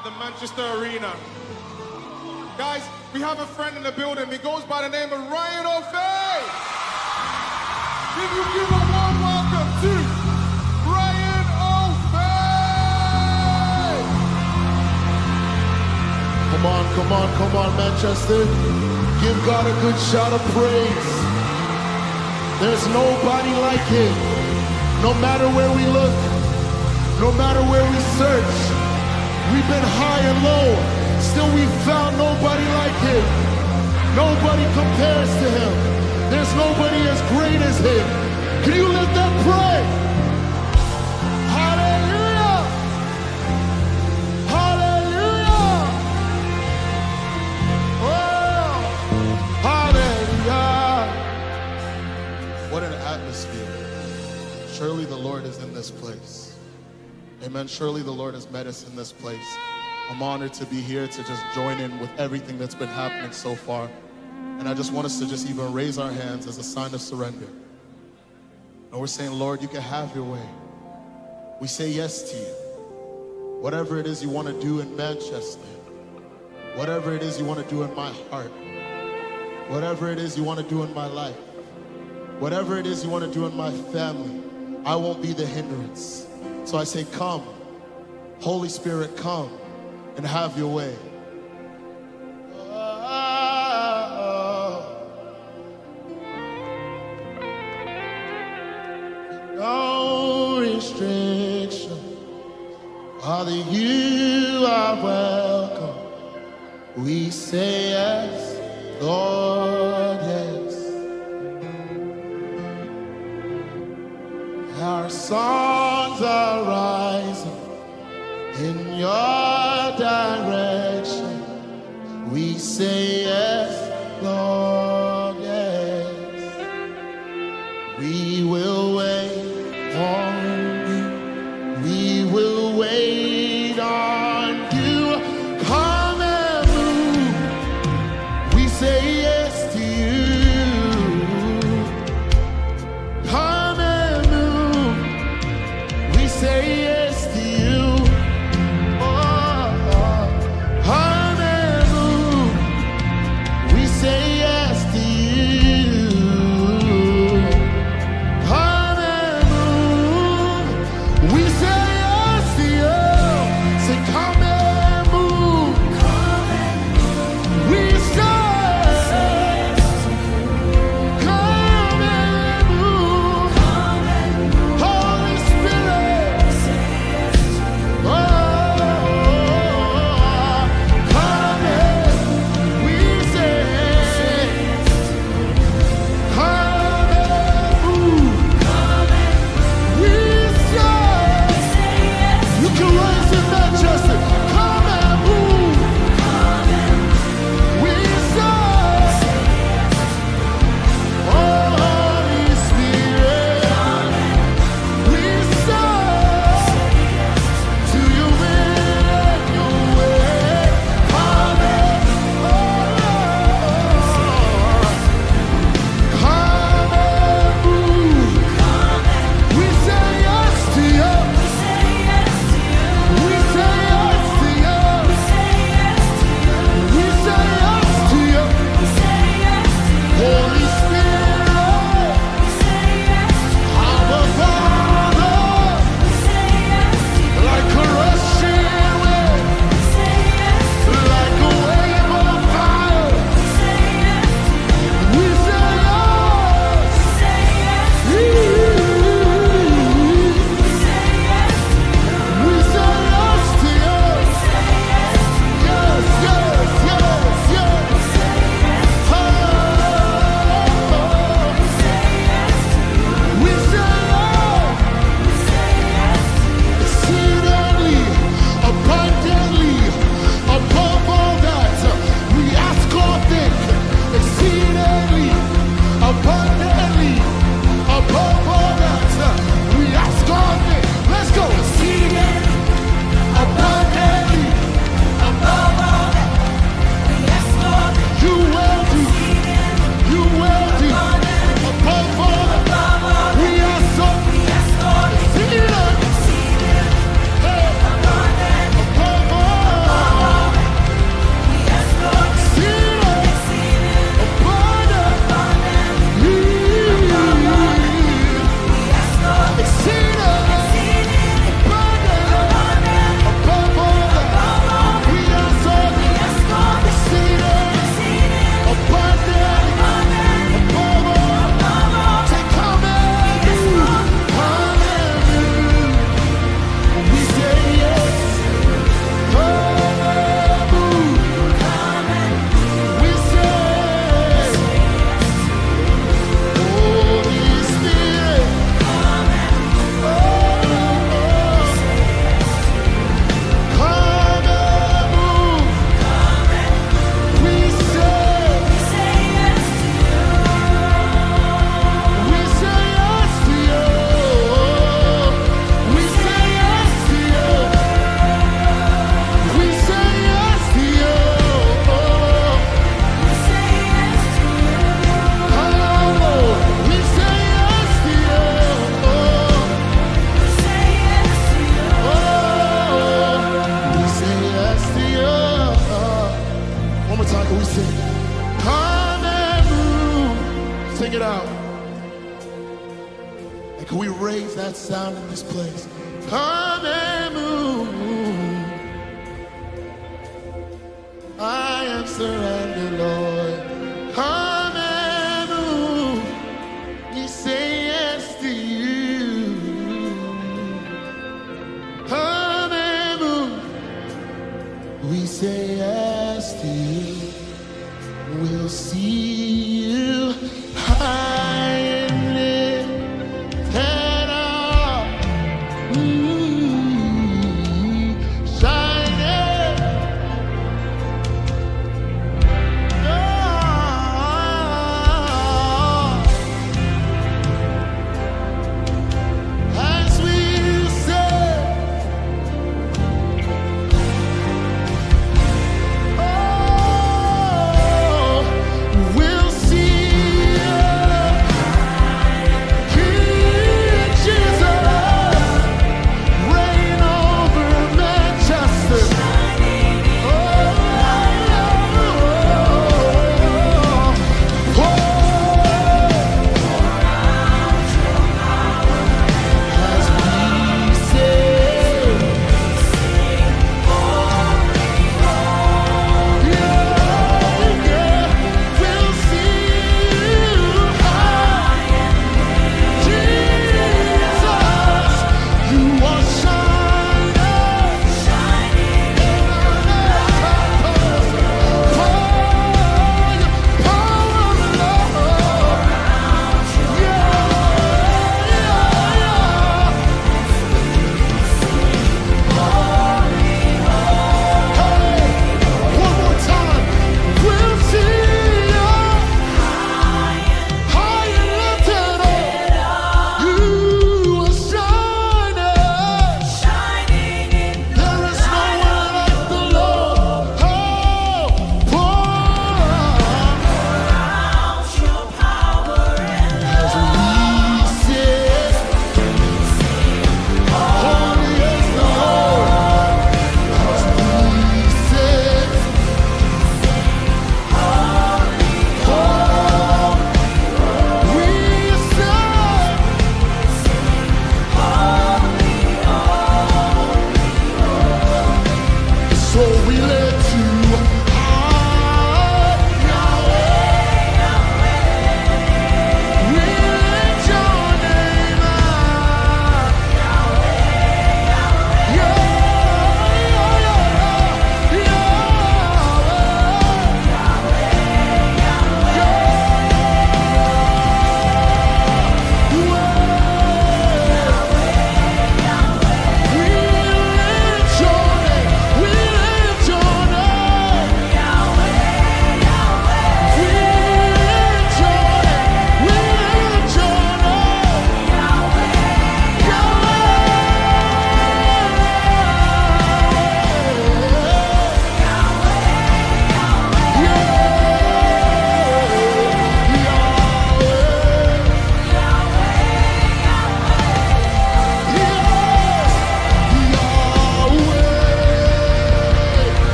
at the Manchester Arena. Guys, we have a friend in the building. He goes by the name of Ryan O'Fay. Can you give a warm welcome to Ryan O'Fay? Come on, come on, come on, Manchester. Give God a good shout of praise. There's nobody like him. No matter where we look, no matter where we search, we've been high and low, still we found nobody like him. Nobody compares to him. There's nobody as great as him. Can you lift that praise? Hallelujah! Hallelujah! Oh, hallelujah! What an atmosphere. Surely the Lord is in this place. Amen. Surely the Lord has met us in this place. I'm honored to be here to just join in with everything that's been happening so far. And I just want us to just even raise our hands as a sign of surrender. And we're saying, Lord, you can have your way. We say yes to you. Whatever it is you want to do in Manchester, whatever it is you want to do in my heart, whatever it is you want to do in my life, whatever it is you want to do in my family, I won't be the hindrance. So I say, come, Holy Spirit, come and have your way. No restriction, Father, you are welcome. We say yes, Lord, yes. Our songs are rising in your direction. We say yes, Lord, yes. We will wait on you. We will wait on you. Come and move. We say yes to you. Come and move. We say yes to you. Oh, come and move. more time, can we sing? Come and move. Sing it out. And can we raise that sound in this place? Come and move. I am surrendered, Lord. Come and move. We say yes to you. Come and move. We say yes to you. We'll see you high and lifted up. Shining. As we say, oh, we'll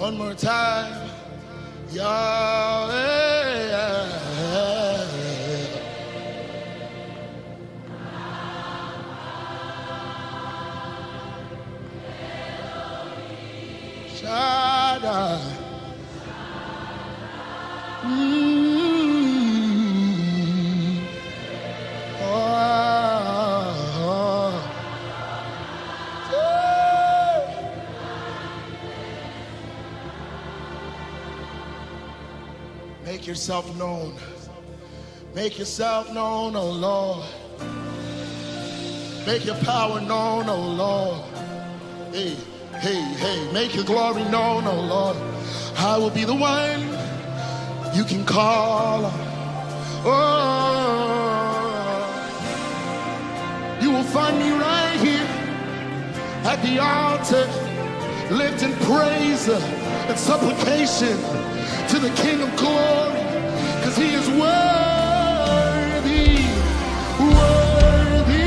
One more time. Yahweh. Shaddai. Make yourself known. Make yourself known, oh Lord. Make your power known, oh Lord. Hey, hey, hey, make your glory known, oh Lord. I will be the one you can call on. Oh, you will find me right here at the altar, lifting praise and supplication to the King of glory, because he is worthy, worthy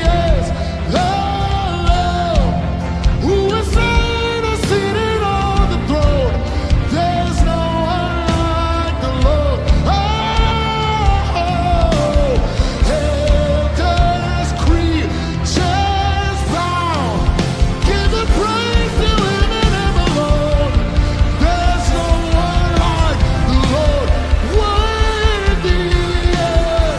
is the Lamb who is slain and seated on the throne. There's no one like the Lord. Oh, elders, creatures bow, give the praise to him and him alone. There's no one like the Lord, worthy is.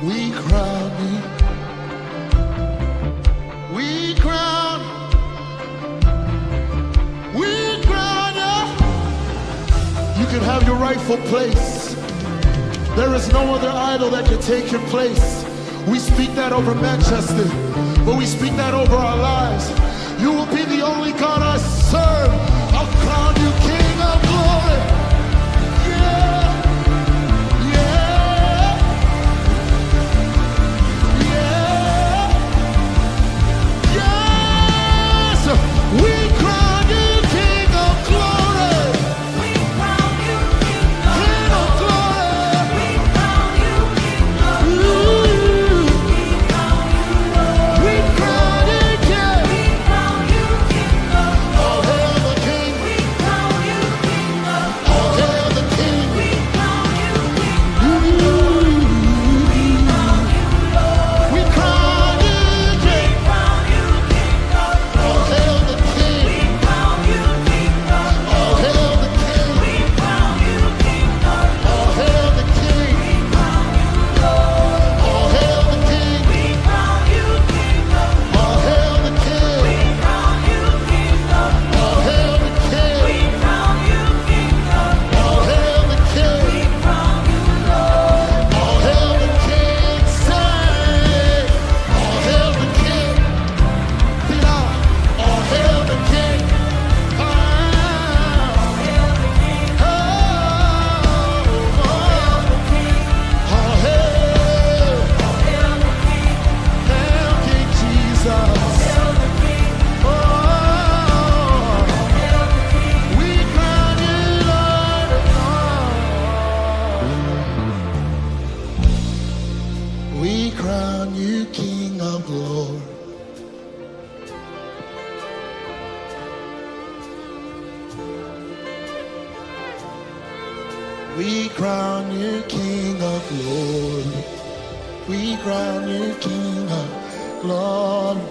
We crown you. We crown. We crown you. You can have your rightful place. There is no other idol that can take your place. We speak that over Manchester, but we speak that over our lives. You will be the only God I serve. I'll crown you King of glory. Yeah, yeah, yeah, yes. We crown you King of glory. We crown you King of glory. We crown you King of Ooh. We crown you We crown you King. We crown you King of All hail the King. We crown you King of All hail the King. We crown you King Ooh. We crown you Lord. We crown you King. We crown you King of All hail the King. We crown you King of All hail the King. We crown you King of All hail the King. We crown you Lord. All hail the King. We crown you King of All hail the King. We crown you King of All hail the King. We crown you King of All hail the King. We crown you Lord. All hail the King. Say, all hail the King. Sing out. All hail the King. Ah. Hail the King, Oh, all hail. hail the King, Hail King Jesus. hail the King, Oh, hail the King. we crown you Lord of Lords. We crown you King of glory. We crown you King of glory. We crown you King of glory.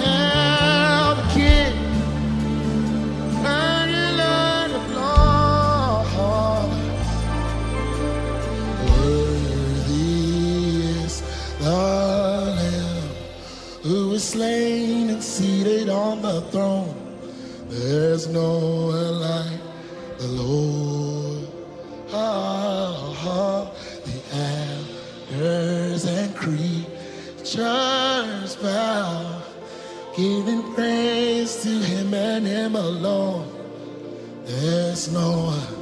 Hail the King, and you Lord of Lords. Worthy is the Lamb who was slain and seated on the throne. There's no one like the Lord. The elders and creatures bow, giving praise to Him and Him alone. There's no one.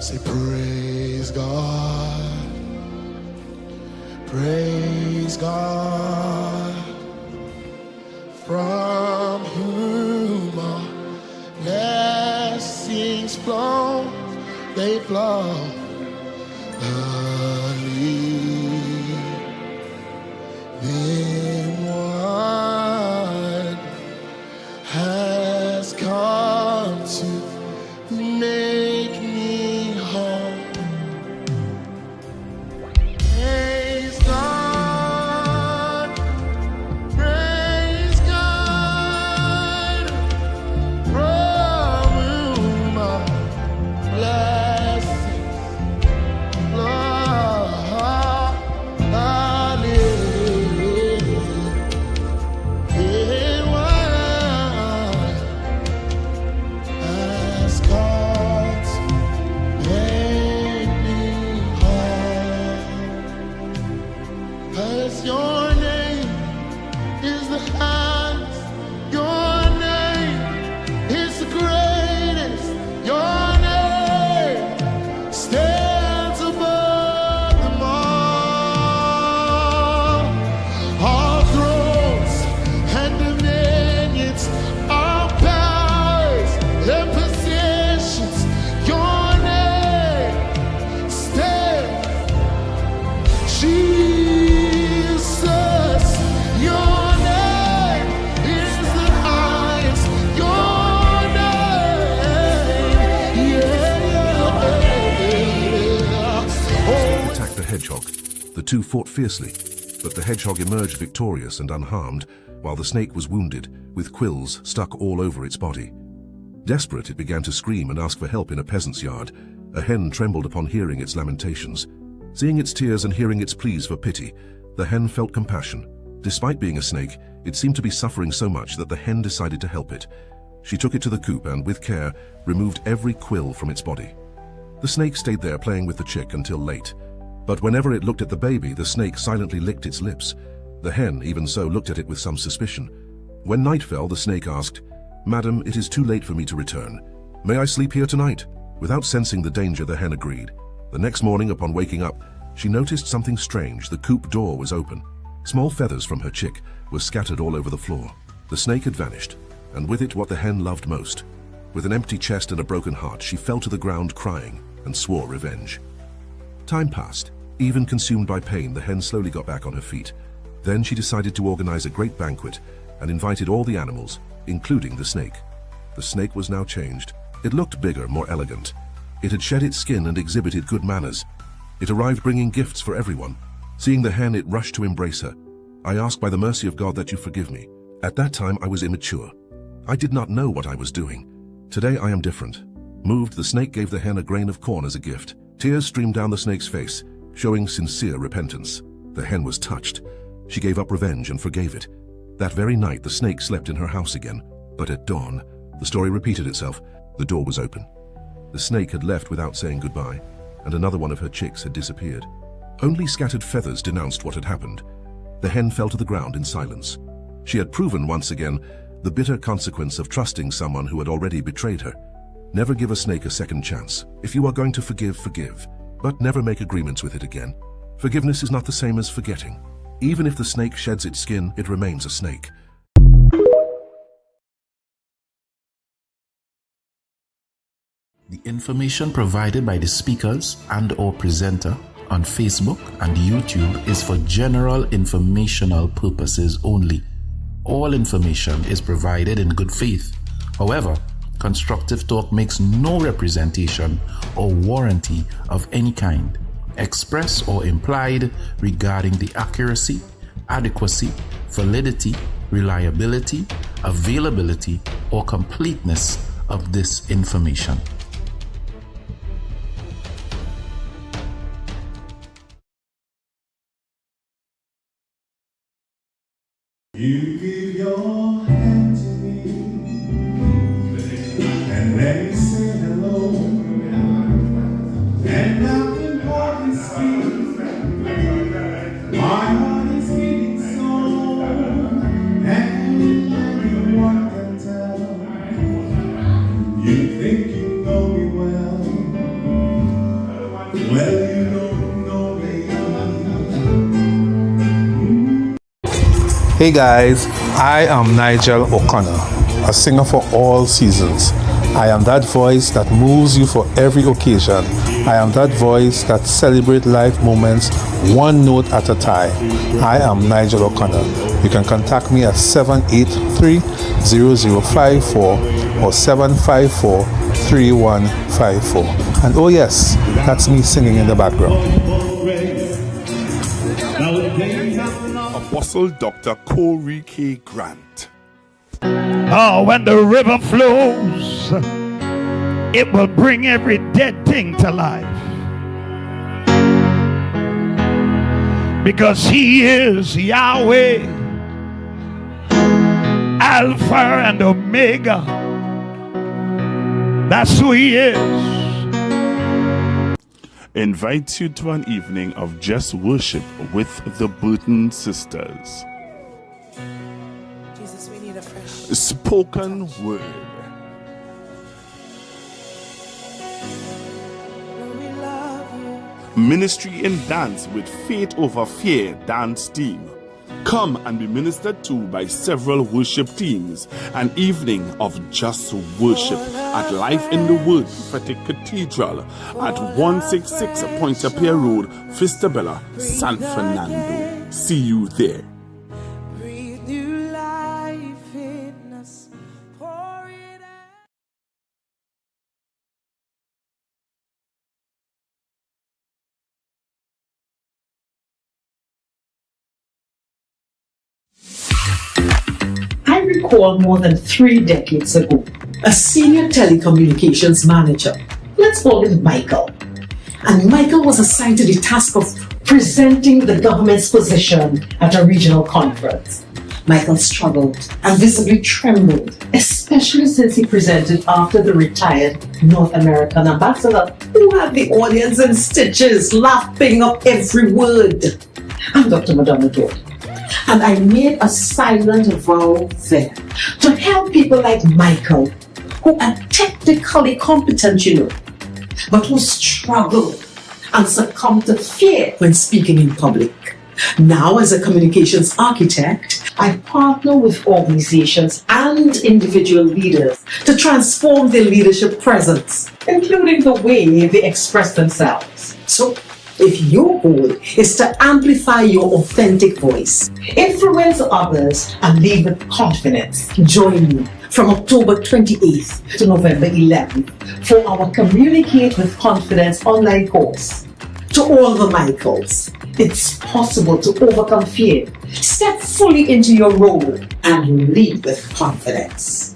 Say, praise God, praise God, from whom all blessings flow, they flow. Then one has come to make me whole. Praise God, praise God, from whom all blessings flow. hedgehog. The two fought fiercely, but the hedgehog emerged victorious and unharmed, while the snake was wounded, with quills stuck all over its body. Desperate, it began to scream and ask for help in a peasant's yard. A hen trembled upon hearing its lamentations. Seeing its tears and hearing its pleas for pity, the hen felt compassion. Despite being a snake, it seemed to be suffering so much that the hen decided to help it. She took it to the coop and, with care, removed every quill from its body. The snake stayed there playing with the chick until late. But whenever it looked at the baby, the snake silently licked its lips. The hen, even so, looked at it with some suspicion. When night fell, the snake asked, "Madam, it is too late for me to return. May I sleep here tonight?" Without sensing the danger, the hen agreed. The next morning, upon waking up, she noticed something strange. The coop door was open. Small feathers from her chick were scattered all over the floor. The snake had vanished, and with it what the hen loved most. With an empty chest and a broken heart, she fell to the ground crying and swore revenge. Time passed. Even consumed by pain, the hen slowly got back on her feet. Then she decided to organize a great banquet and invited all the animals, including the snake. The snake was now changed. It looked bigger, more elegant. It had shed its skin and exhibited good manners. It arrived bringing gifts for everyone. Seeing the hen, it rushed to embrace her. "I ask by the mercy of God that you forgive me. At that time I was immature. I did not know what I was doing. Today I am different." Moved, the snake gave the hen a grain of corn as a gift. Tears streamed down the snake's face, showing sincere repentance. The hen was touched. She gave up revenge and forgave it. That very night, the snake slept in her house again. But at dawn, the story repeated itself. The door was open. The snake had left without saying goodbye, and another one of her chicks had disappeared. Only scattered feathers denounced what had happened. The hen fell to the ground in silence. She had proven once again the bitter consequence of trusting someone who had already betrayed her. Never give a snake a second chance. If you are going to forgive, forgive, but never make agreements with it again. Forgiveness is not the same as forgetting. Even if the snake sheds its skin, it remains a snake. The information provided by the speakers and/or presenter on Facebook and YouTube is for general informational purposes only. All information is provided in good faith. However, Constructive Talk makes no representation or warranty of any kind, express or implied, regarding the accuracy, adequacy, validity, reliability, availability, or completeness of this information. You give your hand to me, and let me say hello, and now can hardly speak. My heart is beating so, and everyone can tell. You think you know me well, you don't know me. Hey guys, I am Nigel O'Connor, a singer for all seasons. I am that voice that moves you for every occasion. I am that voice that celebrates life moments one note at a time. I am Nigel O'Connor. You can contact me at 783-0054 or 754-3154. And oh yes, that's me singing in the background. Apostle Dr. Corey K. Grant. Oh, when the river flows, it will bring every dead thing to life. Because he is Yahweh, Alpha and Omega. That's who he is. Invites you to an evening of just worship with the Burton sisters. Jesus, we need a fresh Spoken word. Lord, we love you. Ministry in dance with Faith Over Fear dance team. Come and be ministered to by several worship teams. An evening of just worship at Life in the Word Prophetic Cathedral at 166 Pointer Pier Road, Fistabella, San Fernando. See you there. recall more than 3 decades ago, a senior telecommunications manager, let's call him Michael. And Michael was assigned to the task of presenting the government's position at a regional conference. Michael struggled and visibly trembled, especially since he presented after the retired North American ambassador, who had the audience in stitches, laughing up every word. I'm Dr. Madonna Dodd, and I made a silent vow there to help people like Michael, who are technically competent, but who struggled and succumbed to fear when speaking in public. Now, as a communications architect, I partner with organizations and individual leaders to transform their leadership presence, including the way they express themselves. So, if your goal is to amplify your authentic voice, influence others, and lead with confidence, join me from October 28th to November 11th for our Communicate with Confidence online course. To all the Michaels, it's possible to overcome fear, step fully into your role, and lead with confidence.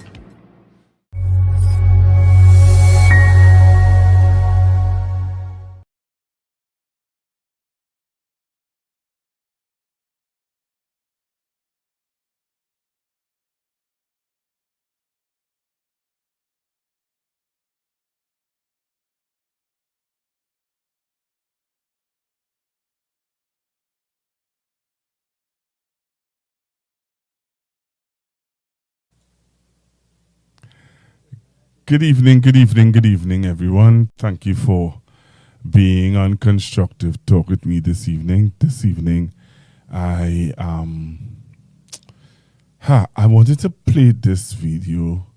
Good evening, everyone. Thank you for being on Constructive Talk with me this evening. This evening, I wanted to play this video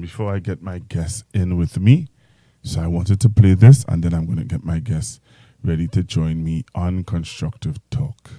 before I get my guests in with me. So I wanted to play this, and then I'm going to get my guests ready to join me on Constructive Talk.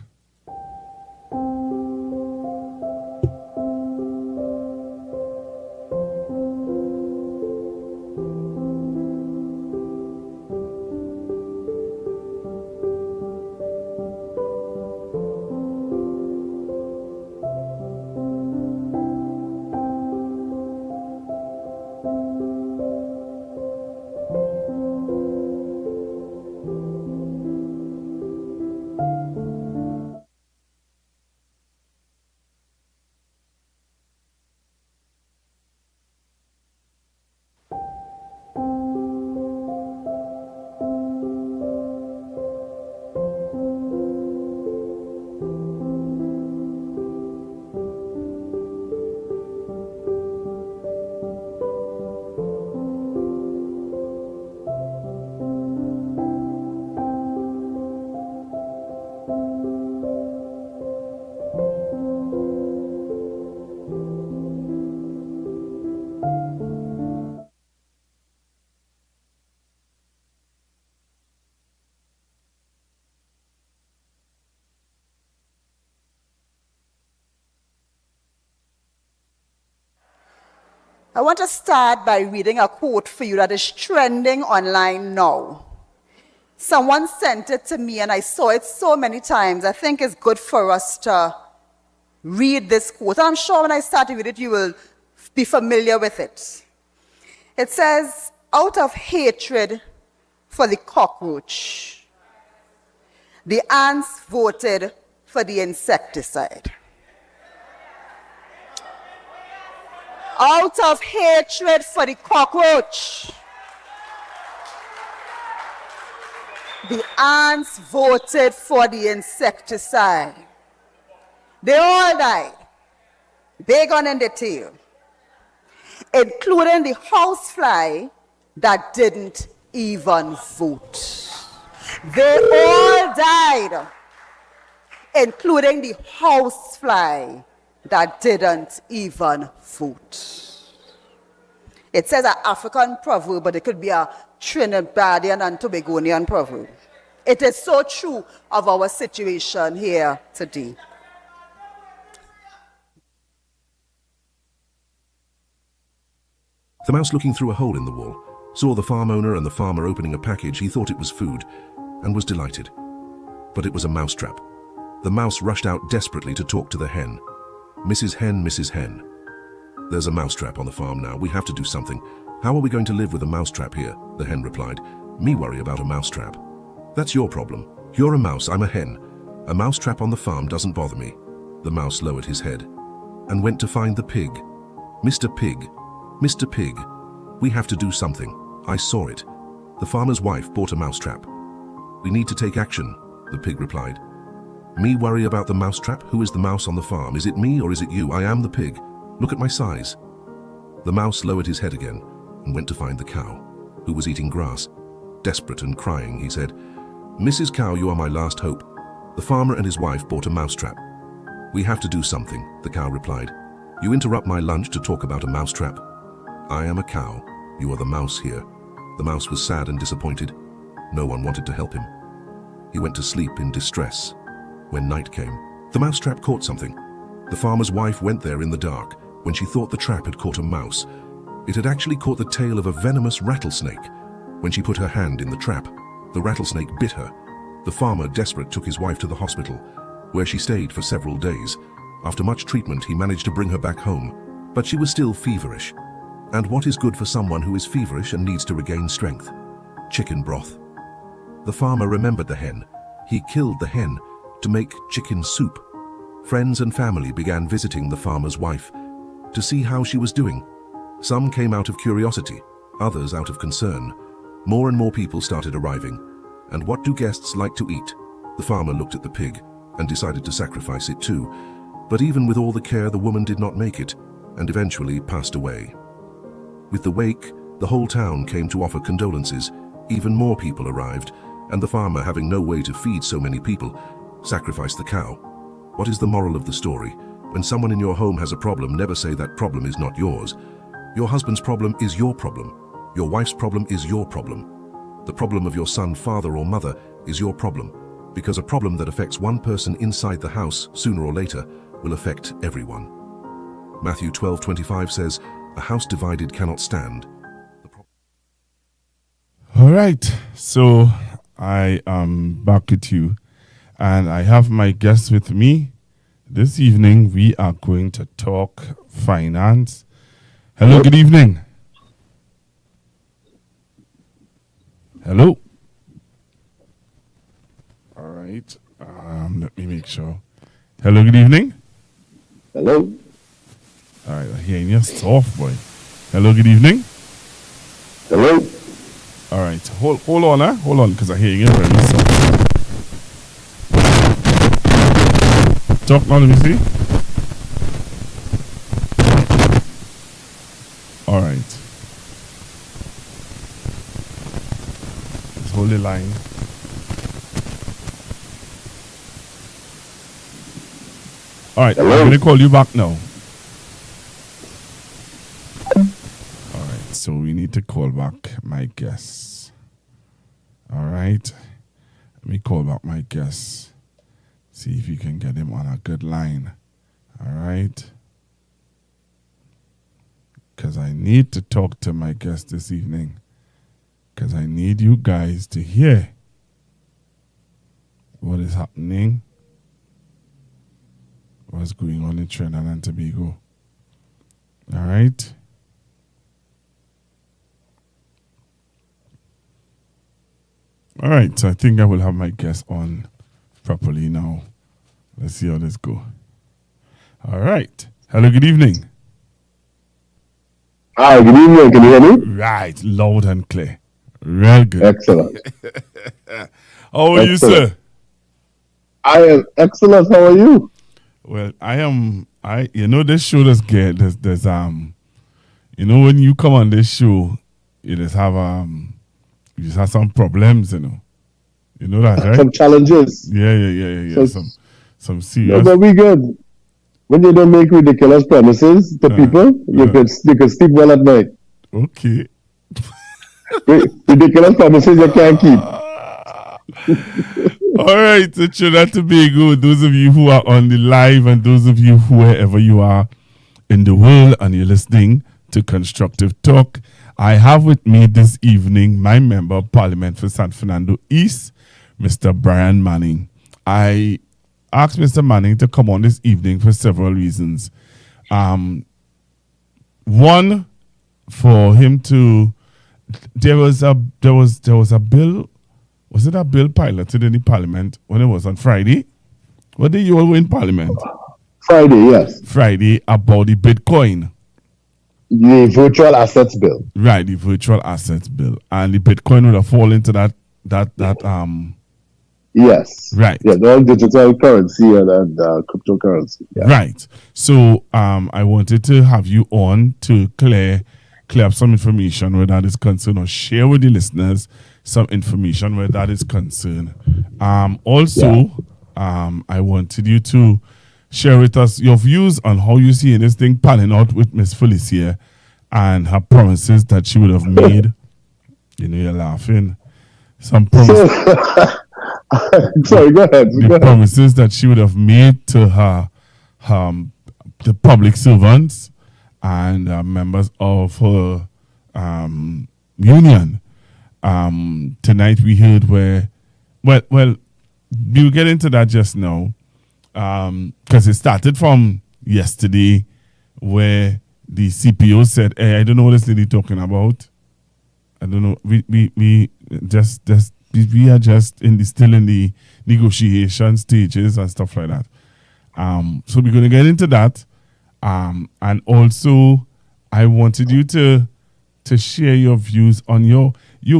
I want to start by reading a quote for you that is trending online now. Someone sent it to me and I saw it so many times. I think it's good for us to read this quote. I'm sure when I start to read it, you will be familiar with it. It says, out of hatred for the cockroach, the ants voted for the insecticide. Out of hatred for the cockroach, the ants voted for the insecticide. They all died, big on in the tail, including the housefly that didn't even vote. They all died, including the housefly that didn't even vote. It says an African proverb, but it could be a Trinidadian and Tobagonian proverb. It is so true of our situation here today. The mouse, looking through a hole in the wall, saw the farm owner and the farmer opening a package. He thought it was food and was delighted. But it was a mousetrap. The mouse rushed out desperately to talk to the hen. Mrs. Hen, Mrs. Hen. There's a mousetrap on the farm now. We have to do something. How are we going to live with a mousetrap here? The hen replied. Me worry about a mousetrap. That's your problem. You're a mouse, I'm a hen. A mousetrap on the farm doesn't bother me. The mouse lowered his head and went to find the pig. Mr. Pig, Mr. Pig, we have to do something. I saw it. The farmer's wife bought a mousetrap. We need to take action, the pig replied. Me worry about the mousetrap? Who is the mouse on the farm? Is it me or is it you? I am the pig. Look at my size. The mouse lowered his head again and went to find the cow, who was eating grass. Desperate and crying, he said, Mrs. Cow, you are my last hope. The farmer and his wife bought a mousetrap. We have to do something, the cow replied. You interrupt my lunch to talk about a mousetrap. I am a cow. You are the mouse here. The mouse was sad and disappointed. No one wanted to help him. He went to sleep in distress. When night came, the mousetrap caught something. The farmer's wife went there in the dark when she thought the trap had caught a mouse. It had actually caught the tail of a venomous rattlesnake. When she put her hand in the trap, the rattlesnake bit her. The farmer, desperate, took his wife to the hospital, where she stayed for several days. After much treatment, he managed to bring her back home, but she was still feverish. And what is good for someone who is feverish and needs to regain strength? Chicken broth. The farmer remembered the hen. He killed the hen to make chicken soup. Friends and family began visiting the farmer's wife to see how she was doing. Some came out of curiosity, others out of concern. More and more people started arriving. And what do guests like to eat? The farmer looked at the pig and decided to sacrifice it too. But even with all the care, the woman did not make it and eventually passed away. With the wake, the whole town came to offer condolences. Even more people arrived, and the farmer, having no way to feed so many people, sacrificed the cow. What is the moral of the story? When someone in your home has a problem, never say that problem is not yours. Your husband's problem is your problem. Your wife's problem is your problem. The problem of your son, father, or mother is your problem, because a problem that affects one person inside the house, sooner or later, will affect everyone. Matthew 12:25 says, a house divided cannot stand. All right, so I am back with you, and I have my guests with me. This evening, we are going to talk finance. Hello, good evening. Hello. All right, let me make sure. Hello, good evening. Hello. All right, I'm hearing you soft, boy. Hello, good evening. Hello. All right, hold on, hold on, because I'm hearing you very soft. Talk now, let me see. All right. Let's hold the line. All right, Hello? I'm going to call you back now. All right, so we need to call back my guests. All right, let me call back my guests. See if you can get him on a good line. All right. Because I need to talk to my guest this evening. Because I need you guys to hear what is happening. What's going on in Trinidad and Tobago. All right. All right. So I think I will have my guest on properly now. Let's see how this go. All right. Hello, good evening. Hi, good evening. Can you hear me? Right. Loud and clear. Real good. Excellent. How are you, sir? I am excellent. How are you? Well, you know, this show there's you know, when you come on this show, you just have some problems, you know. You know that, right? Some challenges. Yeah. Some serious. No, but we good. When you don't make ridiculous promises to people, you can sleep well at night. Okay. Ridiculous promises you can't keep. All right, so Trinidad Tobago, those of you who are on the live and those of you wherever you are in the world and you're listening to Constructive Talk, I have with me this evening my Member of Parliament for San Fernando East, Mr. Brian Manning. I asked Mr. Manning to come on this evening for several reasons. One, for him to, there was a bill. Was it a bill piloted in the Parliament when it was on Friday? What day you were in Parliament? Friday, yes. Friday, about the Bitcoin. The virtual assets bill. Right, the virtual assets bill. And the Bitcoin would have fallen into that Yes. Right. Yeah, all digital currency and cryptocurrency. Yeah. Right. So I wanted to have you on to clear up some information where that is concerned, or share with the listeners some information where that is concerned. Also, I wanted you to share with us your views on how you see this thing panning out with Miss Felicia and her promises that she would have made. You know, you're laughing. Some promises. Sorry, go ahead. The promises that she would have made to her the public servants and members of her union. Tonight we heard where, well, we'll get into that just now, because it started from yesterday, where the CPO said, "Hey, I don't know what this lady talking about. I don't know. We are just still in the negotiation stages and stuff like that." So we're going to get into that. And also, I wanted you to share your views on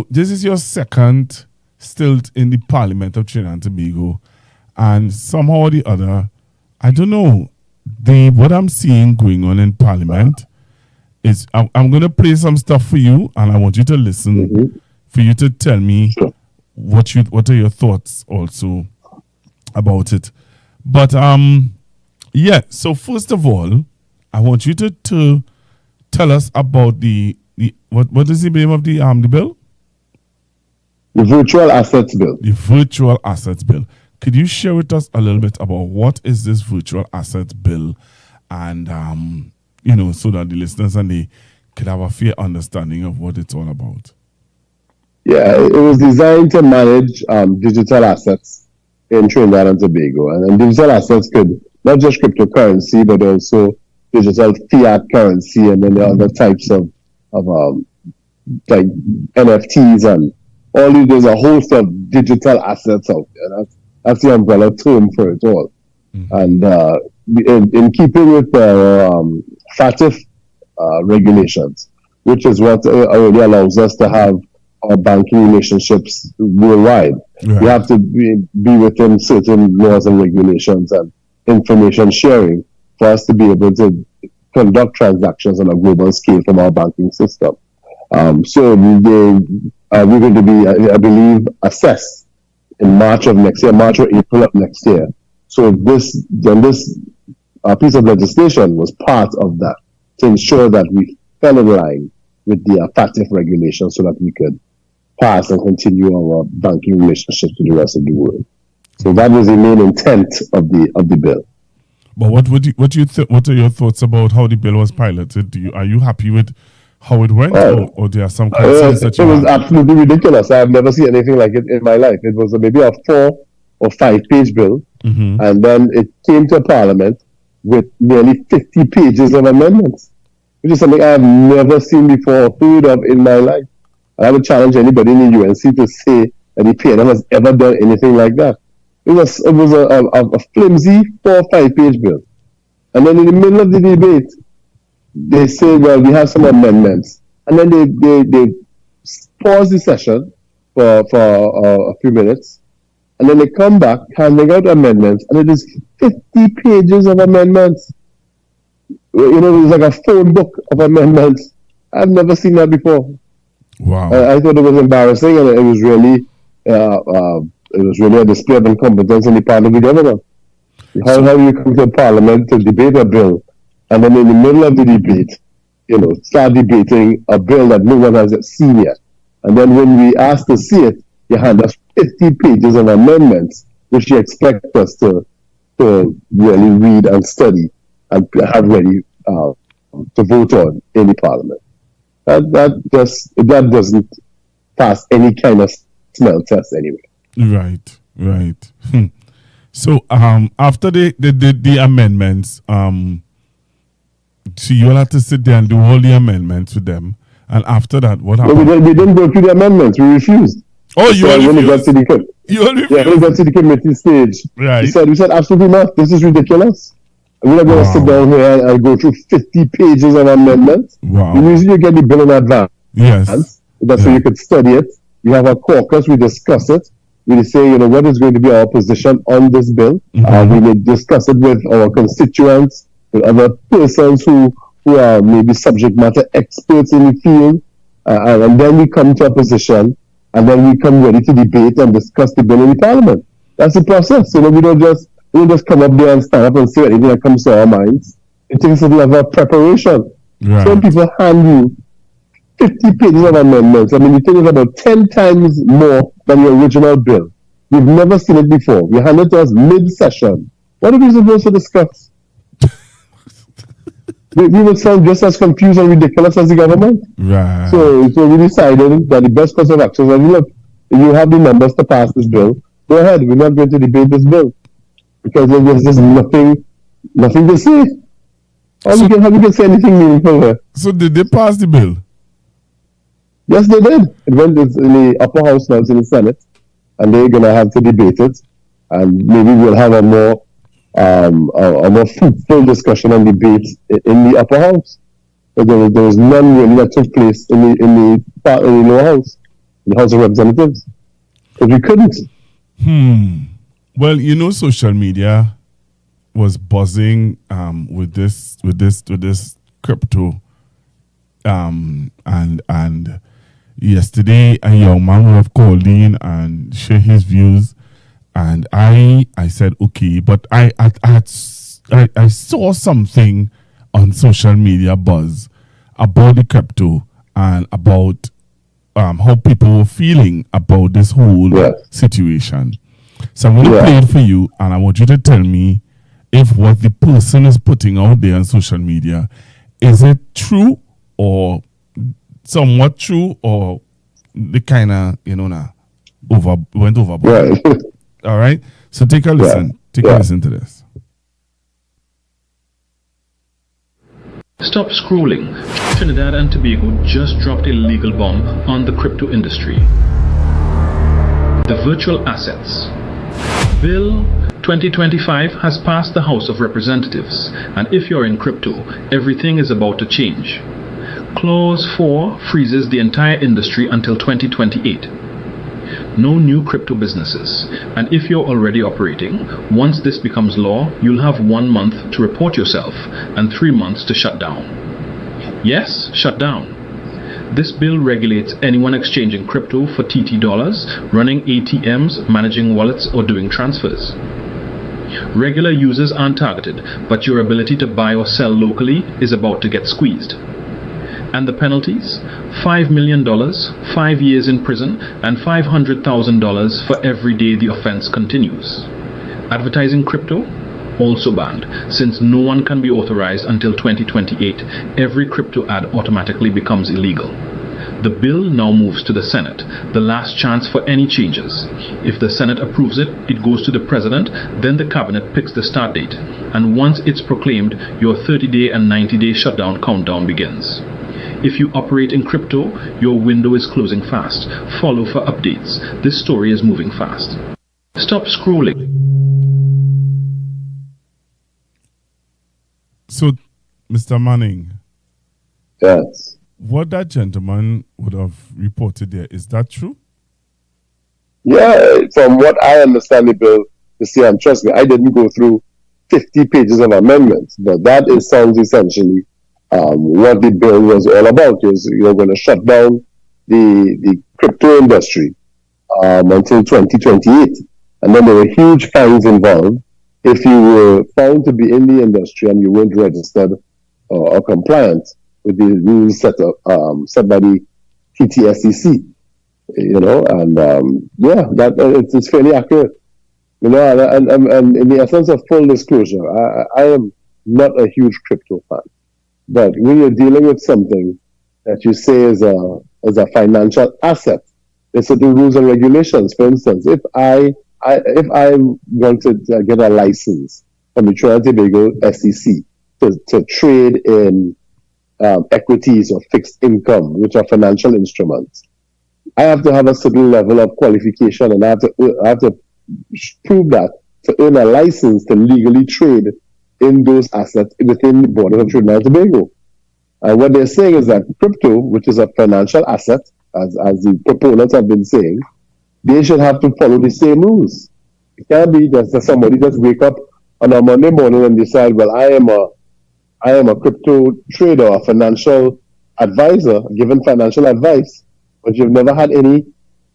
this is your second stint in the Parliament of Trinidad and Tobago, and somehow or the other, I don't know, what I'm seeing going on in Parliament is, I'm going to play some stuff for you, and I want you to listen, for you to tell me what are your thoughts also about it. But yeah, so first of all, I want you to tell us about the what is the name of the bill? The virtual assets bill. The virtual assets bill. Could you share with us a little bit about what is this virtual assets bill, and so that the listeners and they could have a fair understanding of what it's all about? Yeah, it was designed to manage digital assets in Trinidad and Tobago, and digital assets could not just cryptocurrency, but also digital fiat currency, and then the other types of like NFTs and all these. There's a host of digital assets out there. That's the umbrella term for it all. And in keeping with the FATF regulations, which is what already allows us to have our banking relationships worldwide. Right. We have to be within certain laws and regulations and information sharing for us to be able to conduct transactions on a global scale from our banking system. So we're going to be, I believe, assessed in March or April of next year. So this piece of legislation was part of that, to ensure that we fell in line with the FATF regulations so that we could pass and continue our banking relationships with the rest of the world. So that was the main intent of the bill. But what are your thoughts about how the bill was piloted? Are you happy with how it went, or there are some concerns that you It was absolutely ridiculous. I have never seen anything like it in my life. It was maybe a 4 or 5 page bill, and then it came to Parliament with nearly 50 pages of amendments, which is something I have never seen before or heard of in my life. I would challenge anybody in the UNC to say that the PNM has ever done anything like that. It was a flimsy 4 or 5 page bill. And then in the middle of the debate, they say, well, we have some amendments. And then they pause the session for a few minutes. And then they come back, handing out amendments. And it is 50 pages of amendments. It was like a phone book of amendments. I've never seen that before. Wow. I thought it was embarrassing, and it was really a display of incompetence on the part of the government. How you come to Parliament to debate a bill, and then in the middle of the debate, start debating a bill that no one has seen yet. And then when we ask to see it, you hand us 50 pages of amendments, which you expect us to really read and study and have ready to vote on in the Parliament. That doesn't pass any kind of smell test anyway. Right. So after they did the amendments, so you all had to sit there and do all the amendments with them. And after that, what happened? No, we didn't go through the amendments. We refused. Oh, you all when refused? When we got to the committee stage, right. we said absolutely not. This is ridiculous. We're not going to sit down here and go through 50 pages of amendments. Wow. Usually you get the bill in advance. Yes. That's so you could study it. We have a caucus. We discuss it. We say, what is going to be our position on this bill. We may discuss it with our constituents, with other persons who are maybe subject matter experts in the field. And then we come to a position, and then we come ready to debate and discuss the bill in the parliament. That's the process. We don't just come up there and stand up and say anything that comes to our minds. It takes a level of preparation. Right. Some people hand you 50 pages of amendments. I mean, you think it's about 10 times more than the original bill. We've never seen it before. You hand it to us mid-session. What are we supposed to discuss? we would sound just as confused and ridiculous as the government. Right. So we decided that the best course of action was, look, if you have the numbers to pass this bill, go ahead. We're not going to debate this bill. Because there's just nothing to say. How you can say anything meaningful here? So did they pass the bill? Yes, they did. It went in the upper house now, it's in the Senate, and they're going to have to debate it, and maybe we'll have a more fruitful discussion and debate in the upper house. But there was none really that took place in the lower house, in the House of Representatives, because we couldn't. Well, social media was buzzing with this crypto, and yesterday a young man would have called in and shared his views, and I said okay, but I saw something on social media buzz about the crypto and about how people were feeling about this whole situation. So I'm going to play it for you, and I want you to tell me if what the person is putting out there on social media, is it true or somewhat true, or the kind of, went overboard. Right. All right? So take a listen. Take a listen to this. Stop scrolling. Trinidad and Tobago just dropped a legal bomb on the crypto industry. The virtual assets. Bill 2025 has passed the House of Representatives, and if you're in crypto, everything is about to change. Clause 4 freezes the entire industry until 2028. No new crypto businesses, and if you're already operating, once this becomes law, you'll have 1 month to report yourself and 3 months to shut down. Yes, shut down. This bill regulates anyone exchanging crypto for TT dollars, running ATMs, managing wallets, or doing transfers. Regular users aren't targeted, but your ability to buy or sell locally is about to get squeezed. And the penalties? $5 million, 5 years in prison, and $500,000 for every day the offense continues. Advertising crypto? Also banned, since no one can be authorized until 2028. Every crypto ad automatically becomes illegal. The bill now moves to the Senate, the last chance for any changes. If the Senate approves it, it goes to the President, then the Cabinet picks the start date. And once it's proclaimed, your 30-day and 90-day shutdown countdown begins. If you operate in crypto, your window is closing fast. Follow for updates. This story is moving fast. Stop scrolling. So, Mr. Manning. Yes. What that gentleman would have reported there, is that true? Yeah, from what I understand the bill, and trust me, I didn't go through 50 pages of amendments, but that sounds essentially what the bill was all about. Is you're going to shut down the crypto industry until 2028, and then there were huge fines involved if you were found to be in the industry and you weren't registered or compliant with the rules set by the TTSEC. It's fairly accurate. And in the essence of full disclosure, I am not a huge crypto fan. But when you're dealing with something that you say is a financial asset, there's certain rules and regulations. For instance, if I if I'm going to get a license from the Trinidad and Tobago SEC to trade in equities or fixed income, which are financial instruments, I have to have a certain level of qualification, and I have to prove that to earn a license to legally trade in those assets within the borders of Trinidad and Tobago. And what they're saying is that crypto, which is a financial asset, as the proponents have been saying, they should have to follow the same rules. It can't be that somebody just wake up on a Monday morning and decide, well, I am a crypto trader, a financial advisor, giving financial advice, but you've never had any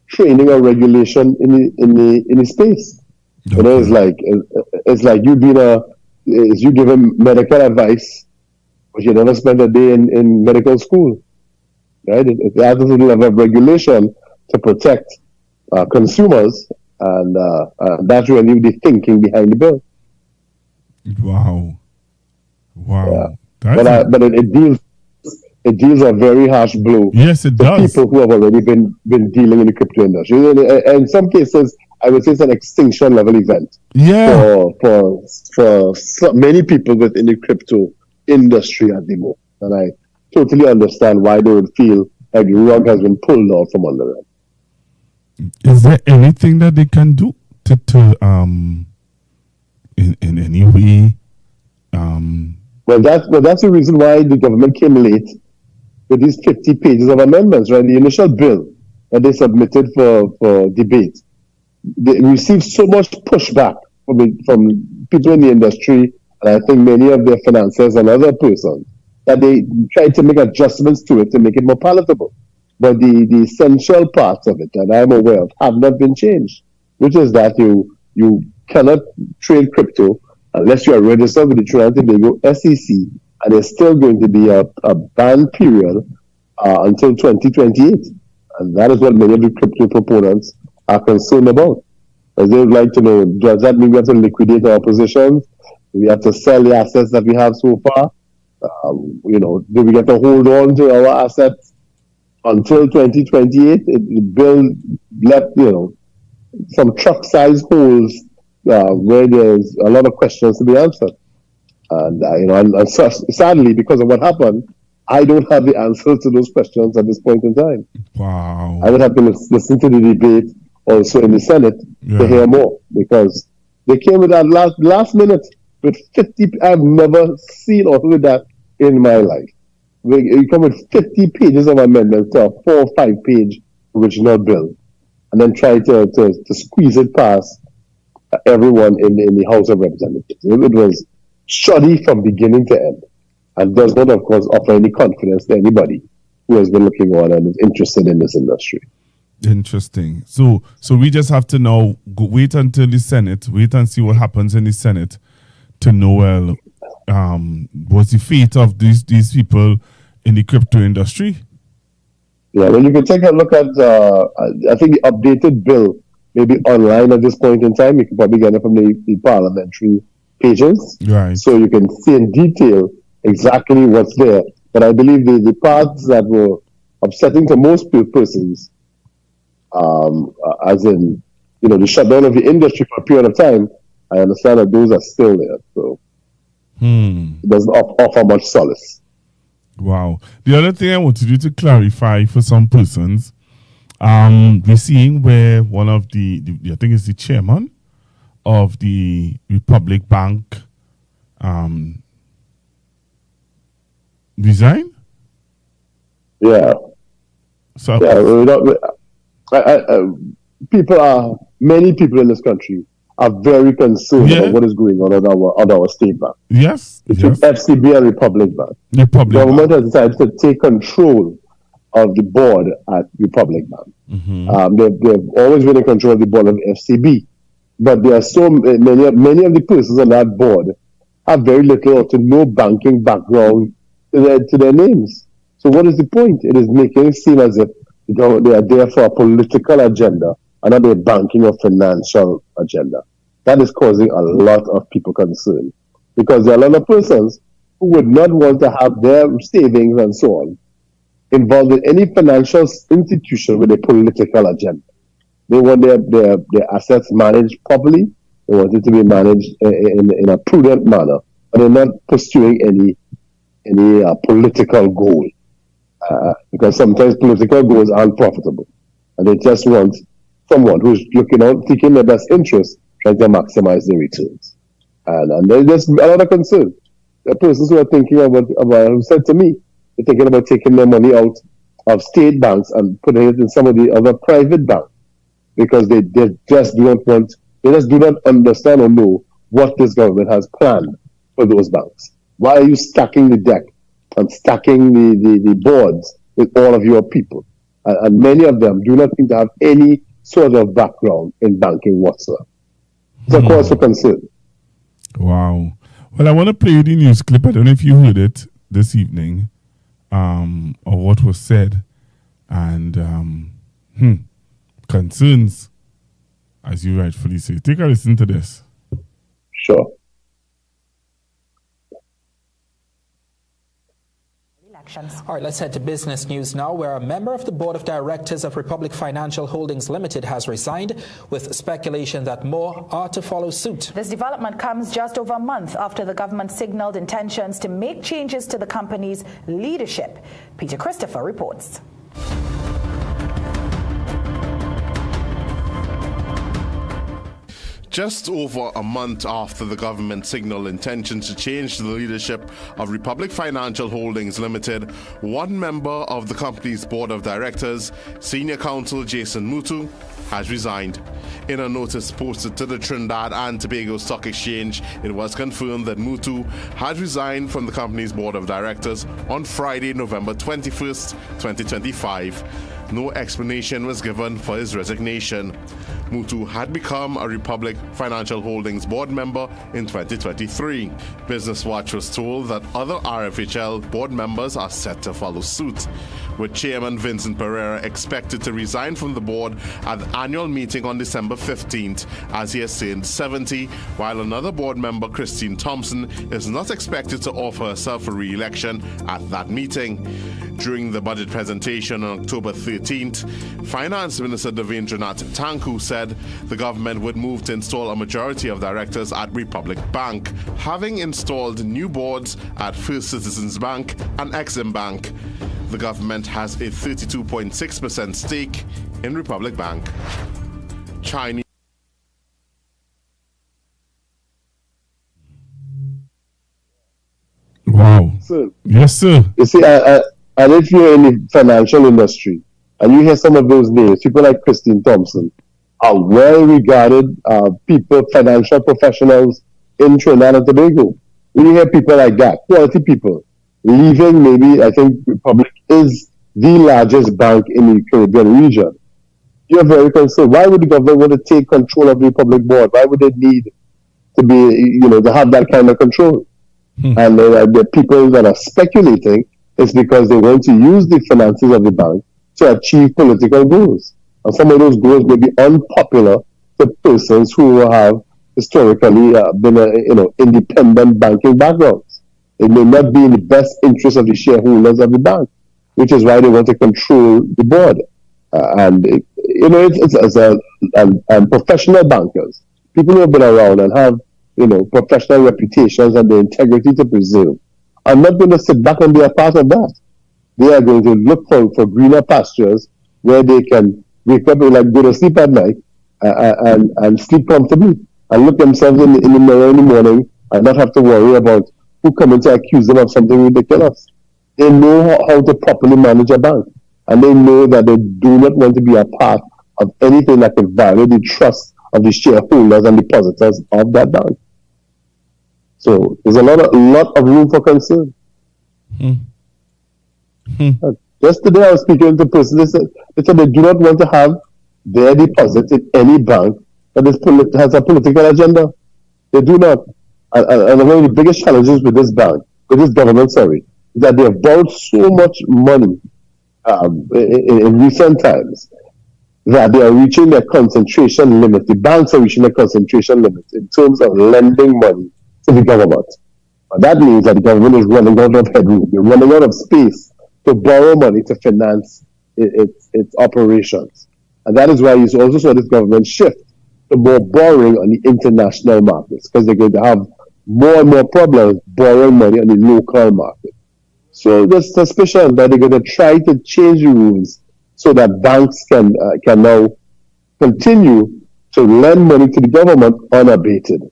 training or regulation in the space. Okay. You know, it's like you giving medical advice, but you never spent a day in medical school, right? It has a level of regulation to protect consumers, and that's really the thinking behind the bill. Wow. Yeah. But it deals a very harsh blow. Yes, it does. People who have already been dealing in the crypto industry. In some cases, I would say it's an extinction level event. Yeah. For many people within the crypto industry at the moment, and I totally understand why they would feel like the rug has been pulled out from under them. Is there anything that they can do to in any way? Well, that's the reason why the government came late with these 50 pages of amendments, right? The initial bill that they submitted for debate, they received so much pushback from people in the industry, and I think many of their financiers and other persons, that they tried to make adjustments to it to make it more palatable. But the essential parts of it that I'm aware of have not been changed, which is that you cannot trade crypto unless you are registered with the Trinidad and Tobago SEC, and there's still going to be a ban period until 2028. And that is what many of the crypto proponents are concerned about. As they would like to know, does that mean we have to liquidate our positions? Do we have to sell the assets that we have so far? Do we get to hold on to our assets until 2028? The bill left, some truck-sized holes where there's a lot of questions to be answered. And sadly, because of what happened, I don't have the answers to those questions at this point in time. Wow. I would have to listen to the debate also in the Senate to hear more, because they came with that last minute with 50. I've never seen or heard that in my life. You come with 50 pages of amendments to a 4 or 5 page original bill, and then try to squeeze it past everyone in the House of Representatives. It was shoddy from beginning to end, and does not, of course, offer any confidence to anybody who has been looking on and is interested in this industry. Interesting. So we just have to now wait until the Senate, wait and see what happens in the Senate to know, what's the fate of these people in the crypto industry? Yeah, well, you can take a look at, I think the updated bill may be online at this point in time. You can probably get it from the parliamentary pages. Right. So you can see in detail exactly what's there. But I believe the parts that were upsetting to most persons, as in, the shutdown of the industry for a period of time, I understand that those are still there. So it doesn't offer much solace. Wow. The other thing I wanted you to clarify for some persons, we're seeing where one of the I think it's the chairman of the Republic Bank resign. Yeah. So many people in this country are very concerned about what is going on at our state bank. Yes. Between FCB and Republic Bank. The government has decided to take control of the board at Republic Bank. Mm-hmm. They've always been in control of the board of FCB. But there are so many of the persons on that board have very little to no banking background to their names. So what is the point? It is making it seem as if they are there for a political agenda and not a banking or financial agenda. That is causing a lot of people concern, because there are a lot of persons who would not want to have their savings and so on involved in any financial institution with a political agenda. They want their assets managed properly. They want it to be managed in a prudent manner. But they're not pursuing any political goal. Because sometimes political goals aren't profitable. And they just want someone who's looking out, taking their best interest, trying to maximize their returns. And there's a lot of concern. The persons who are thinking about who said to me, they're thinking about taking their money out of state banks and putting it in some of the other private banks because they just do not understand or know what this government has planned for those banks. Why are you stacking the deck and stacking the boards with all of your people? And many of them do not seem to have any sort of background in banking whatsoever. It's a cause for concern. Wow. Well, I want to play you the news clip. I don't know if you heard it this evening, or what was said, and concerns, as you rightfully say. Take a listen to this. Sure. All right, let's head to business news now, where a member of the board of directors of Republic Financial Holdings Limited has resigned, with speculation that more are to follow suit. This development comes just over a month after the government signaled intentions to make changes to the company's leadership. Peter Christopher reports. Just over a month after the government signaled intentions to change the leadership of Republic Financial Holdings Limited, one member of the company's board of directors, Senior Counsel Jason Mutu, has resigned. In a notice posted to the Trinidad and Tobago Stock Exchange, it was confirmed that Mutu had resigned from the company's board of directors on Friday, November 21st, 2025. No explanation was given for his resignation. Mutu had become a Republic Financial Holdings board member in 2023. Business Watch was told that other RFHL board members are set to follow suit, with Chairman Vincent Pereira expected to resign from the board at the annual meeting on December 15th, as he has turned 70, while another board member, Christine Thompson, is not expected to offer herself for re-election at that meeting. During the budget presentation on October 13th, Finance Minister Devendranath Tanku said the government would move to install a majority of directors at Republic Bank, having installed new boards at First Citizens Bank and Exim Bank. The government has a 32.6% stake in Republic Bank. Chinese. Wow. Sir. Yes, sir. You see, and if you're in the financial industry and you hear some of those names, people like Christine Thompson are well-regarded people, financial professionals in Trinidad and Tobago. When you hear people like that, quality people, leaving maybe, I think Republic is the largest bank in the Caribbean region, you're very concerned. Why would the government want to take control of the Republic board? Why would they need to be, to have that kind of control? And the people that are speculating is because they want to use the finances of the bank to achieve political goals. And some of those goals may be unpopular to persons who have historically been independent banking backgrounds. It may not be in the best interest of the shareholders of the bank, which is why they want to control the board. And professional bankers, people who have been around and have professional reputations and the integrity to preserve, are not going to sit back and be a part of that. They are going to look for greener pastures where they can wake up and go to sleep at night and sleep comfortably and look themselves in the mirror in the morning and not have to worry about who coming to accuse them of something ridiculous. They know how to properly manage a bank, and they know that they do not want to be a part of anything that can violate the trust of the shareholders and depositors of that bank. So there's a lot of room for concern. Just today I was speaking to a person, they said they do not want to have their deposits in any bank that has a political agenda. They do not. And one of the biggest challenges with this government, is that they have borrowed so much money in recent times that they are reaching their concentration limit. The banks are reaching their concentration limit in terms of lending money to the government. And that means that the government is running out of headroom. They're running out of space to borrow money to finance its operations. And that is why you also saw this government shift to more borrowing on the international markets, because they're going to have more and more problems borrowing money on the local market. So there's suspicion that they're going to try to change the rules so that banks can now continue to lend money to the government unabated.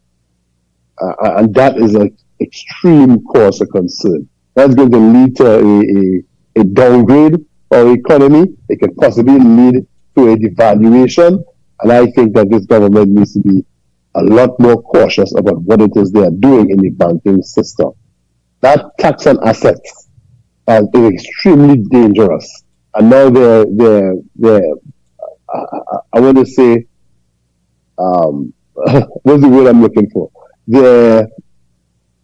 And that is an extreme cause of concern. That's going to lead to a downgrade of our economy. It could possibly lead to a devaluation. And I think that this government needs to be a lot more cautious about what it is they are doing in the banking system. That tax on assets is extremely dangerous. And now I want to say, what's the word I'm looking for? They're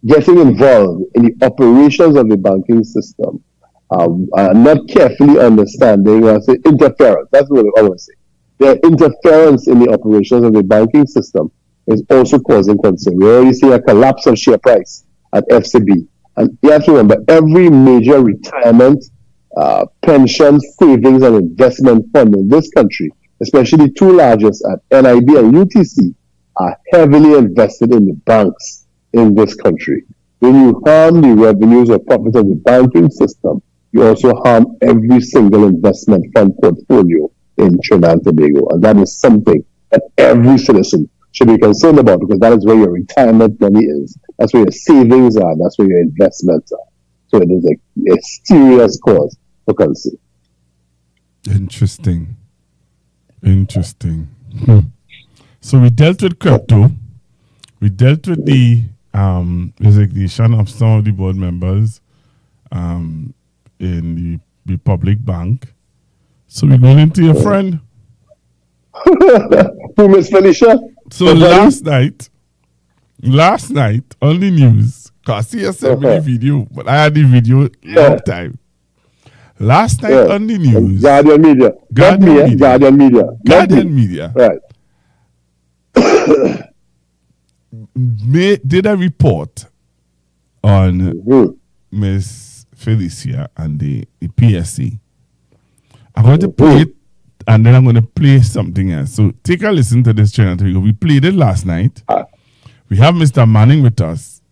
getting involved in the operations of the banking system, not carefully understanding, I say interference, that's what I want to say. Their interference in the operations of the banking system is also causing concern. We already see a collapse of share price at FCB. And you have to remember, every major retirement, pension, savings, and investment fund in this country, especially the two largest at NIB and UTC, are heavily invested in the banks in this country. When you harm the revenues or profits of the banking system, you also harm every single investment fund portfolio in Trinidad and Tobago. And that is something that every citizen should be concerned about, because that is where your retirement money is. That's where your savings are. That's where your investments are. So it is a serious cause for concern. Interesting. So we dealt with crypto. We dealt with the resignation of some of the board members in the Republic Bank. So we're going into your friend. Who, Miss Felicia? So last night on the news, because he sent me the video, but I had the video long time. Last night on the news, Guardian Media. Guardian Media. Right. Did a report on Miss Felicia and the PSC. I'm going to play it, and then I'm going to play something else. So take a listen to this channel. We played it last night. We have Mr. Manning with us,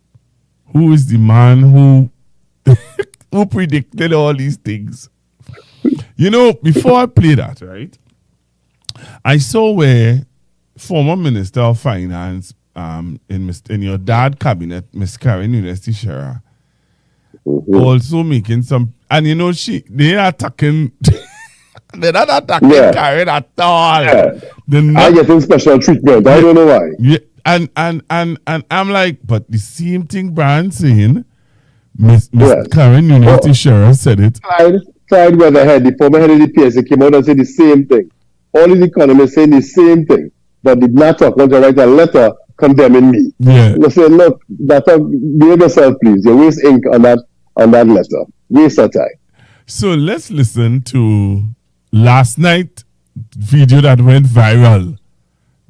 who is the man who who predicted all these things. You know, before I play that, right, I saw where former Minister of Finance in your dad cabinet, Miss Karen University-Shara, also making some, and you know, they're attacking. They're not attacking Karen at all. I getting special treatment. I don't know why. Yeah, and I'm like, but the same thing Brian saying, Miss Karen University-Shara said it. Clyde Weatherhead, the former head of the PSA, came out and said the same thing. All the economists saying the same thing, but did not talk. Want to write a letter condemning me. Yeah. They say, look, behave yourself, please. You waste ink on that letter. Waste your time. So let's listen to last night video that went viral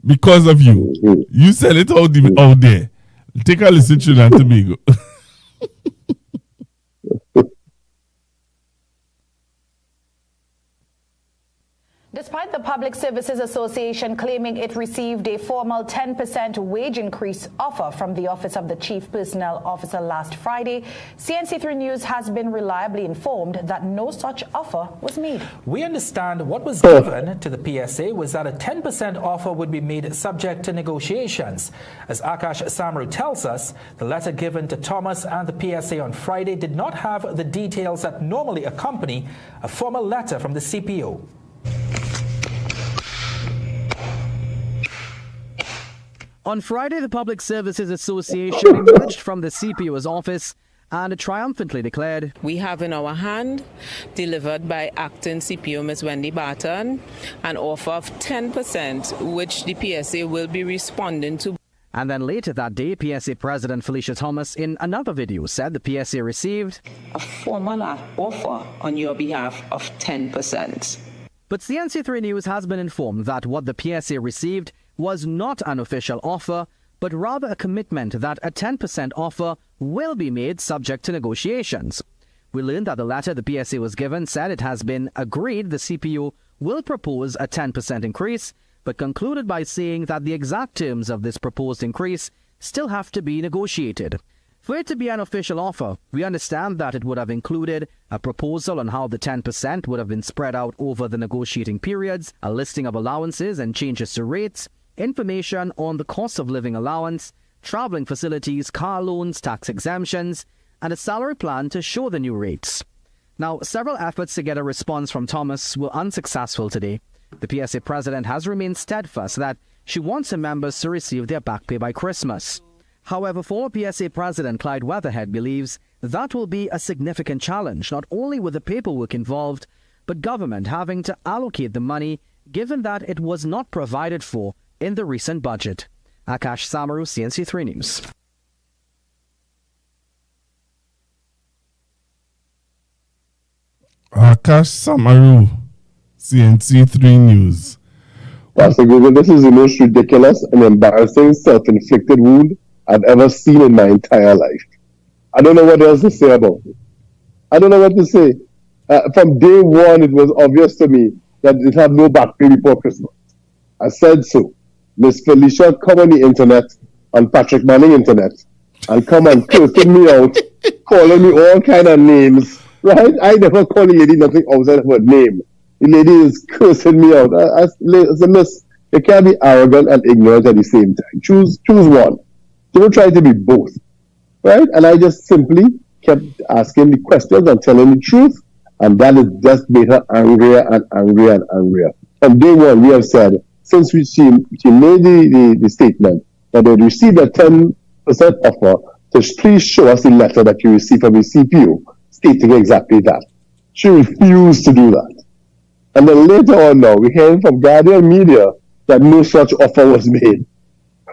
because of you. You said it out there. Take a listen to that, Tobago. Despite the Public Services Association claiming it received a formal 10% wage increase offer from the Office of the Chief Personnel Officer last Friday, CNC3 News has been reliably informed that no such offer was made. We understand what was given to the PSA was that a 10% offer would be made subject to negotiations. As Akash Samru tells us, the letter given to Thomas and the PSA on Friday did not have the details that normally accompany a formal letter from the CPO. On Friday, the Public Services Association emerged from the CPO's office and triumphantly declared, "We have in our hand, delivered by Acting CPO Ms. Wendy Barton, an offer of 10%, which the PSA will be responding to." And then later that day, PSA President Felicia Thomas, in another video, said the PSA received a formal offer on your behalf of 10%. But CNC3 News has been informed that what the PSA received was not an official offer, but rather a commitment that a 10% offer will be made subject to negotiations. We learned that the letter the PSA was given said it has been agreed the CPO will propose a 10% increase, but concluded by saying that the exact terms of this proposed increase still have to be negotiated. For it to be an official offer, we understand that it would have included a proposal on how the 10% would have been spread out over the negotiating periods, a listing of allowances and changes to rates, information on the cost of living allowance, traveling facilities, car loans, tax exemptions, and a salary plan to show the new rates. Now, several efforts to get a response from Thomas were unsuccessful today. The PSA president has remained steadfast that she wants her members to receive their back pay by Christmas. However, former PSA President Clyde Weatherhead believes that will be a significant challenge, not only with the paperwork involved, but government having to allocate the money, given that it was not provided for in the recent budget. Akash Samaru, CNC3 News. Akash Samaru, CNC3 News. Pastor Google, this is the most ridiculous and embarrassing self-inflicted wound I've ever seen in my entire life. I don't know what else to say about it. I don't know what to say. From day one, it was obvious to me that it had no back pay before Christmas. I said so. Miss Felicia come on the internet, on Patrick Manning internet, and come and cursing me out, calling me all kind of names, right? I never call the lady nothing outside of her name. The lady is cursing me out. I said, miss, you can't be arrogant and ignorant at the same time. Choose one. Don't try to be both, right? And I just simply kept asking the questions and telling the truth, and that has just made her angrier and angrier and angrier. From day one, we have said, since she made the statement that they received a 10% offer, to please show us the letter that you received from the CPU stating exactly that. She refused to do that. And then later on now, we're hearing from Guardian Media that no such offer was made.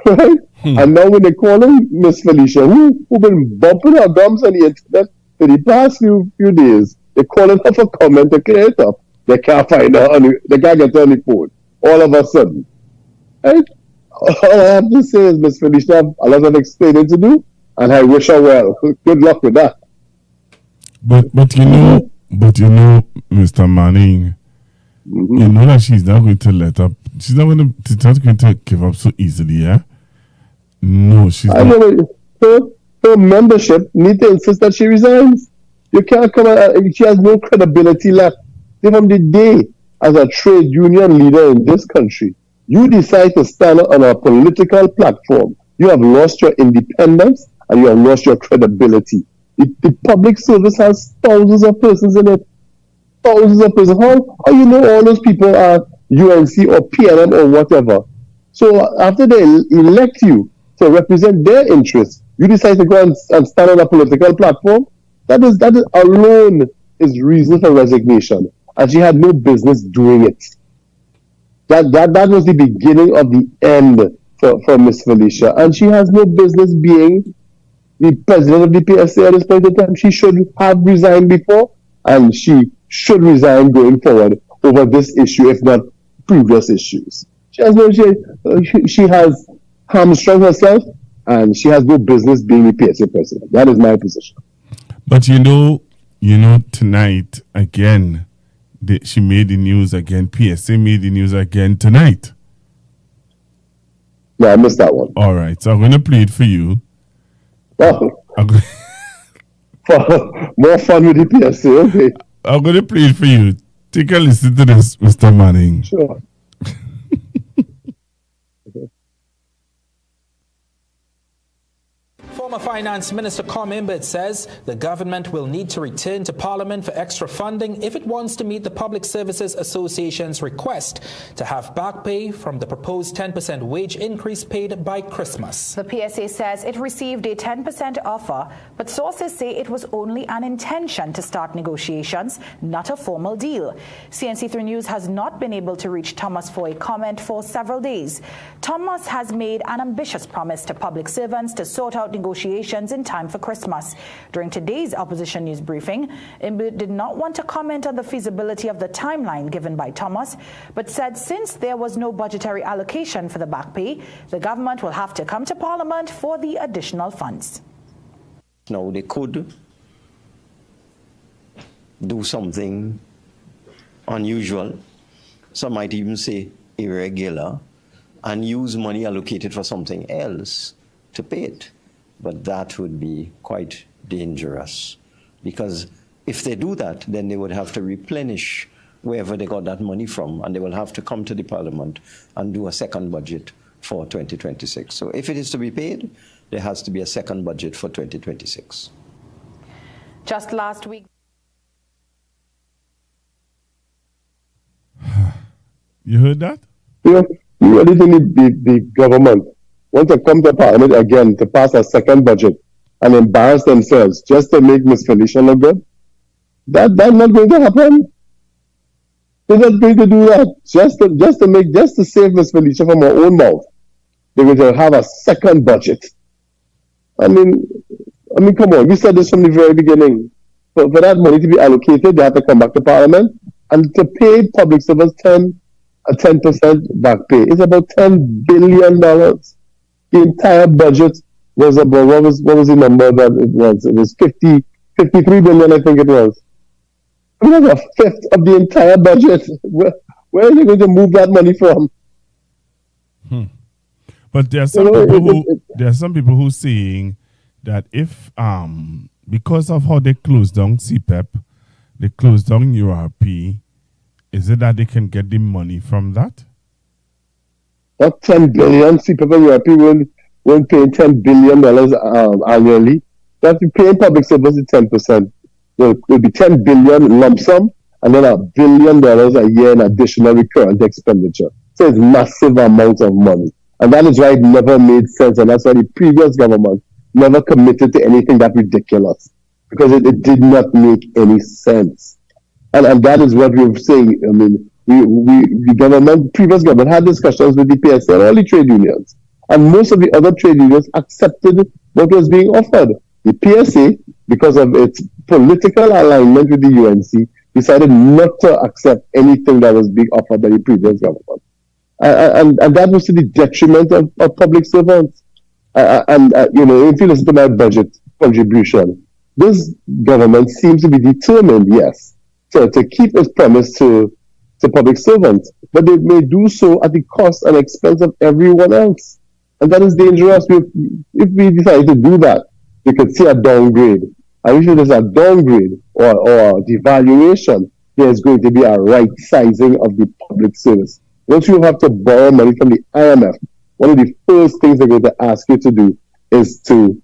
Right? And now when they're calling Miss Felicia, who been bumping her gums on the internet for the past few days, they're calling her for comment to clear it up. They can't find her, they can't get her on the phone. All of a sudden. Right? All I have to say is Miss Felicia have a lot of explaining to do, and I wish her well. Good luck with that. But you know, Mr. Manning, you know that she's not going to let up. She's not going to give up so easily, yeah? No, she's not. Her membership need to insist that she resigns. You can't come out, she has no credibility left. From the day as a trade union leader in this country, you decide to stand on a political platform, you have lost your independence and you have lost your credibility. The public service has thousands of persons in it. Thousands of persons. How you know all those people are UNC or PLM or whatever? So after they elect you to represent their interests, you decide to go and stand on a political platform? That is alone is reason for resignation. And she had no business doing it. That was the beginning of the end for Miss Felicia. And she has no business being the president of the PSA at this point in time. She should have resigned before, and she should resign going forward over this issue, if not previous issues. She has hamstrung herself, and she has no business being the PSA president. That is my position. But you know, tonight again, she made the news again. PSA made the news again tonight. Yeah, I missed that one. All right, so I'm going to play it for you. Oh. More fun with the PSA, okay. I'm going to play it for you. Take a listen to this, Mr. Manning. Sure. Former Finance Minister Com Imbert says the government will need to return to Parliament for extra funding if it wants to meet the Public Services Association's request to have back pay from the proposed 10% wage increase paid by Christmas. The PSA says it received a 10% offer, but sources say it was only an intention to start negotiations, not a formal deal. CNC3 News has not been able to reach Thomas for a comment for several days. Thomas has made an ambitious promise to public servants to sort out negotiations in time for Christmas. During today's opposition news briefing, Imbert did not want to comment on the feasibility of the timeline given by Thomas, but said since there was no budgetary allocation for the back pay, the government will have to come to Parliament for the additional funds. Now they could do something unusual some might even say irregular, and use money allocated for something else to pay it. But that would be quite dangerous, because if they do that, then they would have to replenish wherever they got that money from, and they will have to come to the Parliament and do a second budget for 2026. So if it is to be paid, there has to be a second budget for 2026. Just last week. You heard that? You really think the government want to come to Parliament again to pass a second budget and embarrass themselves just to make Miss Felicia look good? That's not going to happen. They're not going to do that just to save Miss Felicia from her own mouth. They're going to have a second budget. I mean, come on. We said this from the very beginning. For that money to be allocated, they have to come back to Parliament, and to pay public servants 10% back pay. It's about $10 billion. The entire budget was about, what was the number that it was? It was 53 billion, I think it was. I mean, that's a fifth of the entire budget. Where are you going to move that money from? But there are some people who saying that if because of how they closed down CPEP, they closed down URP, is it that they can get the money from that? That 10 billion, CPEP and URP won't pay $10 billion annually. That you pay public service 10%. It will be 10 billion lump sum, and then $1 billion a year in additional recurrent expenditure. So it's massive amounts of money. And that is why it never made sense, and that's why the previous government never committed to anything that ridiculous, because it did not make any sense. And that is what we were saying. I mean, the previous government had discussions with the PSA and all the trade unions, and most of the other trade unions accepted what was being offered. The PSA, because of its political alignment with the UNC, decided not to accept anything that was being offered by the previous government. And that was to the detriment of public servants. If you listen to my budget contribution, this government seems to be determined, yes, to keep its promise to public servants, but they may do so at the cost and expense of everyone else. And that is dangerous. If we decide to do that, we could see a downgrade. And if there's a downgrade or devaluation, there's going to be a right sizing of the public service. Once you have to borrow money from the IMF, one of the first things they're going to ask you to do is to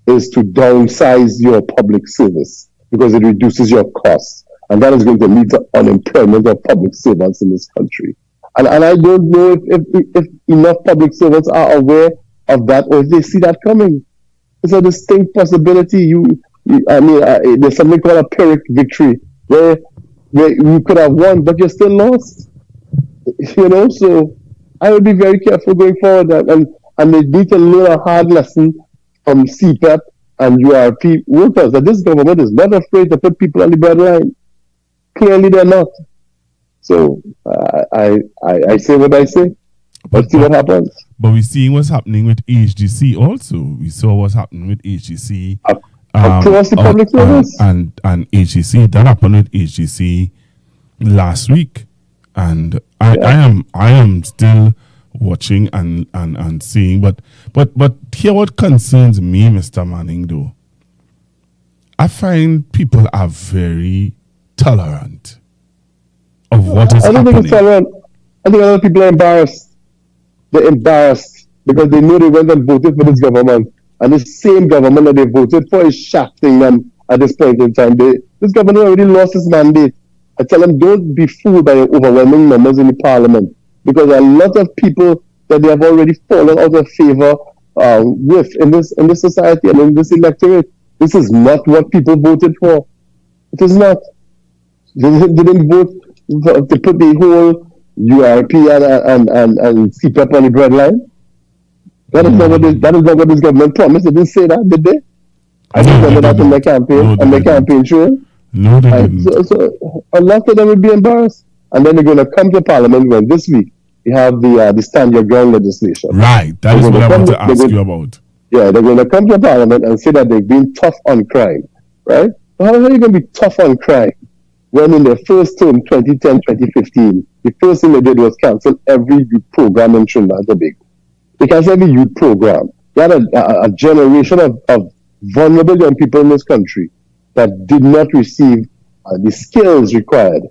downsize your public service, because it reduces your costs. And that is going to lead to unemployment of public servants in this country. And I don't know if enough public servants are aware of that, or if they see that coming. It's a distinct possibility. There's something called a Pyrrhic victory, where you could have won, but you're still lost. So I would be very careful going forward, and they need to learn a hard lesson from CPEP and URP workers, that this government is not afraid to put people on the breadline. Clearly they're not. So I say what I say. Let's see what happens. But we're seeing what's happening with HGC also. We saw what's happening with HGC. Across the public service. And HGC, that happened with HGC last week. And I am still watching and seeing, but here what concerns me, Mr. Manning, though, I find people are very tolerant of what is happening. I don't think it's tolerant. I think other people are embarrassed. They're embarrassed because they know they went and voted for this government, and the same government that they voted for is shafting them at this point in time. This government already lost its mandate. I tell them, don't be fooled by overwhelming numbers in the parliament, because a lot of people that they have already fallen out of favor with in this society and in this electorate. This is not what people voted for. It is not. They didn't vote to put the whole URP and CPEP on the breadline. That is not what this government promised. They didn't say that, did they? I remember that in their campaign, on their campaign trail. No, they didn't. So a lot of them will be embarrassed. And then they're going to come to Parliament when this week we have the Stand Your Ground legislation. Right, that is what I want to ask you about. Yeah, they're going to come to Parliament and say that they've been tough on crime, right? How are you going to be tough on crime when in their first term, 2010, 2015, the first thing they did was cancel every youth program in Trinidad and Tobago. They canceled every youth program. They had a generation of vulnerable young people in this country that did not receive the skills required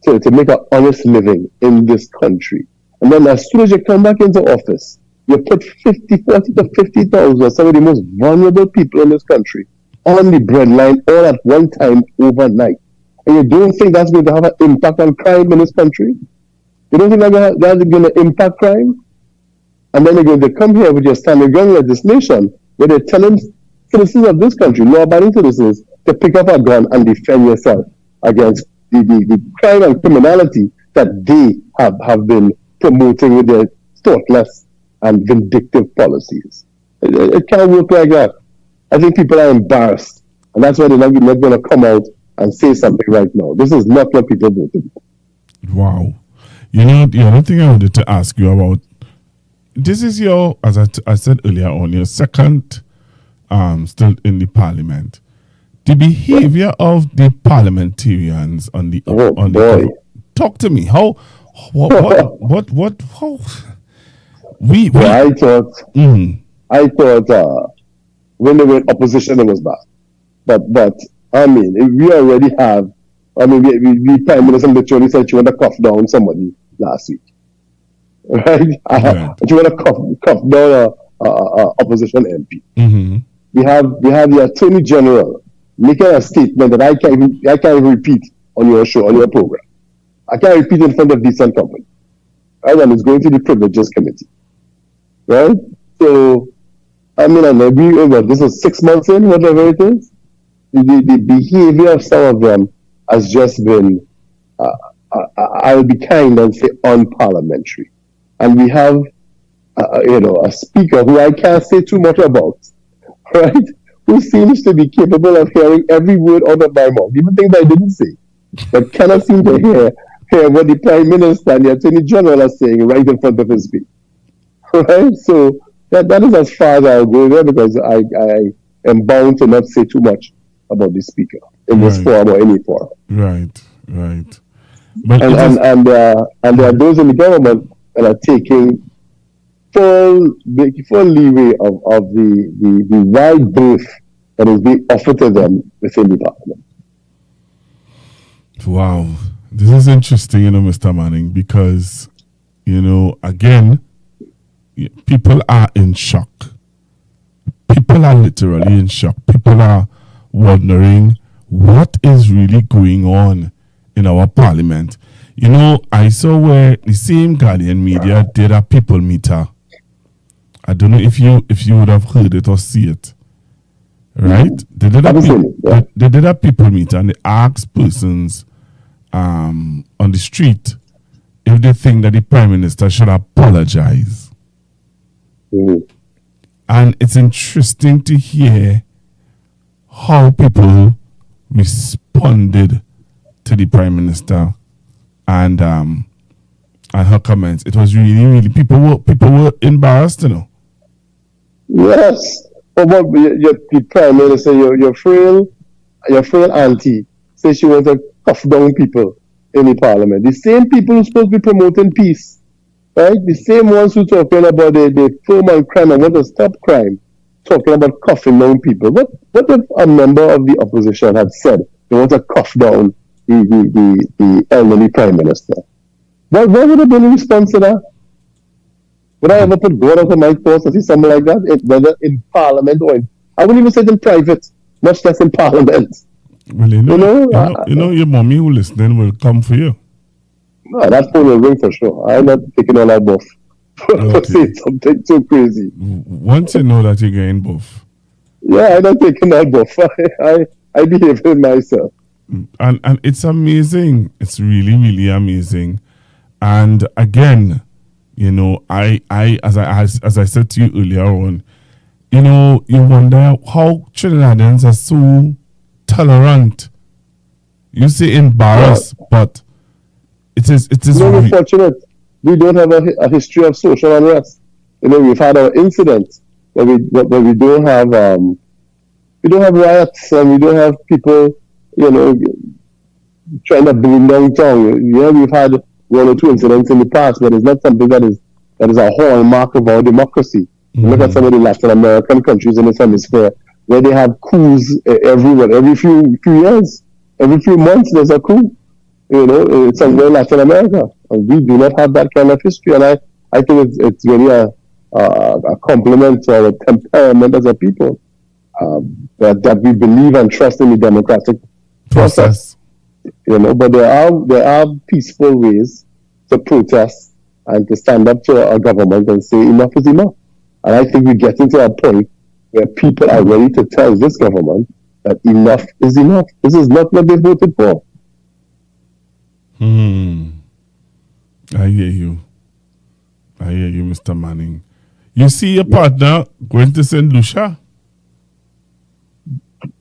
to make an honest living in this country. And then as soon as you come back into office, you put 40 to 50,000, some of the most vulnerable people in this country, on the breadline all at one time overnight. And you don't think that's going to have an impact on crime in this country? You don't think that's going to impact crime? And then you're going to come here with your standing gun legislation where they're telling citizens of this country, law-abiding citizens, to pick up a gun and defend yourself against the crime and criminality that they have been promoting with their thoughtless and vindictive policies. It can't work like that. I think people are embarrassed, and that's why they're not going to come out and say something right now. This is not what people voted for. Wow. You know, the other thing I wanted to ask you about, this is your, as I said earlier on, your second still in the parliament. The behavior of the parliamentarians on the talk to me. How we I thought when they were in opposition it was bad, but I mean we already have. I mean we Prime Minister literally said she want to cuff down somebody last week, right? She want to cuff down a opposition MP. Mm-hmm. We have the Attorney General making a statement that I can't even repeat on your show, on your program. I can't repeat in front of decent company. Right? And it's going to the Privileges Committee. Right? So, I mean, I agree with this is 6 months in, whatever it is. The behavior of some of them has just been, I'll be kind and say unparliamentary. And we have, a speaker who I can't say too much about, right? Who seems to be capable of hearing every word out of my mouth, even things I didn't say, but cannot seem to hear what the Prime Minister and the Attorney General are saying right in front of his feet. Right? So that is as far as I'll go there, because I am bound to not say too much about the Speaker in this forum or any forum. Right. But and there are those in the government that are taking full leeway of the wide berth that is being offered to them within the parliament. Wow. This is interesting, Mr. Manning, because, again, people are in shock. People are literally in shock. People are wondering what is really going on in our parliament. I saw where the same Guardian media did a people meter. I don't know if you would have heard it or see it. Right? They did a people meter and they asked persons on the street if they think that the Prime Minister should apologize. And it's interesting to hear how people responded to the Prime Minister and her comments. It was really people were embarrassed, Yes. But the Prime Minister, your frail auntie says she wants to cuff down people in the parliament. The same people who are supposed to be promoting peace, right? The same ones who are talking about the firm on crime and want to stop crime, talking about cuffing down people. What if a member of the opposition had said they want to cuff down the elderly Prime Minister? What would have been the response to that? Would I ever put God out of my thoughts to see something like that, whether in Parliament or I wouldn't even say it in private, much less in Parliament. Well, your mommy who listening will come for you. No, that phone will ring for sure. I'm not taking all that buff for saying something so crazy. Once you know that you're getting buff. Yeah, I'm not taking that buff. I behave in myself. And it's amazing. It's really, really amazing. And again, I as I said to you earlier on, you wonder how Trinidadians are so tolerant. You say embarrassed, but it is very unfortunate. We don't have a history of social unrest. We've had our incidents where we don't have riots and we don't have people, trying to bring downtown. Yeah, we've had one or two incidents in the past, but it's not something that is a hallmark of our democracy. Look at some of the Latin American countries in this hemisphere where they have coups every few years, every few months there's a coup. You know, it's somewhere in Latin America. And we do not have that kind of history, and I think it's really a compliment to our temperament as a people, that we believe and trust in the democratic process. You know, but there are peaceful ways to protest and to stand up to a government and say enough is enough. And I think we're getting to a point where people are ready to tell this government that enough is enough. This is not what they voted for. I hear you, Mr. Manning. You see your partner going to St. Lucia?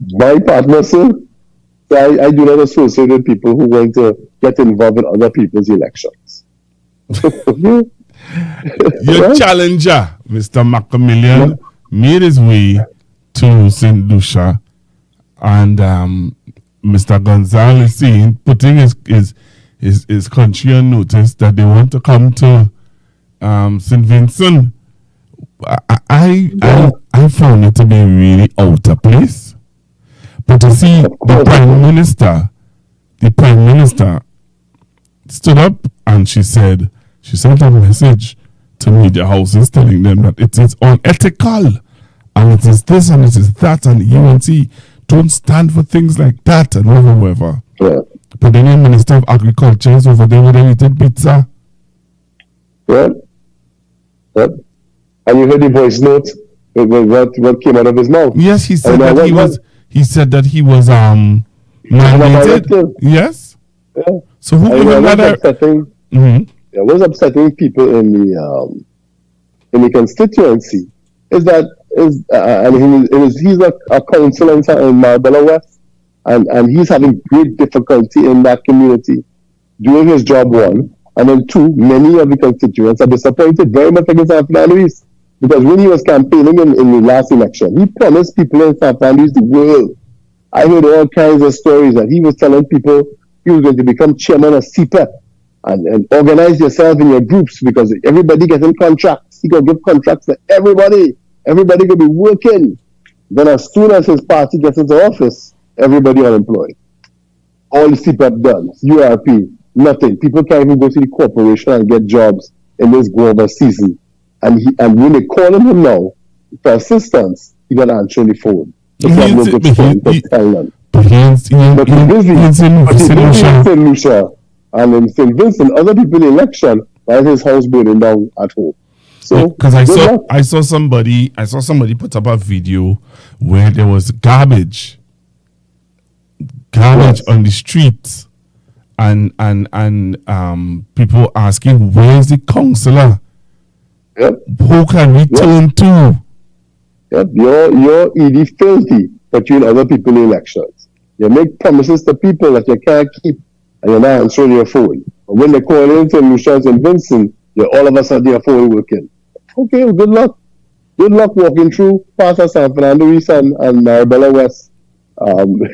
My partner, sir? So I do not associate with people who want to get involved in other people's elections. Your challenger, Mr. Macmillan, made his way to St. Lucia, and Mr. Gonzalez saying, putting his country on notice that they want to come to St. Vincent. I found it to be really out of place. But to see the Prime Minister stood up and she sent a message to media houses telling them that it is unethical and it is this and it is that, and the UNC don't stand for things like that and whatever. Yeah. But the new Minister of Agriculture is over there with a eating pizza. Yeah. And you heard the voice note, what came out of his mouth. Yes, he said he said that he was mandated. Yes. Yeah. So who even had upsetting? It was upsetting people in the constituency. He's a councillor in Marbella West, and he's having great difficulty in that community doing his job, one, and then two, many of the constituents are disappointed very much against San Fernando East, because when he was campaigning in the last election, he promised people in San Fernando East the world. I heard all kinds of stories that he was telling people he was going to become chairman of CPEP and organize yourself in your groups, because everybody getting contracts. He could give contracts to everybody. Everybody could be working. Then as soon as his party gets into office, everybody unemployed. All the CPEP done, URP, nothing. People can't even go to the corporation and get jobs in this Grover season. And when they call him now for assistance, he got answering the phone. But he's in St. Lucia and in St. Vincent, other people in the election, while his house burning down at home. So because I saw somebody put up a video where there was garbage on the streets, and people asking, where's the councillor? Yep. Who can we turn to? Yep. You're ED filthy, but you and other people in elections. You make promises to people that you can't keep, and you're not answering your phone. But when they call in to Lucia and Vincent, you're all of a sudden your phone working. Okay, well, good luck. Good luck walking through past San Fernando East and Marbella West. Going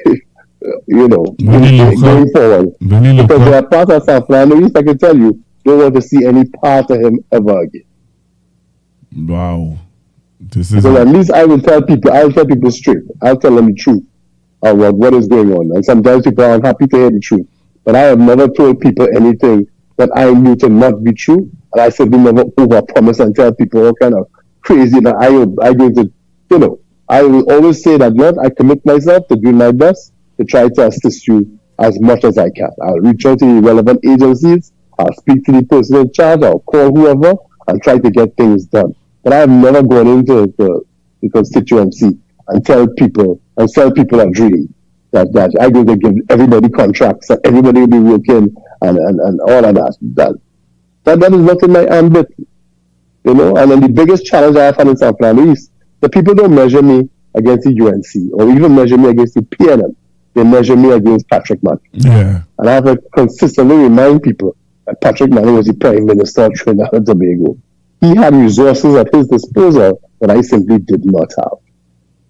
forward. Because there are parts of San Fernando East, I can tell you, don't want to see any part of him ever again. Wow. So at least I'll tell people straight. I'll tell them the truth about what is going on. And sometimes people are unhappy to hear the truth. But I have never told people anything that I knew to not be true. And I simply never overpromise and tell people what kind of crazy that I going to, I will always say that, Lord, I commit myself to do my best to try to assist you as much as I can. I'll reach out to the relevant agencies. I'll speak to the person in charge. I'll call whoever and try to get things done. But I have never gone into the constituency and sell people a dream that I'm going to give everybody contracts, that everybody will be working and all of that. That is not in my ambit, And then the biggest challenge I have had in San Fernando East, the people don't measure me against the UNC or even measure me against the PNM. They measure me against Patrick Manning. Yeah. And I have to consistently remind people that Patrick Manning was the Prime Minister of Trinidad and Tobago. He had resources at his disposal that I simply did not have.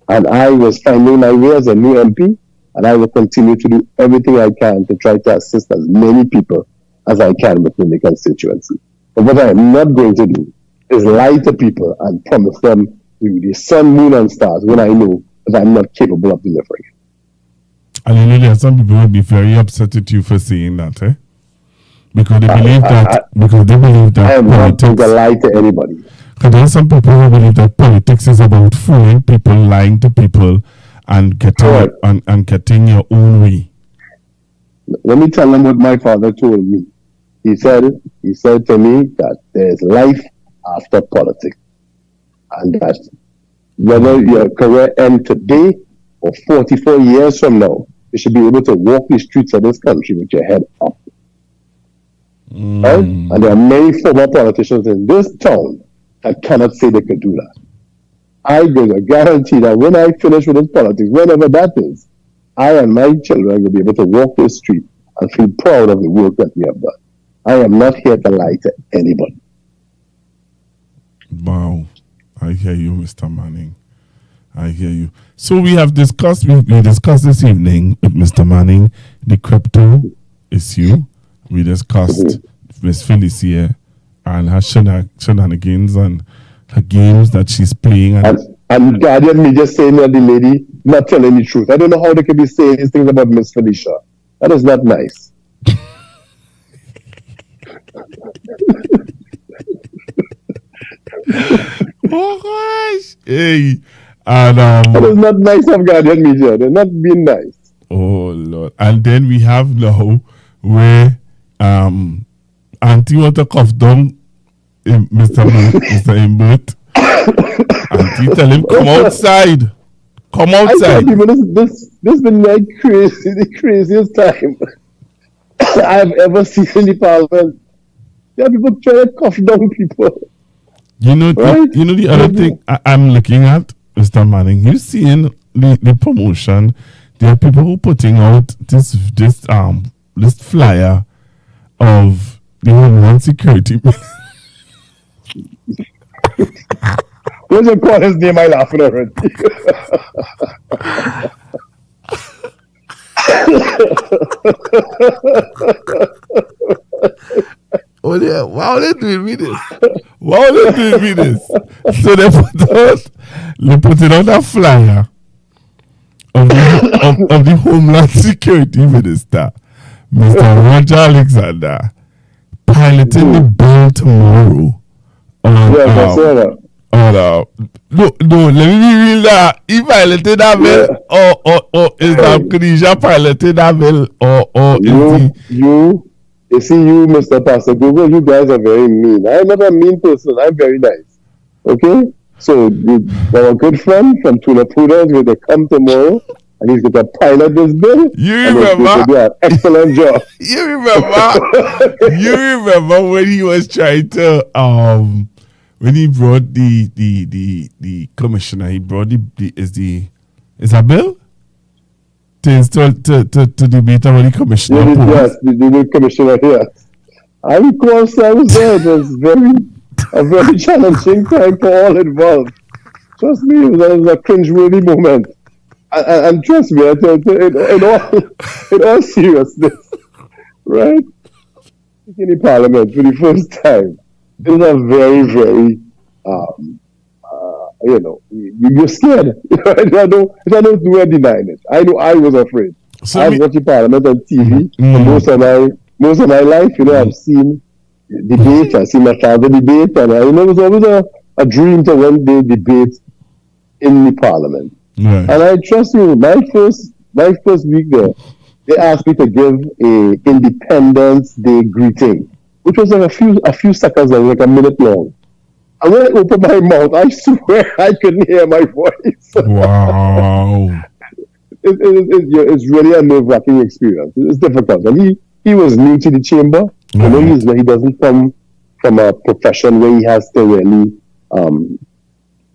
And I was finding my way as a new MP, and I will continue to do everything I can to try to assist as many people as I can within the constituency. But what I am not going to do is lie to people and promise them the sun, moon, and stars when I know that I'm not capable of delivering it. And you know, there are some people who will be very upset at you for saying that, eh? Because they believe that I am not going to lie to anybody. Because there are some people who believe that politics is about fooling people, lying to people, and getting your own way. Let me tell them what my father told me. He said to me that there's life after politics, and that whether your career ends today or 44 years from now, you should be able to walk the streets of this country with your head up. Right? And there are many former politicians in this town that cannot say they could do that. I give a guarantee that when I finish with this politics, whenever that is, I and my children will be able to walk this street and feel proud of the work that we have done. I am not here to lie to anybody. Wow. I hear you, Mr. Manning. I hear you. So we have discussed, we discussed this evening with Mr. Manning the crypto issue. We discussed Miss Felicia and her shenanigans and her games that she's playing. And Guardian Media saying that the lady not telling the truth. I don't know how they could be saying these things about Miss Felicia. That is not nice. Oh gosh. Hey. And that is not nice of Guardian Media. They're not being nice. Oh Lord. And then we have now where Auntie want to cough down Mr. Imbert. Auntie tell him come outside. Come outside. I tell you, this been like crazy, the craziest time I've ever seen in the parliament. There are people trying to cough down people. You know, right? you know the other thing I'm looking at, Mr. Manning. You seeing the promotion? There are people who putting out this flyer of the Homeland Security. What's you call his name? I laughing already. Oh yeah, why are they doing me this? Why are they doing me this? So they put out a flyer of the Homeland Security Minister, Mr. Roger Alexander, piloting the bill tomorrow. No, let me be real that he piloted that bill, or is that Khadija piloted that bill, or You see, you, Mr. Pastor Google, you guys are very mean. I'm not a mean person. I'm very nice. Okay? So, our good friend from Tuna Prudence is going to come tomorrow, and he's going to pilot this bill. You remember? And do an excellent job. You remember when he was trying to, when he brought the commissioner, he brought is that bill? To debate about the commissioner. Yes, the commissioner, yes. I recall, so I was there. It was a very challenging time for all involved. Trust me, it was a cringe-worthy moment. And trust me, in all seriousness, right? In the parliament for the first time, it was a very, very, you're scared. I don't do it denying it. I know I was afraid. So I've watched the parliament on TV for most of my life. I've seen debates. I've seen my father debate, and it was always a dream to one day debate in the parliament. Right. And I trust you. My first week there, they asked me to give a Independence Day greeting, which was like a few seconds, like a minute long. And when I opened my mouth, I swear I couldn't hear my voice. Wow. It's really a nerve-wracking experience. It's difficult. And he was new to the chamber. He doesn't come from a profession where he has to really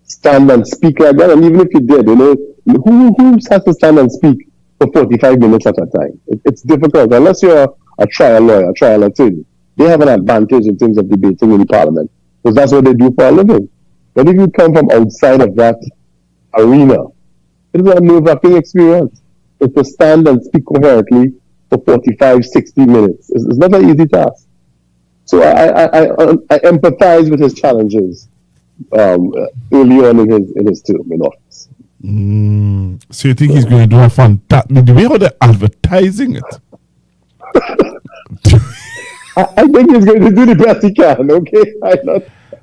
stand and speak like that. And even if he did, who has to stand and speak for 45 minutes at a time? It's difficult. Unless you're a trial lawyer, a trial attorney. They have an advantage in terms of debating in the parliament, because that's what they do for a living. But if you come from outside of that arena, it is a nerve-wracking experience. is to stand and speak coherently for 45, 60 minutes. It's not an easy task. So I empathize with his challenges early on in his term in office. So you think he's going to do a fantastic? The way how they're advertising it. I think he's going to do the best he can. Okay,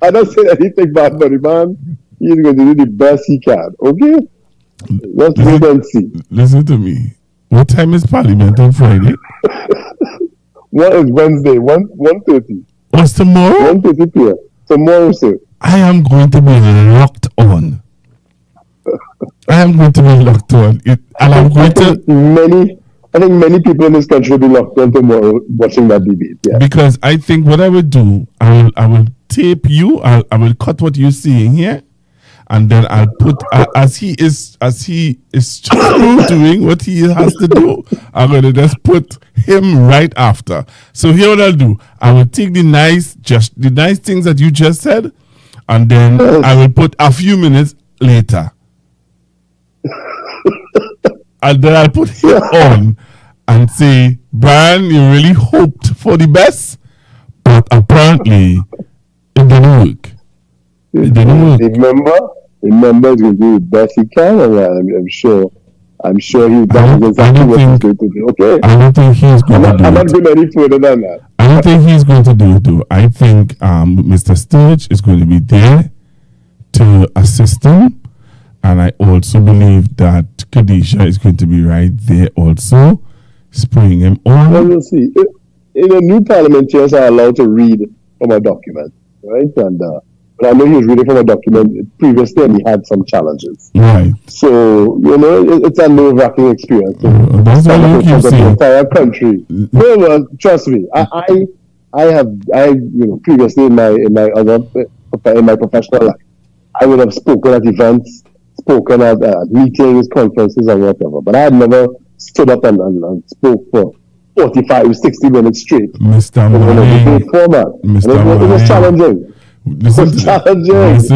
I'm not saying anything bad about the man. He's going to do the best he can. Okay, let's wait and see. Listen to me. What time is Parliament on Friday? What is Wednesday? 1:30. What's tomorrow? 1:30 p.m. Tomorrow, sir. I am going to be locked on. And I'm going to. I think many people in this country will be locked on tomorrow watching that debate. Yeah. Because I think what I would do, I will tape you. I will cut what you're seeing here, and then I'll put as he is doing what he has to do. I'm gonna just put him right after. So here what I'll do. I will take the nice things that you just said, and then I will put a few minutes later. And then I'll put him on and say, Brian, you really hoped for the best, but apparently it didn't work. It didn't work. Remember, he's going to do the best he can, and I'm sure he's done exactly what he's going to do. Okay. I don't think he's going to do it. I'm not going any further than that. I don't think he's going to do it, though. I think Mr. Sturge is going to be there to assist him. And I also believe that Khadijah is going to be right there also, spurring him on. Well, we'll see. In a new parliamentarians are allowed to read from a document, right? And but I know he was reading from a document previously, and he had some challenges. Right. So it's a nerve-wracking experience. That's what you keep saying. The entire country. No, trust me. I have previously in my professional life, I would have spoken at events, spoken at meetings, conferences, and whatever. But I had never stood up and spoke for 45, 60 minutes straight. Mr. Money. It was challenging. Listen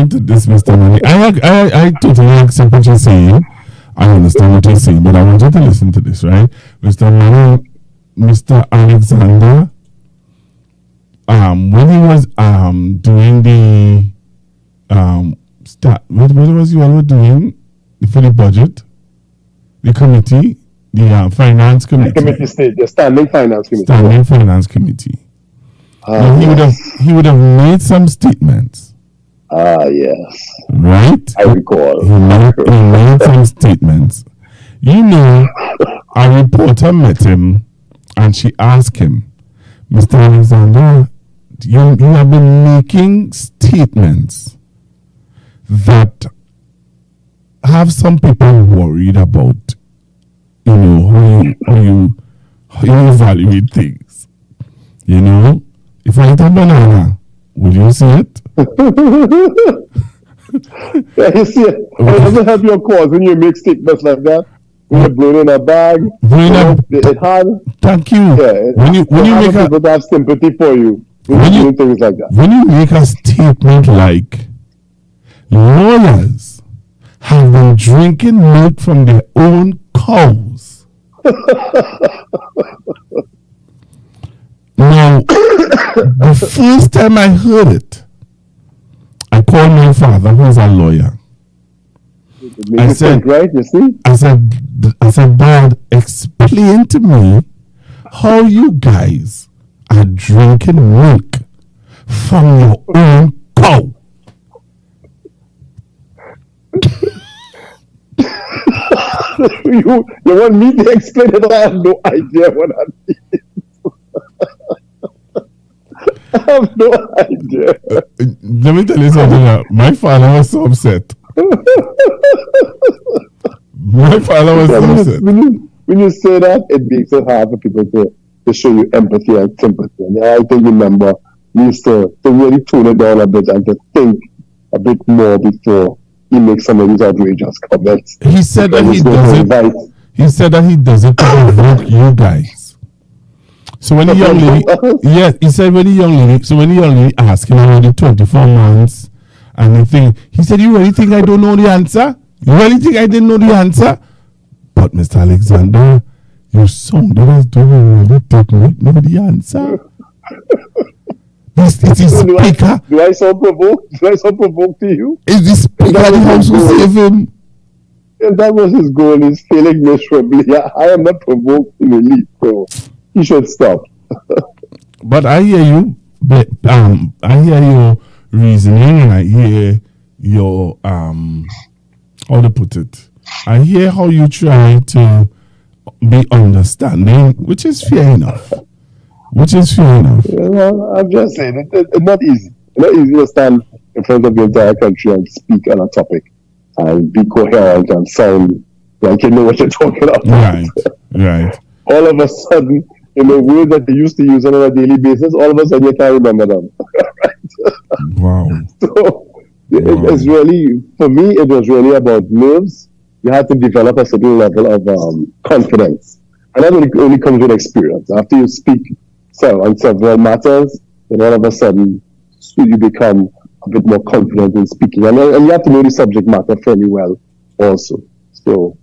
to this, Mr. Money. I totally accept what you're saying. I understand what you're saying, but I want you to listen to this, right? Mr. Money, Mr. Alexander, when he was doing the what was you all doing for the budget, the committee, the finance committee, the standing finance committee. Standing finance committee. He would have made some statements. Yes. Right? I recall. He made some statements. A reporter met him and she asked him, Mr. Alexander, you have been making statements that have some people worried about, how you evaluate things. If I eat a banana, will you see it? Yeah, you see it. It doesn't help your cause when you make statements like that. When you're blowing in a bag, it hard. Thank you. Yeah, when you make people to have sympathy for you when you do things like that. When you make a statement like, lawyers have been drinking milk from their own cows. Now, the first time I heard it, I called my father, who's a lawyer. I said, right? You see? I said, Dad, explain to me how you guys are drinking milk from your own cow. You want me to explain it? I have no idea what that means. I have no idea. Let me tell you something. My father was so upset. My father was so upset. When you say that, it makes it hard for people to show you empathy and sympathy. And I think remember, we used to really tone it down a bit and to think a bit more before he makes some of these outrageous comments. He said that he does it. He said that he does it to provoke you guys. So when the young lady, he said when the young lady asked him about the 24 months and the thing, he said, "You really think I don't know the answer? You really think I didn't know the answer?" But Mr. Alexander, you sounded as though you really did not know the answer. It is speaker. Do I sound provoked? Do I sound provoked to you? Is the speaker of the house who saved him? If that was his goal, he's failing miserably. I am not provoked in the least, so he should stop. But I hear you. I hear your reasoning, and I hear your how to put it. I hear how you try to be understanding, which is fair enough. I'm just saying, it's not easy. It's not easy to stand in front of the entire country and speak on a topic and be coherent and sound like you know what you're talking about. Right. All of a sudden, words that you used to use on a daily basis, all of a sudden you can't remember them. Wow. So it's really, for me, it was really about nerves. You have to develop a certain level of confidence. And that only comes with experience. After you speak on several matters, then all of a sudden you become a bit more confident in speaking. And you have to know the subject matter fairly well also. So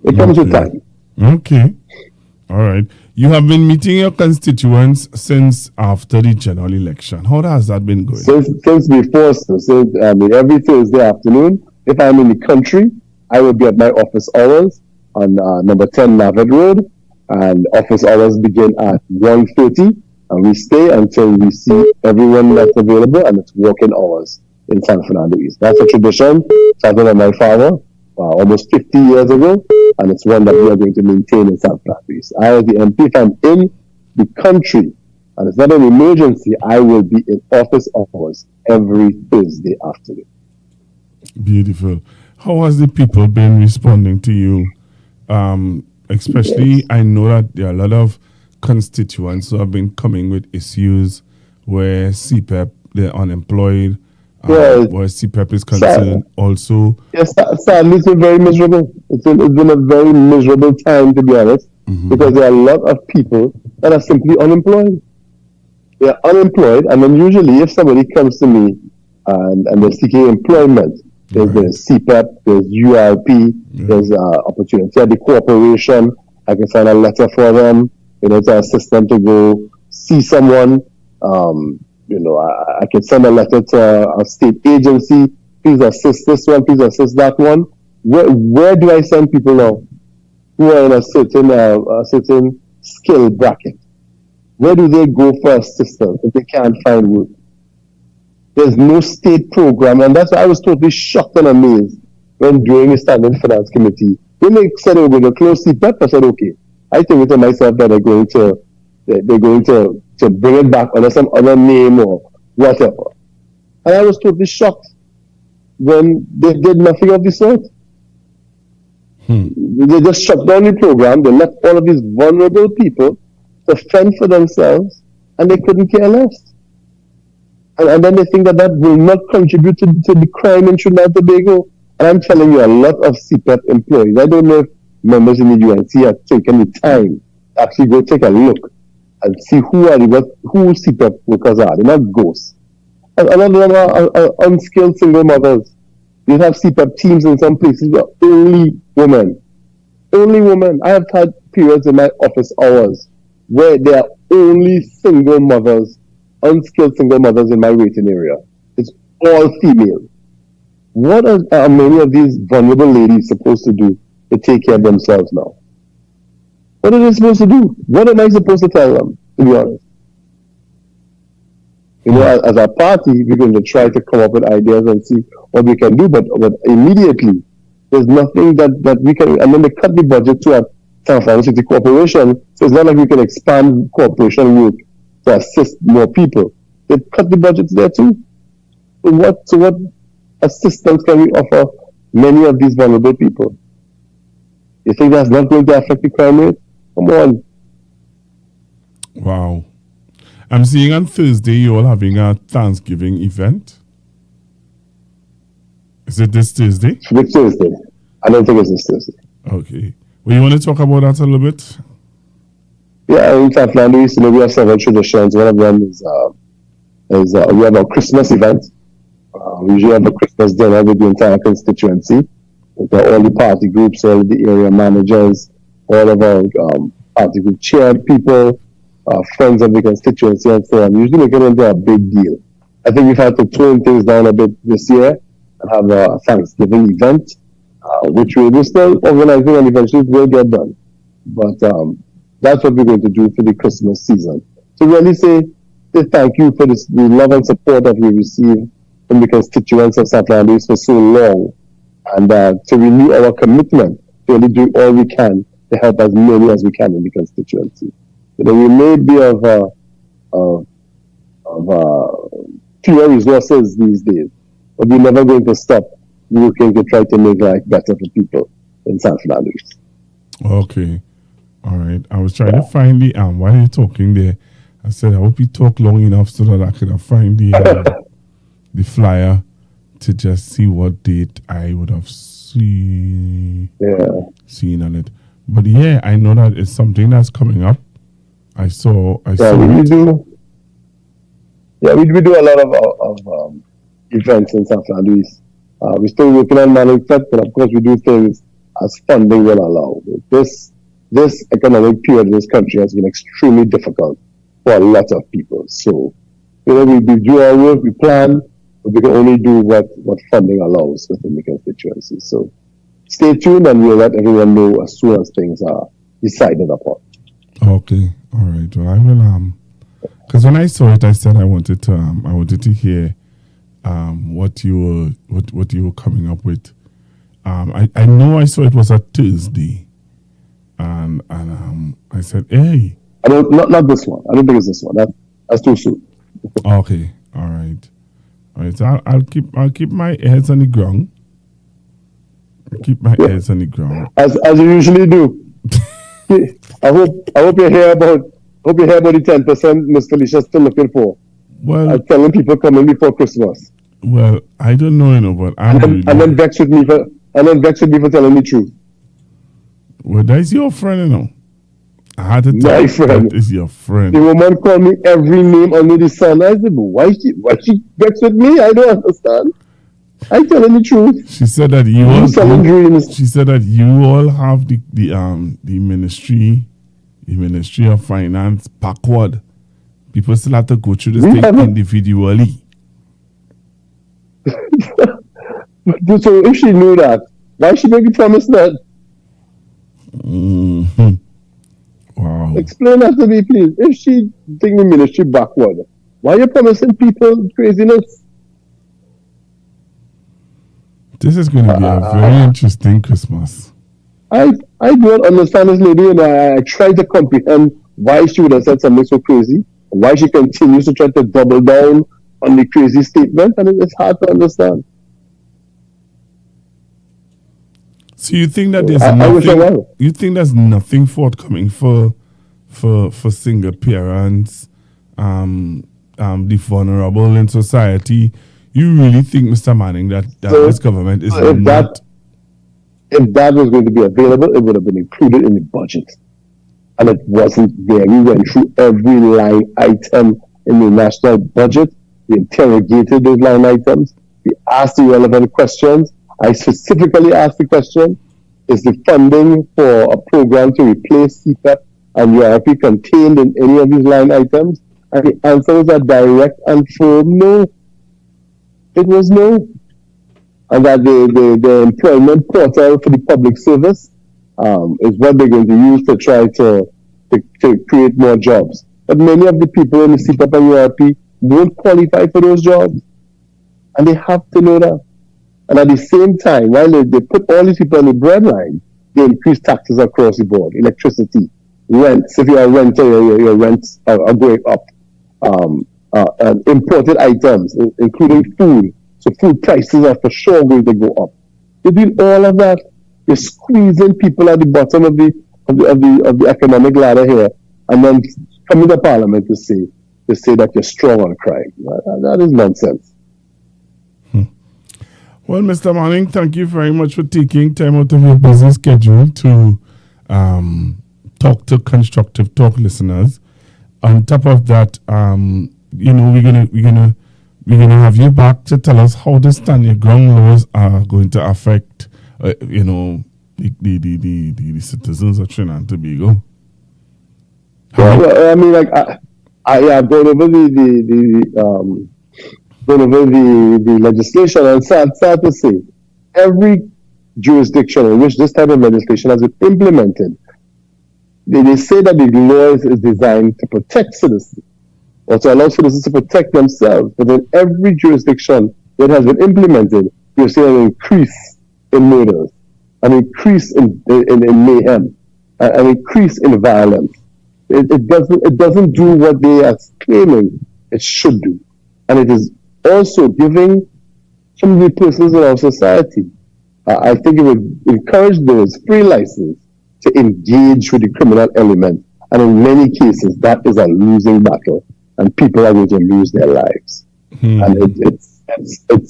it comes with time. Okay. All right. You have been meeting your constituents since after the general election. How has that been going? Since before, every Thursday afternoon, if I'm in the country, I will be at my office hours on number 10 Navid Road, and office hours begin at 1:30, and we stay until we see everyone that's available, and it's working hours in San Fernando East. That's a tradition started by my father almost 50 years ago, and it's one that we are going to maintain in San Fernando East. I, as the MP, if I'm in the country, and it's not an emergency, I will be in office hours every Thursday afternoon. Beautiful. How has the people been responding to you? Especially, I know that there are a lot of constituents who have been coming with issues where CPEP, they're unemployed, where CPEP is concerned also. Yes, sadly, it's been very miserable. It's been a very miserable time, to be honest, because there are a lot of people that are simply unemployed. They are unemployed, and then usually if somebody comes to me and they're seeking employment, there's CPEP, there's URP, there's opportunity at the corporation. I can sign a letter for them, to assist them to go see someone. I can send a letter to a state agency. Please assist this one, please assist that one. Where do I send people now who are in a certain skill bracket? Where do they go for assistance if they can't find work? There's no state program, and that's why I was totally shocked and amazed when during the Standing Finance Committee, when they said they were going to close CPEP, I said, okay. I think to myself that they're going to bring it back under some other name or whatever. And I was totally shocked when they did nothing of the sort. They just shut down the program. They left all of these vulnerable people to fend for themselves, and they couldn't care less. And then they think that will not contribute to the crime in Trinidad and Tobago. And I'm telling you, a lot of CPEP employees, I don't know if members in the UNC have taken the time to actually go take a look and see who CPEP workers are. They're not ghosts. And a lot of them are unskilled single mothers. You have CPEP teams in some places where only women. Only women. I have had periods in my office hours where there are only single mothers, unskilled single mothers in my waiting area. It's all female. What are many of these vulnerable ladies supposed to do to take care of themselves now? What are they supposed to do? What am I supposed to tell them, to be honest? As a party, we're going to try to come up with ideas and see what we can do, but immediately, there's nothing that we can, and then they cut the budget to a San Fernando City Corporation, so it's not like we can expand corporation work to assist more people. They cut the budgets there too. So what assistance can we offer many of these vulnerable people? You think that's not going to affect the crime rate? Come on. Wow. I'm seeing on Thursday you're all having a Thanksgiving event. Is it this Thursday? This Thursday. I don't think it's this Thursday. Okay. Well, you want to talk about that a little bit? Yeah, in San Fernando East, we have several traditions. One of them is we have a Christmas event. We usually have a Christmas dinner with the entire constituency. all the party groups, all the area managers, all of our party group chair people, friends of the constituency and so on. Usually make it into a big deal. I think we've had to tone things down a bit this year and have a Thanksgiving event, which we're still organizing and eventually will get done. But that's what we're going to do for the Christmas season. So really say thank you for the love and support that we received from the constituents of St. Andrews for so long, and to renew our commitment to really do all we can to help as many as we can in the constituency. We may be of fewer resources these days, but we're never going to stop working to try to make life better for people in St. Andrews. Okay. All right. I was trying to find the while you're talking there, I said I hope you talk long enough so that I could find the the flyer to just see what date I would have seen on it. But yeah, I know that it's something that's coming up. I saw we do a lot of events in St. Andrews. We're still working on manifest, but of course we do things as funding will allow. This economic period in this country has been extremely difficult for a lot of people. So, we do our work, we plan, but we can only do what funding allows within the constituency. So, stay tuned and we'll let everyone know as soon as things are decided upon. Okay, all right. Well, I will. Because when I saw it, I said I wanted to hear what you were coming up with. I know I saw it was a Thursday, and I said, hey. Not this one. I don't think it's this one. That's too soon. Okay, all right. So I'll keep my ears on the ground. As you usually do. I hope you hear about the 10% Mr. Felicia's still looking for. Well, I'm telling people coming before Christmas. Well, I don't know, but and then vex with me for telling the truth. Well, that's your friend, I had to tell my friend. That is your friend. The woman called me every name under the sun. I said, why she vex with me? I don't understand. I'm telling the truth. She said that you all selling dreams. She said that you all have the ministry of finance backward. People still have to go through this thing individually. So if she knew that, why she make a promise that? Mm-hmm. Wow. Explain that to me, please. If she think the ministry backward, why are you promising people craziness? This is going to be a very interesting Christmas. I don't understand this lady, and I try to comprehend why she would have said something so crazy, why she continues to try to double down on the crazy statement, and it's hard to understand. So you think that there's nothing? You think there's nothing forthcoming for single parents, the vulnerable in society? You really think, Mr. Manning, that this government is not? If that was going to be available, it would have been included in the budget, and it wasn't there. We went through every line item in the national budget. We interrogated those line items. We asked the relevant questions. I specifically asked the question, is the funding for a program to replace CPAP and URP contained in any of these line items? And the answer was a direct and firm no. It was no. And that the employment portal for the public service is what they're going to use to try to create more jobs. But many of the people in the CPAP and URP don't qualify for those jobs. And they have to know that. And at the same time, while they put all these people on the breadline, they increase taxes across the board. Electricity, rents. If you're a renter, your rents are going up. And imported items, including food. So food prices are for sure going to go up. They're doing all of that. They're squeezing people at the bottom of the economic ladder here, and then coming to Parliament to say that you're strong on crime. That is nonsense. Well, Mr. Manning, thank you very much for taking time out of your busy schedule to talk to Constructive Talk listeners. On top of that, we're gonna have you back to tell us how the stand your ground laws are going to affect the citizens of Trinidad and Tobago. Well, I mean, like, going over the legislation, and sad to say, every jurisdiction in which this type of legislation has been implemented, they say that the law is designed to protect citizens, or to allow citizens to protect themselves. But in every jurisdiction that has been implemented, you're seeing an increase in murders, an increase in mayhem, an increase in violence. It doesn't do what they are claiming it should do. And it is also giving some of the persons in our society, I think it would encourage those free license to engage with the criminal element. And in many cases, that is a losing battle, and people are going to lose their lives. And it's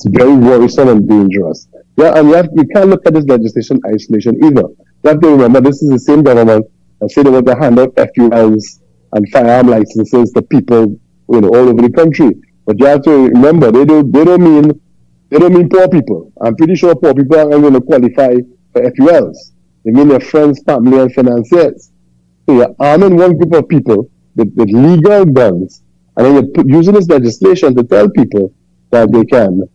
very worrisome and dangerous. Yeah, and you can't look at this legislation in isolation either. You have to remember, this is the same government that said they want to hand out FULs and firearm licenses to people, all over the country. But you have to remember, they don't mean poor people. I'm pretty sure poor people aren't going to qualify for FULs. They mean their friends, family, and financiers. So you're arming one group of people with legal guns, and then you're using this legislation to tell people that they can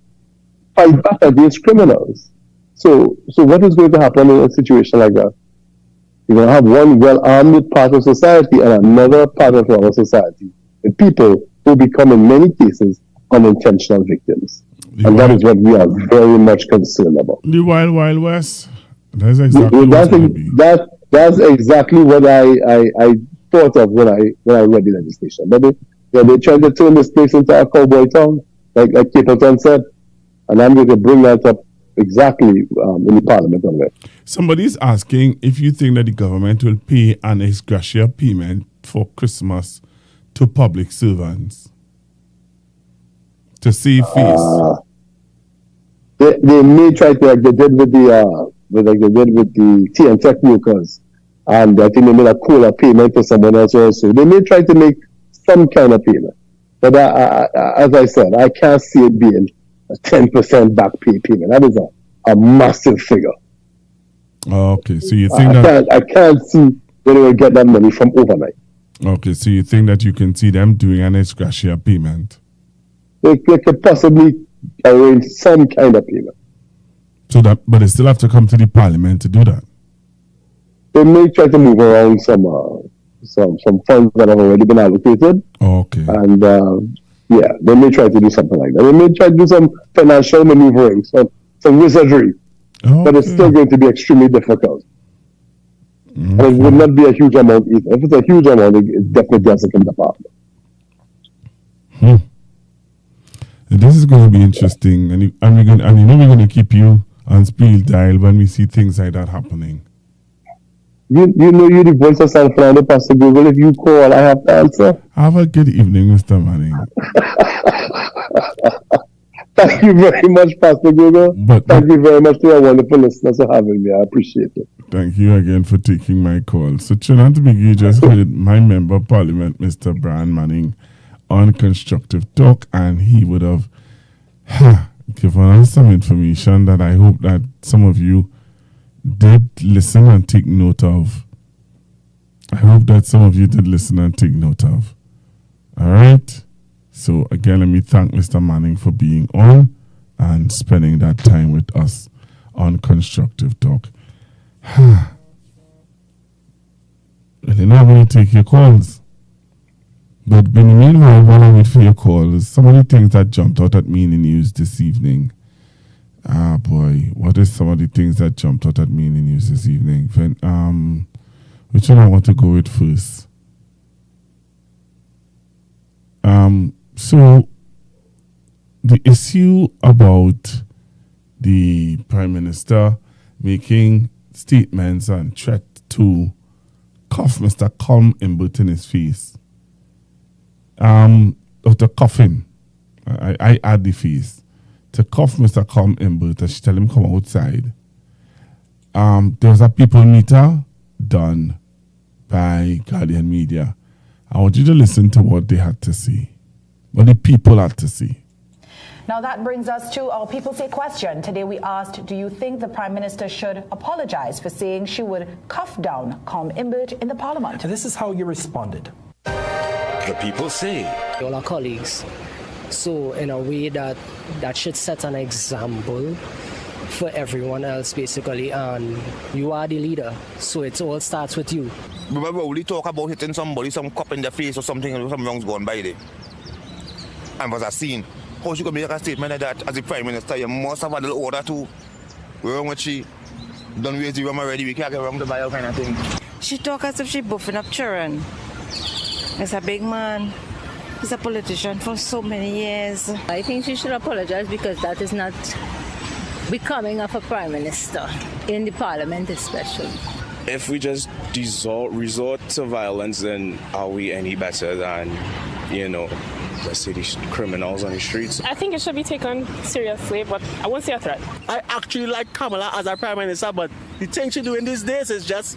fight back against criminals. So what is going to happen in a situation like that? You're going to have one well-armed part of society and another part of our society with people who become, in many cases, unintentional victims. And that is what we are very much concerned about. The Wild Wild West. That's exactly that's exactly what I thought of when I read the legislation. But they tried to turn this place into a cowboy town, like Capleton said. And I'm going to bring that up exactly in the parliament on that. Somebody's asking if you think that the government will pay an ex gratia payment for Christmas to public servants to save face. They may try to, like they did with the tea and tech workers, and I think they made a COLA payment to someone else also. They may try to make some kind of payment, but as I said, I can't see it being a 10% back pay payment. That is a massive figure. Okay, so you think I can't see where they will get that money from overnight. Okay, so you think that you can see them doing an ex gratia payment? They could possibly arrange some kind of payment. But they still have to come to the parliament to do that. They may try to move around some funds that have already been allocated. Okay. And they may try to do something like that. They may try to do some financial maneuvering, some wizardry. Okay. But it's still going to be extremely difficult. Okay. And it would not be a huge amount either. If it's a huge amount, it definitely has to come to parliament. This is going to be interesting, and we're going to keep you on speed dial when we see things like that happening. You know you're the voice of San Fernando, Pastor Google. If you call, I have to answer. Have a good evening, Mr. Manning. Thank you very much, Pastor Google. Thank you very much to our wonderful listeners for having me. I appreciate it. Thank you again for taking my call. So, Trinidad and Tobago just heard my member of Parliament, Mr. Brian Manning, on Constructive Talk, and he would have given us some information that I hope that some of you did listen and take note of. I hope that some of you did listen and take note of. All right. So again, let me thank Mr. Manning for being on and spending that time with us on Constructive Talk. Really not going to take your calls. But in the meanwhile, while I wait for your calls, some of the things that jumped out at me in the news this evening. What is some of the things that jumped out at me in the news this evening? Which one I want to go with first? So the issue about the Prime Minister making statements and threat to cuff Mr. Colm Imbert in his face. Or to cuff him. I add the face. To cuff Mr. Colm Imbert, she tell him come outside. There was a people meter done by Guardian Media. I want you to listen to what they had to say. What the people had to say. Now that brings us to our People Say question. Today we asked, do you think the Prime Minister should apologize for saying she would cuff down Com Imbert in the Parliament? And this is how you responded. The People Say. All our colleagues. So in a way that should set an example for everyone else, basically, and you are the leader, so it all starts with you. Remember, we talk about hitting somebody, some cup in the face or something, and some wrong's gone by there. And was a scene. How she could make a statement like that as the Prime Minister? You must have a little order too. We're wrong with she. Don't raise the rum already, we can't get wrong to buy all kind of thing. She talk as if she buffing up children. He's a big man. He's a politician for so many years. I think she should apologize because that is not becoming of a Prime Minister, in the Parliament especially. If we just resort to violence, then are we any better than, let's say these criminals on the streets? I think it should be taken seriously, but I won't say a threat. I actually like Kamala as our Prime Minister, but the thing she's doing these days is just,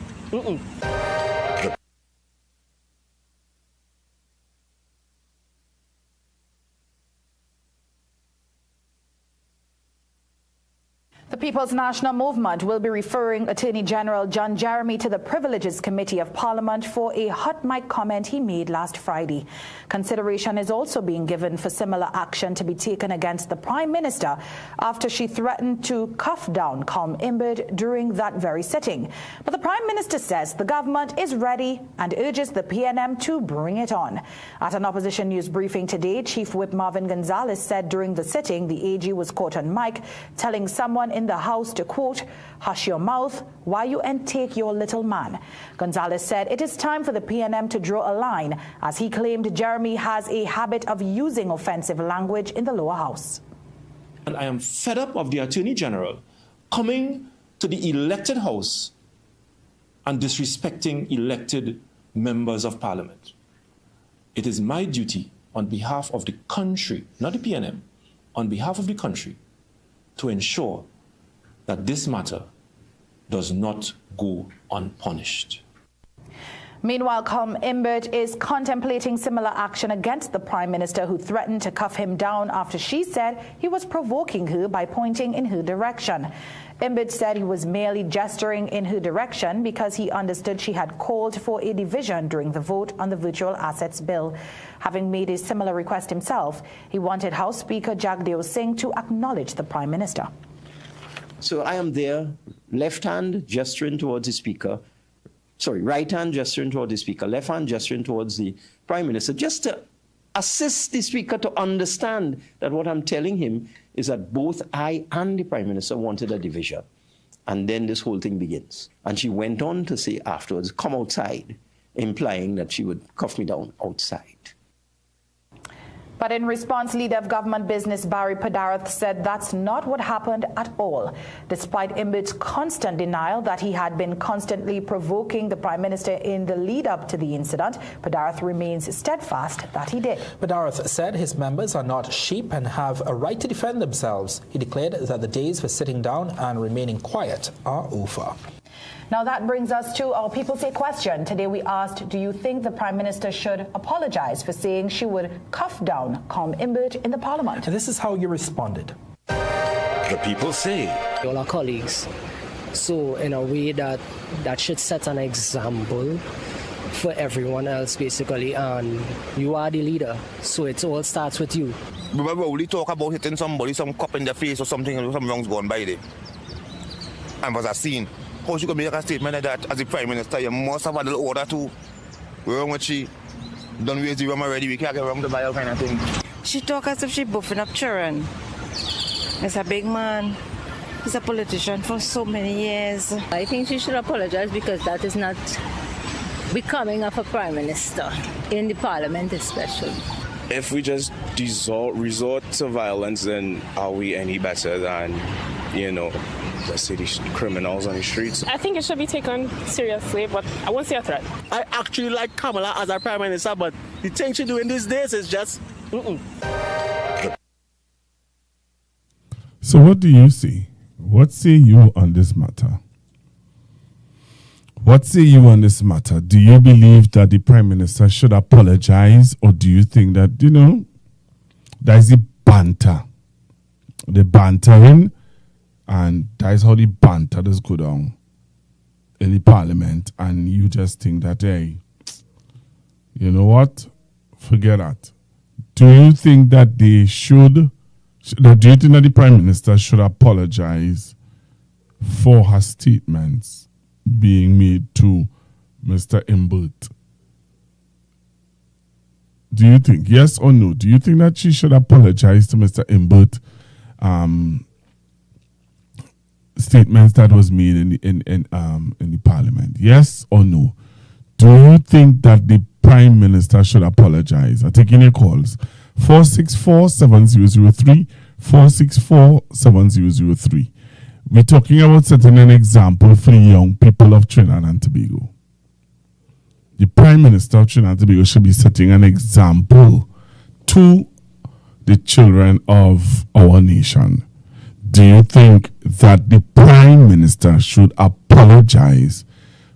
The People's National Movement will be referring Attorney General John Jeremy to the Privileges Committee of Parliament for a hot mic comment he made last Friday. Consideration is also being given for similar action to be taken against the Prime Minister after she threatened to cuff down Com Imbert during that very sitting. But the Prime Minister says the government is ready and urges the PNM to bring it on. At an opposition news briefing today, Chief Whip Marvin Gonzalez said during the sitting the AG was caught on mic telling someone in the House to, quote, hush your mouth while you take your little man. Gonzalez said it is time for the PNM to draw a line, as he claimed Jeremy has a habit of using offensive language in the lower house. And I am fed up of the Attorney General coming to the elected House and disrespecting elected members of Parliament. It is my duty on behalf of the country, not the PNM, on behalf of the country, to ensure that this matter does not go unpunished. Meanwhile, Com Imbert is contemplating similar action against the Prime Minister, who threatened to cuff him down after she said he was provoking her by pointing in her direction. Imbert said he was merely gesturing in her direction because he understood she had called for a division during the vote on the Virtual Assets Bill. Having made a similar request himself, he wanted House Speaker Jagdeo Singh to acknowledge the Prime Minister. So I am there, left hand gesturing towards the Speaker, right hand gesturing towards the Speaker, left hand gesturing towards the Prime Minister, just to assist the Speaker to understand that what I'm telling him is that both I and the Prime Minister wanted a division. And then this whole thing begins. And she went on to say afterwards, come outside, implying that she would cuff me down outside. But in response, Leader of Government Business Barry Padarath said that's not what happened at all. Despite Imbert's constant denial that he had been constantly provoking the Prime Minister in the lead-up to the incident, Padarath remains steadfast that he did. Padarath said his members are not sheep and have a right to defend themselves. He declared that the days for sitting down and remaining quiet are over. Now that brings us to our People Say question. Today we asked, do you think the Prime Minister should apologize for saying she would cuff down Com Imbert in the Parliament? And this is how you responded. The People Say. All our colleagues. So in a way that should set an example for everyone else, basically, and you are the leader, so it all starts with you. Remember, we talk about hitting somebody, some cup in the face or something, and some wrong's gone by there. And was a scene. How she could make a statement like that as the Prime Minister? You must have a little order too. We're wrong with she. Don't raise the rum already, we can't get wrong to buy all kind of thing. She talk as if she buffing up children. He's a big man. He's a politician for so many years. I think she should apologize because that is not becoming of a Prime Minister, in the Parliament especially. If we just resort to violence, then are we any better than, let's say these criminals on the streets? I think it should be taken seriously, but I won't say a threat. I actually like Kamala as our Prime Minister, but the thing she's doing these days is just, So what do you see? What say you on this matter? What say you on this matter? Do you believe that the Prime Minister should apologize, or do you think that, that is a banter? the bantering, and that is how the banter does go down in the parliament, and you just think that, hey, you know what? Forget that. Do you think that they should, do you think that the Prime Minister should apologize for her statements being made to Mr. Imbert? Do you think, yes or no? Do you think that she should apologize to Mr. Imbert statements that was made in the Parliament? Yes or no? Do you think that the Prime Minister should apologize? I'm taking your calls. 464-7003, 464-7003. We're talking about setting an example for the young people of Trinidad and Tobago. The Prime Minister of Trinidad and Tobago should be setting an example to the children of our nation. Do you think that the Prime Minister should apologize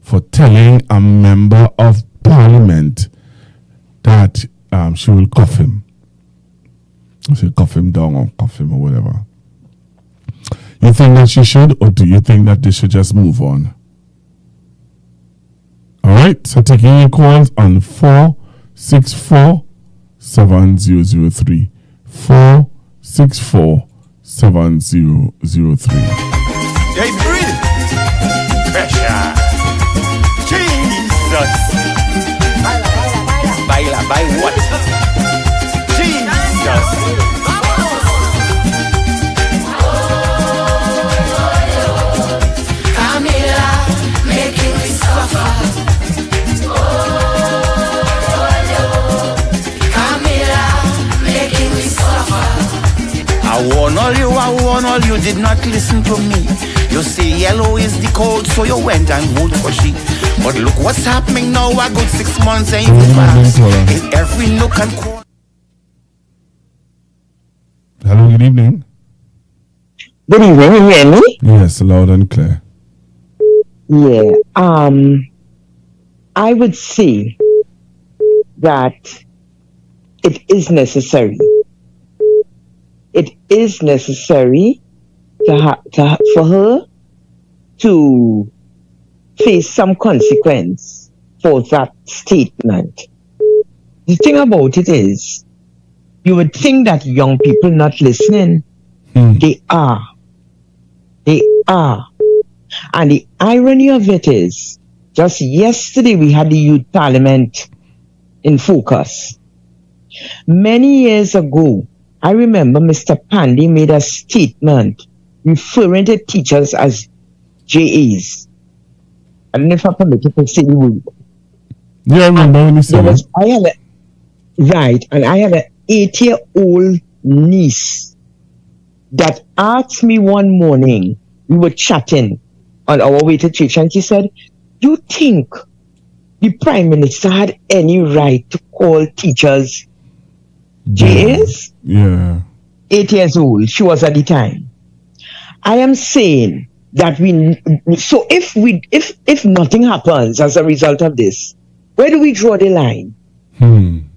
for telling a member of Parliament that she will cuff him? She'll cuff him down or cuff him or whatever. You think that she should, or do you think that they should just move on? All right, so taking your calls on 464-7003. 464-7003. Hey, breathe. Pressure. Jesus. Baila, by what? Jesus. Camila, making me suffer. Camila, making me suffer. I warn all you did not listen to me. You say yellow is the code, so you went and voted for she. But look what's happening now, a good 6 months ain't fast. In every nook and corner. Hello, good evening. Good evening, you hear me? Yes, loud and clear. Yeah. I would say that it is necessary. It is necessary for her to face some consequence for that statement. The thing about it is, you would think that young people not listening. They are. They are. And the irony of it is, just yesterday we had the Youth Parliament in focus. Many years ago, I remember Mr. Pandey made a statement referring to teachers as JAs. I don't know if I'm permitted to say the word. Yeah, I remember when you said that. And I had an 8-year-old niece that asked me one morning, we were chatting on our way to church, and she said, you think the Prime Minister had any right to call teachers JAs? Yeah. 8 years old, she was at the time. I am saying that if nothing happens as a result of this, where do we draw the line?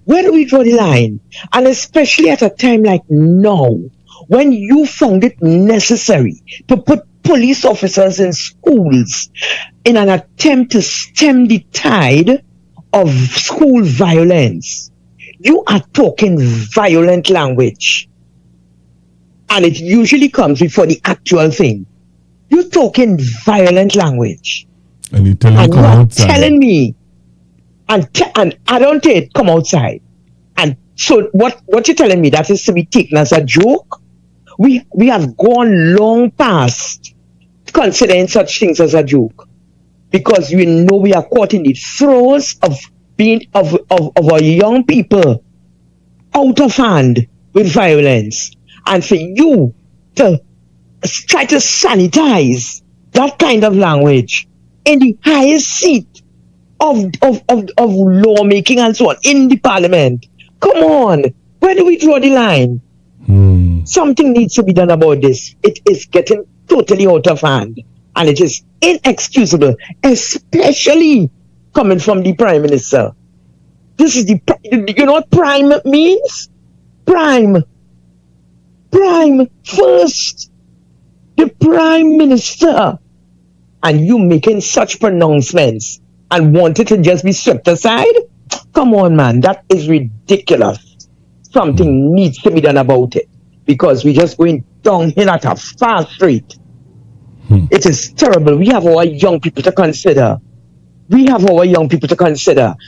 Where do we draw the line? And especially at a time like now, when you found it necessary to put police officers in schools in an attempt to stem the tide of school violence. You are talking violent language. And it usually comes before the actual thing. You're talking violent language. And you are telling me, and add on to it, come outside. And so what you're telling me, that is to be taken as a joke? We have gone long past considering such things as a joke. Because we know we are caught in the throes of our young people out of hand with violence. And for you to try to sanitize that kind of language in the highest seat of lawmaking and so on in the parliament. Come on, where do we draw the line? Something needs to be done about this. It is getting totally out of hand, and it is inexcusable, especially coming from the Prime Minister. This is you know what prime means? Prime. Prime first, the Prime Minister, and you making such pronouncements and want it to just be swept aside? Come on, man, that is ridiculous. Something needs to be done about it because we're just going downhill at a fast rate. It is terrible. We have our young people to consider.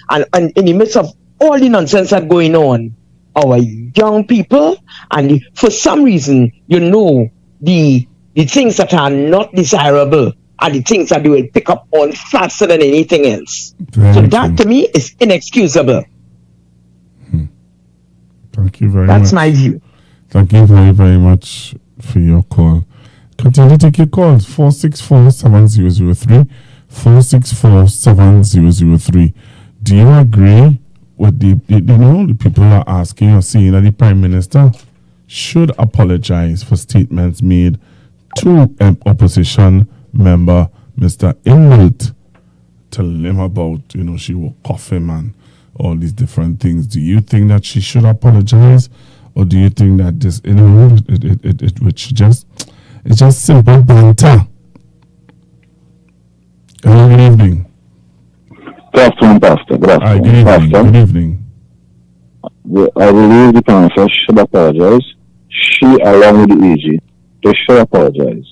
And in the midst of all the nonsense that's going on, our young people, and for some reason, the things that are not desirable are the things that they will pick up on faster than anything else. That to me is inexcusable. Thank you very much. That's my view. Thank you very, very much for your call. Continue to take your calls. 464-7003. 464-7003. Do you agree with the people are asking or saying that the Prime Minister should apologize for statements made to an opposition member, Mr. Inwood, telling him about, she will cough him and all these different things. Do you think that she should apologize, or do you think that this, it's just simple banter? Hello, good evening. Good afternoon, Pastor. Good afternoon, Pastor. Good evening. I believe the Prime Minister should apologize. She, along with the AG, they should apologize.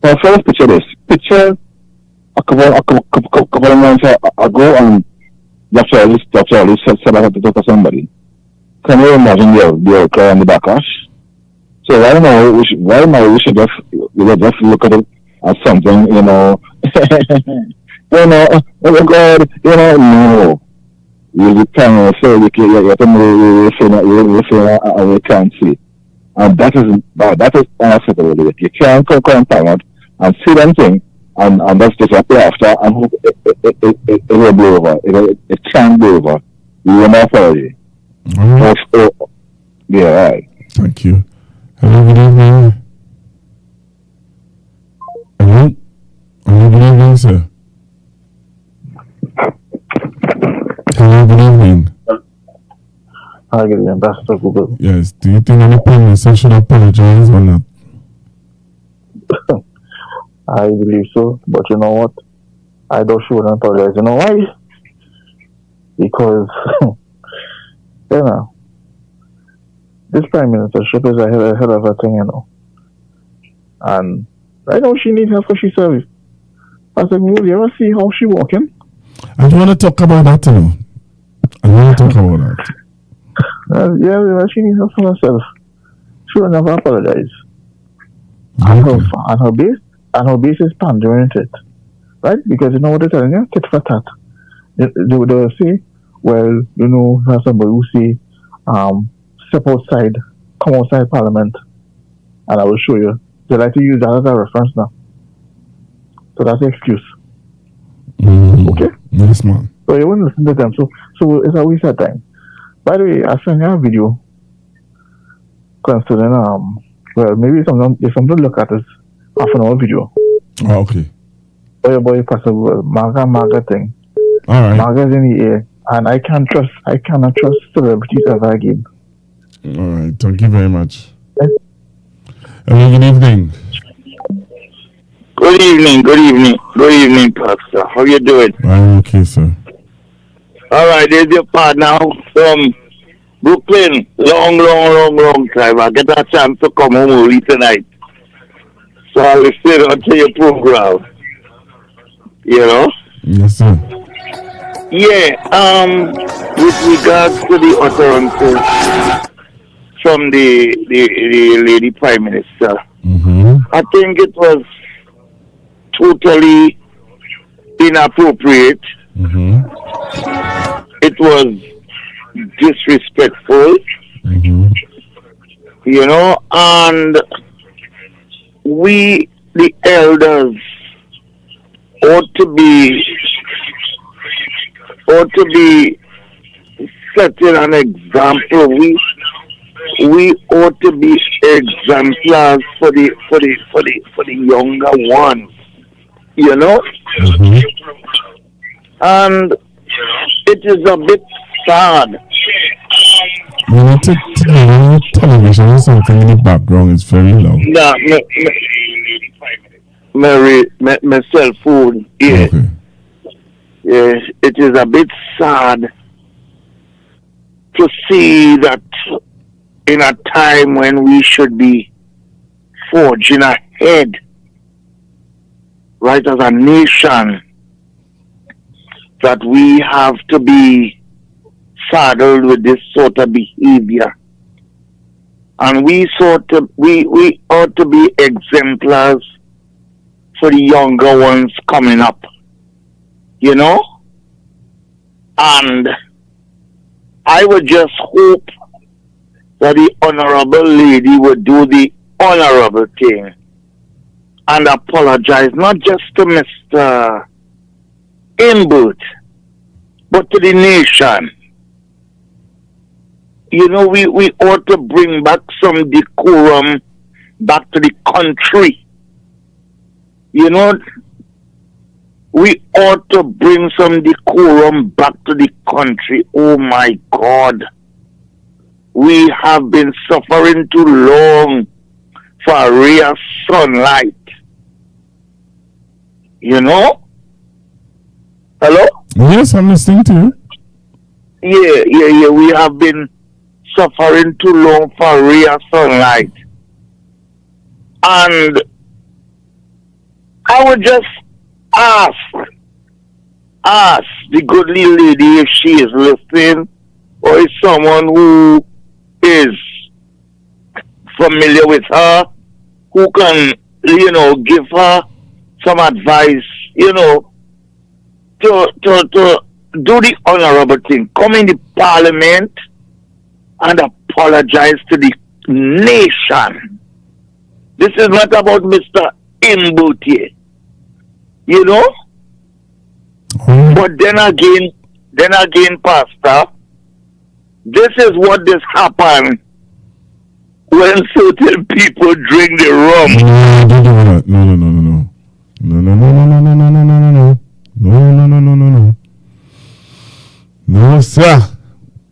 Now, first, picture this. Picture a couple of months ago, and Dr. Ali said I had to talk to somebody. Can you imagine the cry on the backlash? So right now we should just look at it as something, oh my God, no. You can't say you have to move, you can't see. And that is unacceptable. You can't come forward and see them thing and that's disappear after and hope it will blow over. It can't blow over. We will not follow you. Yeah, right. Thank you. Hello, good evening. Hello, good evening, sir. Hello, good evening. Hi, good evening, Pastor Google. Yes, do you think any Prime Minister should apologize or not? I believe so, but you know what? I don't should apologize. You know why? Because, this Prime Ministership is a hell of a thing, And I know she needs help for she serves. I said, will you ever see how she walking? I don't want to talk about that, I want to talk about that. She needs help for herself. She will never apologize. And her base is pandering to it. Right? Because you know what they're telling you? Tit for tat. They'll say, well, there's somebody who say, step outside, come outside Parliament, and I will show you. They like to use that as a reference now. So that's the excuse. Okay? Yes, ma'am. So you wouldn't listen to them. So it's a waste of time. By the way, I sent you a video concerning, maybe something to look at is half an hour video. Oh, okay. Boy, possible MAGA thing. All right. MAGA's in the air, and I cannot trust celebrities ever again. All right. Thank you very much. Hello, good evening. Good evening, Pastor. How you doing? I'm okay, sir. All right, there's your partner from Brooklyn. Long time. I get a chance to come home early tonight. So I'll listen onto your program. Yes, sir. Yeah, with regards to the utterances from the lady Prime Minister, I think it was totally inappropriate. It was disrespectful, and we, the elders, ought to be setting an example. We ought to be exemplars for the younger ones, And it is a bit sad You need to turn television or something in the background. It's very loud. Nah, my cell phone. Yeah. Okay. Yes, it is a bit sad to see that in a time when we should be forging ahead, right, as a nation, that we have to be saddled with this sort of behavior. And we ought to be exemplars for the younger ones coming up, you know? And I would just hope that the honorable lady would do the honorable thing and apologize, not just to Mr. Imbut, but to the nation. You know, we ought to bring back some decorum back to the country. You know, we ought to bring some decorum back to the country. Oh my God. We have been suffering too long for a real sunlight. You know? Hello? Yes, I'm listening to you. Yeah. We have been suffering too long for real sunlight. And I would just ask the goodly lady if she is listening or is someone who is familiar with her, who can, you know, give her some advice, you know, to do the honorable thing. Come in the parliament and apologize to the nation. This is not about Mr. Imbutier, you know? But then again, Pastor, this is what this happen when certain people drink the rum. Don't do that. No. No, sir.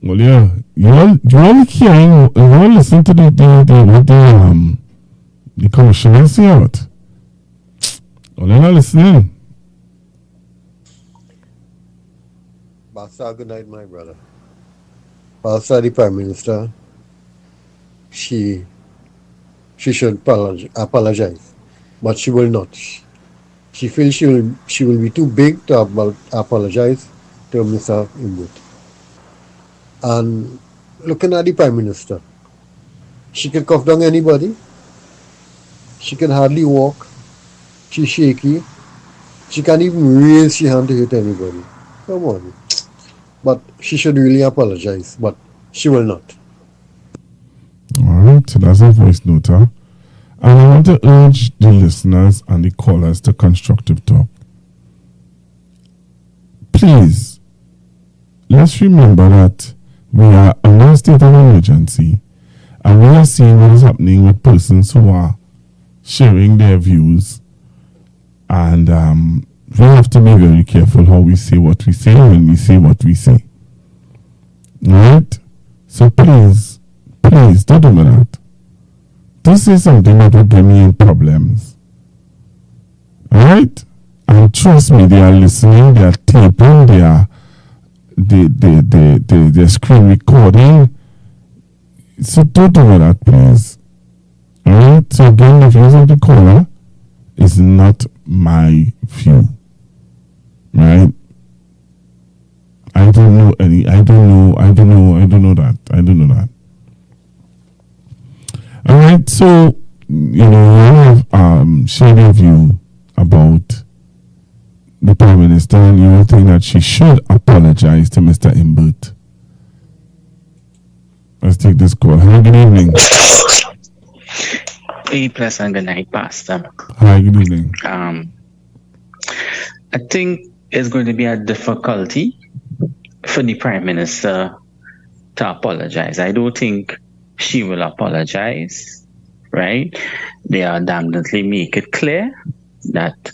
Well, yeah, you all hearing, you all listen to the commissioner say out. Well, you're not listening. Pastor, good night, my brother. Pastor, the Prime Minister, she should apologize, but she will not. She feels she will be too big to apologize to Mr. Imbut. And looking at the Prime Minister, she can cough down anybody. She can hardly walk. She's shaky. She can't even raise her hand to hit anybody. Come on. But she should really apologize, but she will not. Alright, so that's a voice note, huh? And I want to urge the listeners and the callers to Constructive Talk. Please, let's remember that we are under a state of emergency and we are seeing what is happening with persons who are sharing their views, and we have to be very careful how we say what we say when we say what we say. Right? So please don't do that. This is something that will get me in problems. Alright? And trust me, they are listening, they are taping, they're screen recording. So don't do that, please. Alright? So again, the views of the caller is not my view. Right? I don't know that. Alright, so you have shared your view about the Prime Minister, and you think that she should apologize to Mr. Imbut. Let's take this call. Hi, good evening. Hey, pleasant good night, Pastor. Hi, good evening. I think it's going to be a difficulty for the Prime Minister to apologize. I don't think she will apologize, right? They are definitely make it clear that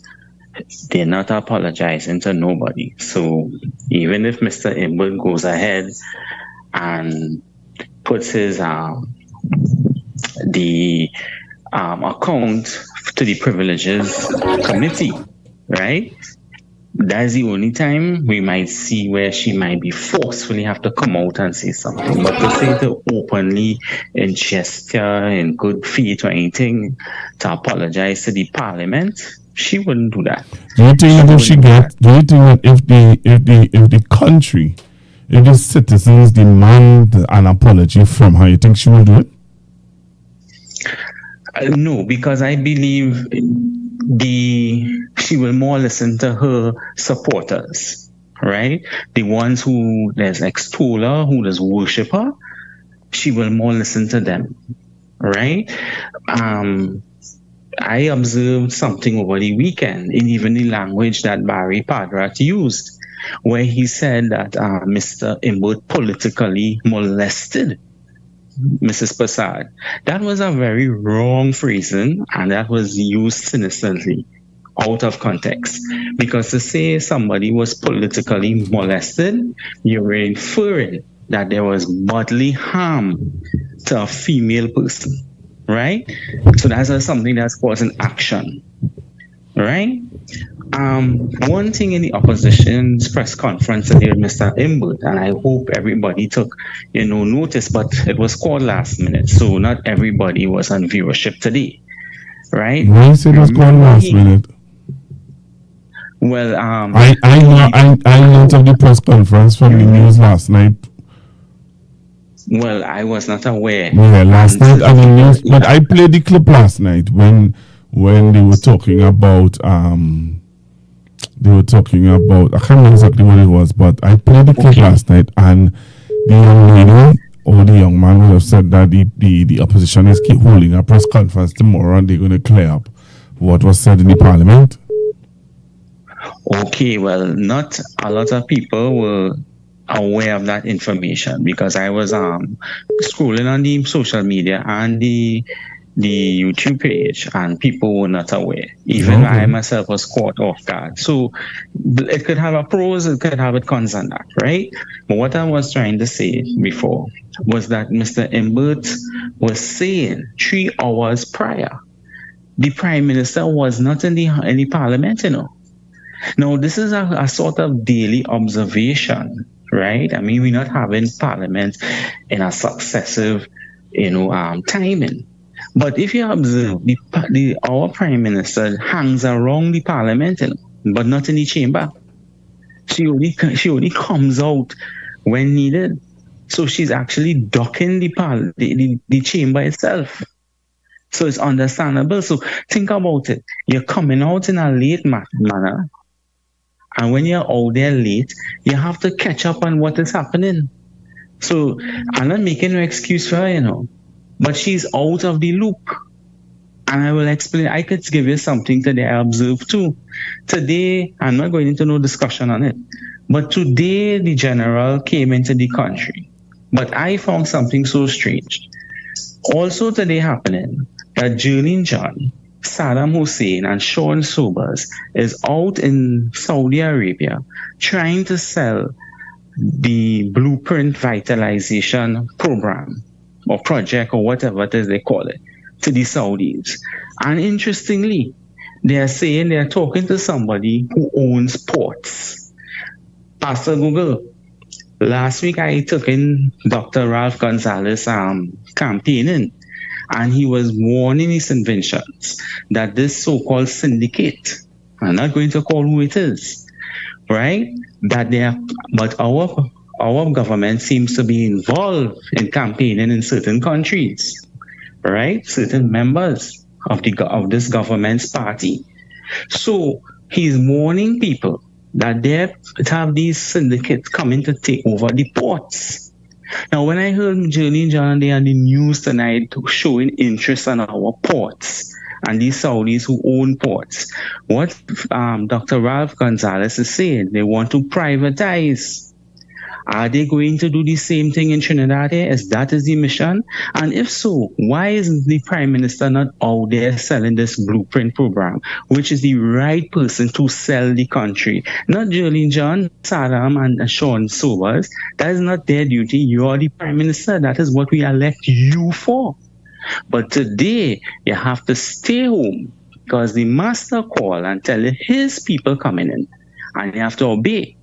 they're not apologizing to nobody. So even if Mr. Imbut goes ahead and puts his the account to the Privileges Committee, right? That's the only time we might see where she might be forcefully have to come out and say something. But to say to openly in gesture, in good faith or anything, to apologize to the parliament, she wouldn't do that. Do you think that if the country, if the citizens demand an apology from her, you think she will do it? No, because I believe she will more listen to her supporters, right? The ones who there's extol her, who does worship her, she will more listen to them, right? I observed something over the weekend in even the language that Barry Padrat used, where he said that Mr. Imbert politically molested Mrs. Prasad. That was a very wrong phrasing, and that was used sinisterly, out of context. Because to say somebody was politically molested, you were inferring that there was bodily harm to a female person, right? So that's something that's causing action, right? One thing in the opposition's press conference today with Mr. Imbert, and I hope everybody took, notice, but it was called last minute, so not everybody was on viewership today, right? Why you say it was called last minute? Well, I learned of the press conference from the news last night. Well, I was not aware. Yeah, last night on the news, but I played the clip last night when they were talking about I can't remember exactly what it was, but I played the clip last night, and the young lady or the young man would have said that the opposition is keep holding a press conference tomorrow and they're going to clear up what was said in the parliament. Okay, well, not a lot of people were aware of that information because I was scrolling on the social media and the YouTube page, and people were not aware. Even I myself was caught off guard. So it could have a pros, it could have a cons on that, right? But what I was trying to say before was that Mr. Imbert was saying 3 hours prior, the Prime Minister was not in the Parliament, Now, this is a sort of daily observation, right? I mean, we're not having Parliament in a successive, timing. But if you observe, our Prime Minister hangs around the Parliament, but not in the chamber. She only comes out when needed. So she's actually docking the chamber itself. So it's understandable. So think about it. You're coming out in a late manner, and when you're out there late, you have to catch up on what is happening. So I'm not making no excuse for her, but she's out of the loop. And I will explain. I could give you something today I observed too. Today, I'm not going into no discussion on it, but today the general came into the country. But I found something so strange. Also today happening, that Jerlin John, Saddam Hussein, and Sean Sobers is out in Saudi Arabia trying to sell the Blueprint Vitalization Program or project or whatever it is they call it to the Saudis. And interestingly, they are saying they are talking to somebody who owns ports. Pastor Google, last week I took in Dr. Ralph Gonzalez campaigning, and he was warning his inventions that this so-called syndicate, I'm not going to call who it is, right? But our government seems to be involved in campaigning in certain countries, right? Certain members of this government's party. So he's warning people that they have these syndicates coming to take over the ports. Now, when I heard Jerlin John they on the news tonight showing interest in our ports and these Saudis who own ports, what Dr. Ralph Gonzalez is saying, they want to privatize. Are they going to do the same thing in Trinidad here? Is that the mission? And if so, why isn't the Prime Minister not out there selling this blueprint program, which is the right person to sell the country? Not Jolene John, Saddam, and Sean Sobers. That is not their duty. You are the Prime Minister. That is what we elect you for. But today, you have to stay home because the master called and tell his people coming in, and you have to obey.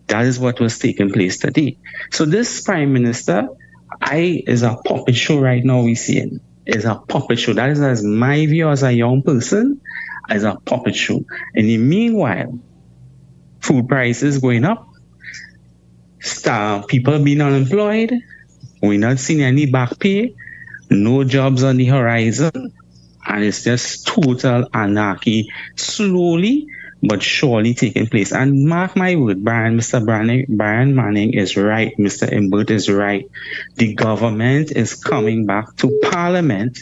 That is what was taking place today. So this Prime Minister, is a puppet show right now we see it. It's a puppet show. That is as my view as a young person, as a puppet show. In the meanwhile, food prices going up, people being unemployed, we're not seeing any back pay, no jobs on the horizon, and it's just total anarchy, slowly but surely taking place. And mark my word, Mr. Brian Manning is right, Mr. Imbert is right. The government is coming back to Parliament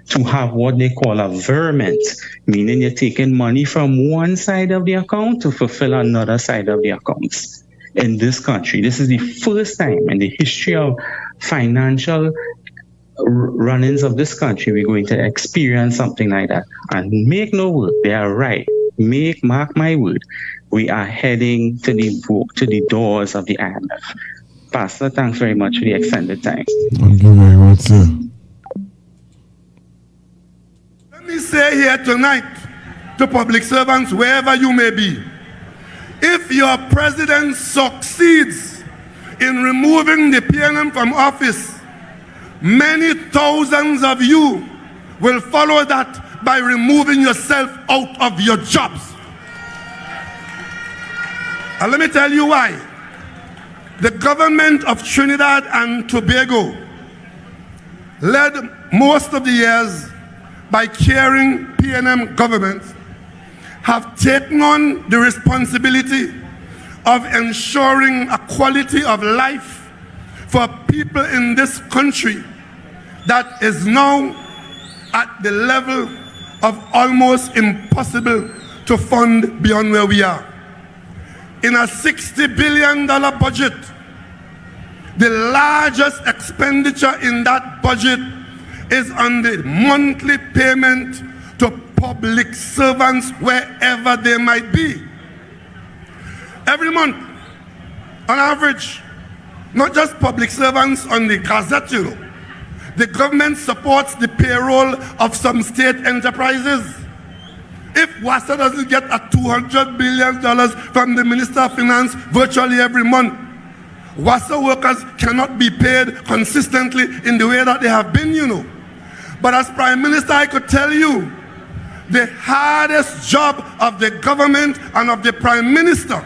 to have what they call a verment, meaning you're taking money from one side of the account to fulfill another side of the accounts. In this country, this is the first time in the history of financial run-ins of this country we're going to experience something like that. And make no word, they are right. Mark my word, we are heading to the doors of the IMF. Pastor, thanks very much for the extended time. Thank you very much, sir. Let me say here tonight to public servants, wherever you may be, if your president succeeds in removing the PNM from office, many thousands of you will follow that by removing yourself out of your jobs. And let me tell you why. The government of Trinidad and Tobago, led most of the years by caring PNM governments, have taken on the responsibility of ensuring a quality of life for people in this country that is now at the level of almost impossible to fund beyond where we are. In a $60 billion budget, the largest expenditure in that budget is on the monthly payment to public servants wherever they might be. Every month, on average, not just public servants on the Gazette, you know, the government supports the payroll of some state enterprises. If WASA doesn't get a $200 billion from the Minister of Finance virtually every month, WASA workers cannot be paid consistently in the way that they have been, you know. But as Prime Minister, I could tell you, the hardest job of the government and of the Prime Minister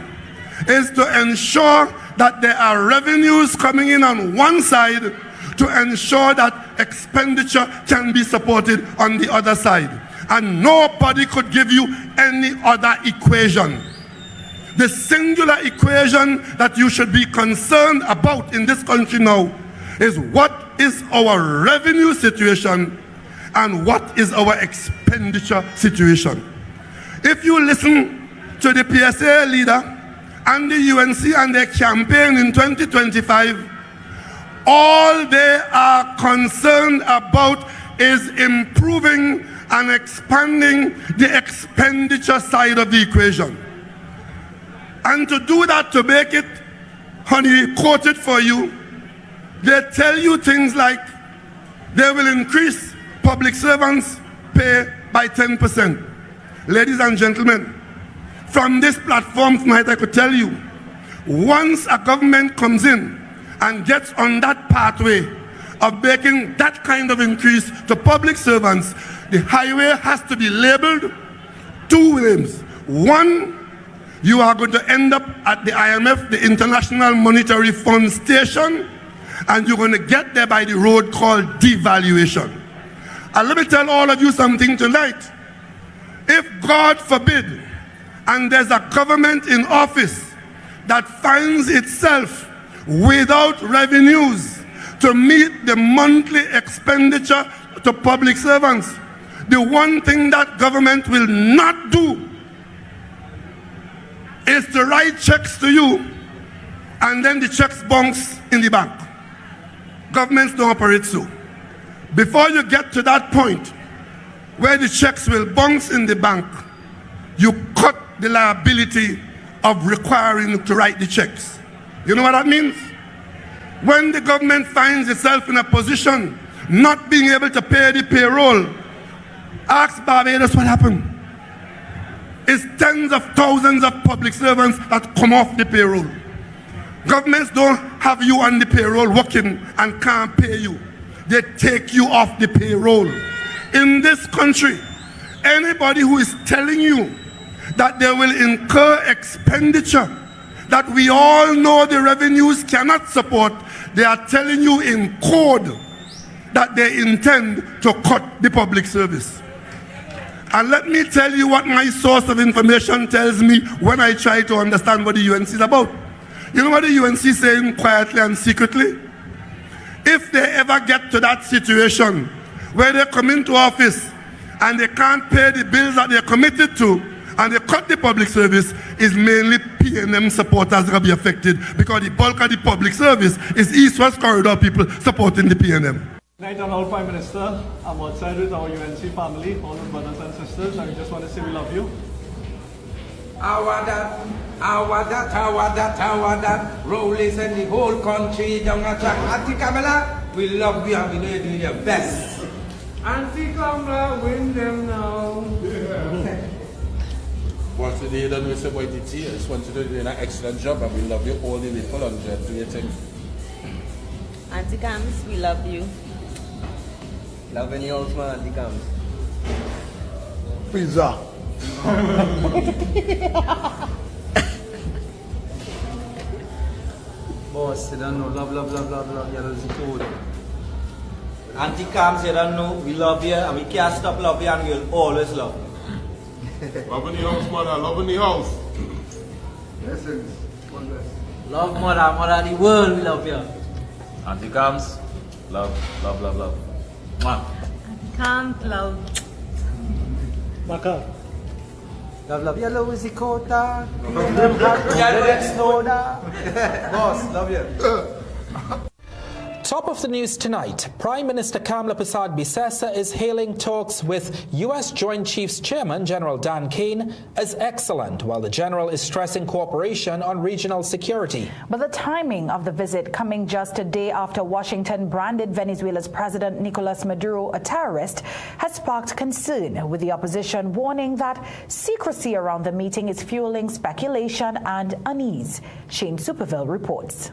is to ensure that there are revenues coming in on one side to ensure that expenditure can be supported on the other side. And nobody could give you any other equation. The singular equation that you should be concerned about in this country now is what is our revenue situation and what is our expenditure situation. If you listen to the PSA leader and the UNC and their campaign in 2025, all they are concerned about is improving and expanding the expenditure side of the equation. And to do that, to make it, honey, quoted for you, they tell you things like they will increase public servants' pay by 10%. Ladies and gentlemen, from this platform tonight, I could tell you, once a government comes in and gets on that pathway of making that kind of increase to public servants, the highway has to be labeled two names. One, you are going to end up at the IMF, the International Monetary Fund station, and you're going to get there by the road called devaluation. And let me tell all of you something tonight. If God forbid, and there's a government in office that finds itself without revenues to meet the monthly expenditure to public servants, the one thing that government will not do is to write checks to you and then the checks bounce in the bank. Governments don't operate so. Before you get to that point where the checks will bounce in the bank, you cut the liability of requiring to write the checks. You know what that means? When the government finds itself in a position not being able to pay the payroll, ask Barbados what happened. It's tens of thousands of public servants that come off the payroll. Governments don't have you on the payroll working and can't pay you. They take you off the payroll. In this country, anybody who is telling you that they will incur expenditure that we all know the revenues cannot support, they are telling you in code that they intend to cut the public service. And let me tell you what my source of information tells me when I try to understand what the UNC is about. You know what the UNC is saying quietly and secretly? If they ever get to that situation where they come into office and they can't pay the bills that they're committed to, and they cut the public service, is mainly PNM supporters that will be affected, because the bulk of the public service is East-West Corridor people supporting the PNM. Night and all, Prime Minister. I'm outside with our UNC family, all the brothers and sisters, and we just want to say we love you. Our that, Rollies and the whole country, young attack. Auntie Kamala, we love you and we know you're doing your best. Auntie Kamala, win them now. Once today you done with the boy DT, I just want you to do an excellent job and we love you all the way for lunch. Do your thing. Auntie Cams, we love you. Loving you also, man, Auntie Cams. Pizza. Boss, you don't know, love, yellow code. Auntie Cams, you don't know, we love you and we can't stop loving you and we'll always love you. Love in the house, mother, love in the house. Blessings. Love mother, the world, we love you. Auntie Cams, love. Mwah. Can't love. Maka. Love. Yellow is the quota. Boss, love you. Top of the news tonight, Prime Minister Kamla Persad-Bissessar is hailing talks with U.S. Joint Chiefs Chairman General Dan Kane as excellent, while the general is stressing cooperation on regional security. But the timing of the visit, coming just a day after Washington branded Venezuela's President Nicolas Maduro a terrorist, has sparked concern, with the opposition warning that secrecy around the meeting is fueling speculation and unease. Shane Superville reports.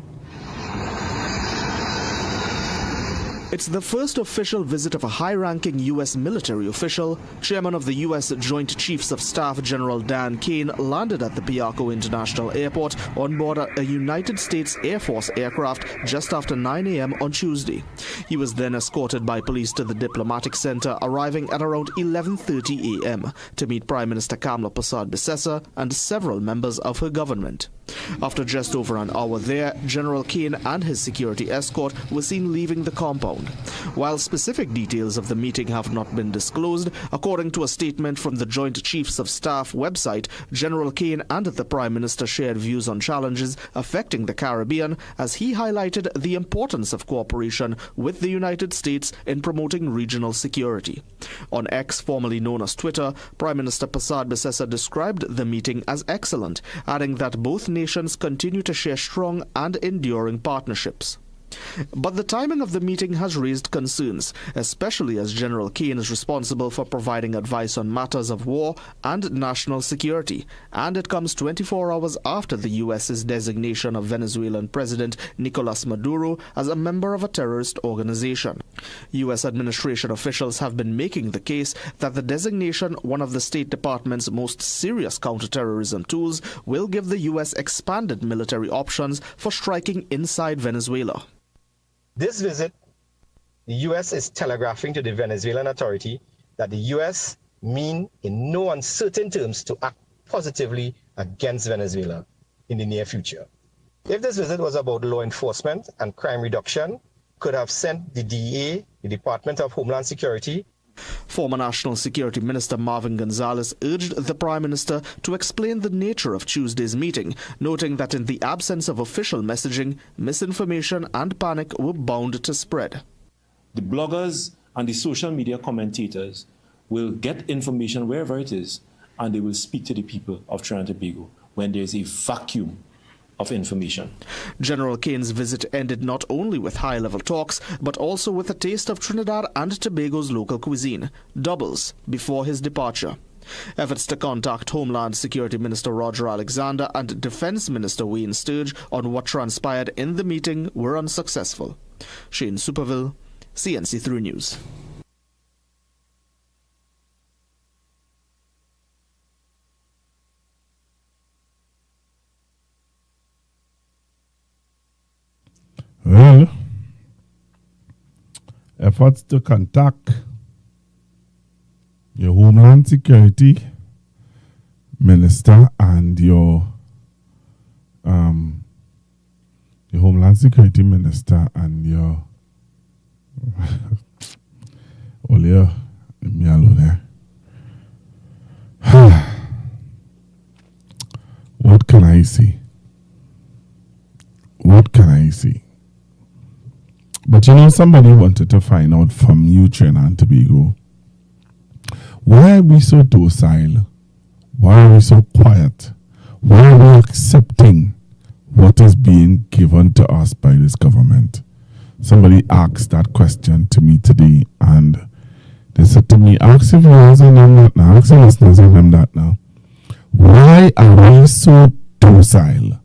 It's the first official visit of a high-ranking U.S. military official. Chairman of the U.S. Joint Chiefs of Staff General Dan Kane landed at the Piarco International Airport on board a United States Air Force aircraft just after 9 a.m. on Tuesday. He was then escorted by police to the diplomatic center, arriving at around 11:30 a.m. to meet Prime Minister Kamla Persad-Bissessar and several members of her government. After just over an hour there, General Kane and his security escort were seen leaving the compound. While specific details of the meeting have not been disclosed, according to a statement from the Joint Chiefs of Staff website, General Kane and the Prime Minister shared views on challenges affecting the Caribbean, as he highlighted the importance of cooperation with the United States in promoting regional security. On X, formerly known as Twitter, Prime Minister Persad-Bissessar described the meeting as excellent, adding that both nations continue to share strong and enduring partnerships. But the timing of the meeting has raised concerns, especially as General Kane is responsible for providing advice on matters of war and national security, and it comes 24 hours after the U.S.'s designation of Venezuelan President Nicolas Maduro as a member of a terrorist organization. U.S. administration officials have been making the case that the designation, one of the State Department's most serious counterterrorism tools, will give the U.S. expanded military options for striking inside Venezuela. This visit, the U.S. is telegraphing to the Venezuelan authority that the U.S. mean in no uncertain terms to act positively against Venezuela in the near future. If this visit was about law enforcement and crime reduction, could have sent the DEA, the Department of Homeland Security, Former National Security Minister Marvin Gonzalez urged the Prime Minister to explain the nature of Tuesday's meeting, noting that in the absence of official messaging, misinformation and panic were bound to spread. The bloggers and the social media commentators will get information wherever it is, and they will speak to the people of Trinidad and Tobago when there is a vacuum of information. General Kane's visit ended not only with high-level talks, but also with a taste of Trinidad and Tobago's local cuisine, doubles, before his departure. Efforts to contact Homeland Security Minister Roger Alexander and Defense Minister Wayne Sturge on what transpired in the meeting were unsuccessful. Shane Superville, CNC3 News. Well, efforts to contact your Homeland Security Minister and your Homeland Security Minister and your Olio me alone there. What can I say? What can I say? But you know, somebody wanted to find out from you, Trinidad and Tobago, why are we so docile? Why are we so quiet? Why are we accepting what is being given to us by this government? Somebody asked that question to me today, and they said to me, ask your viewers and them that now, ask your listeners and them that now. Why are we so docile?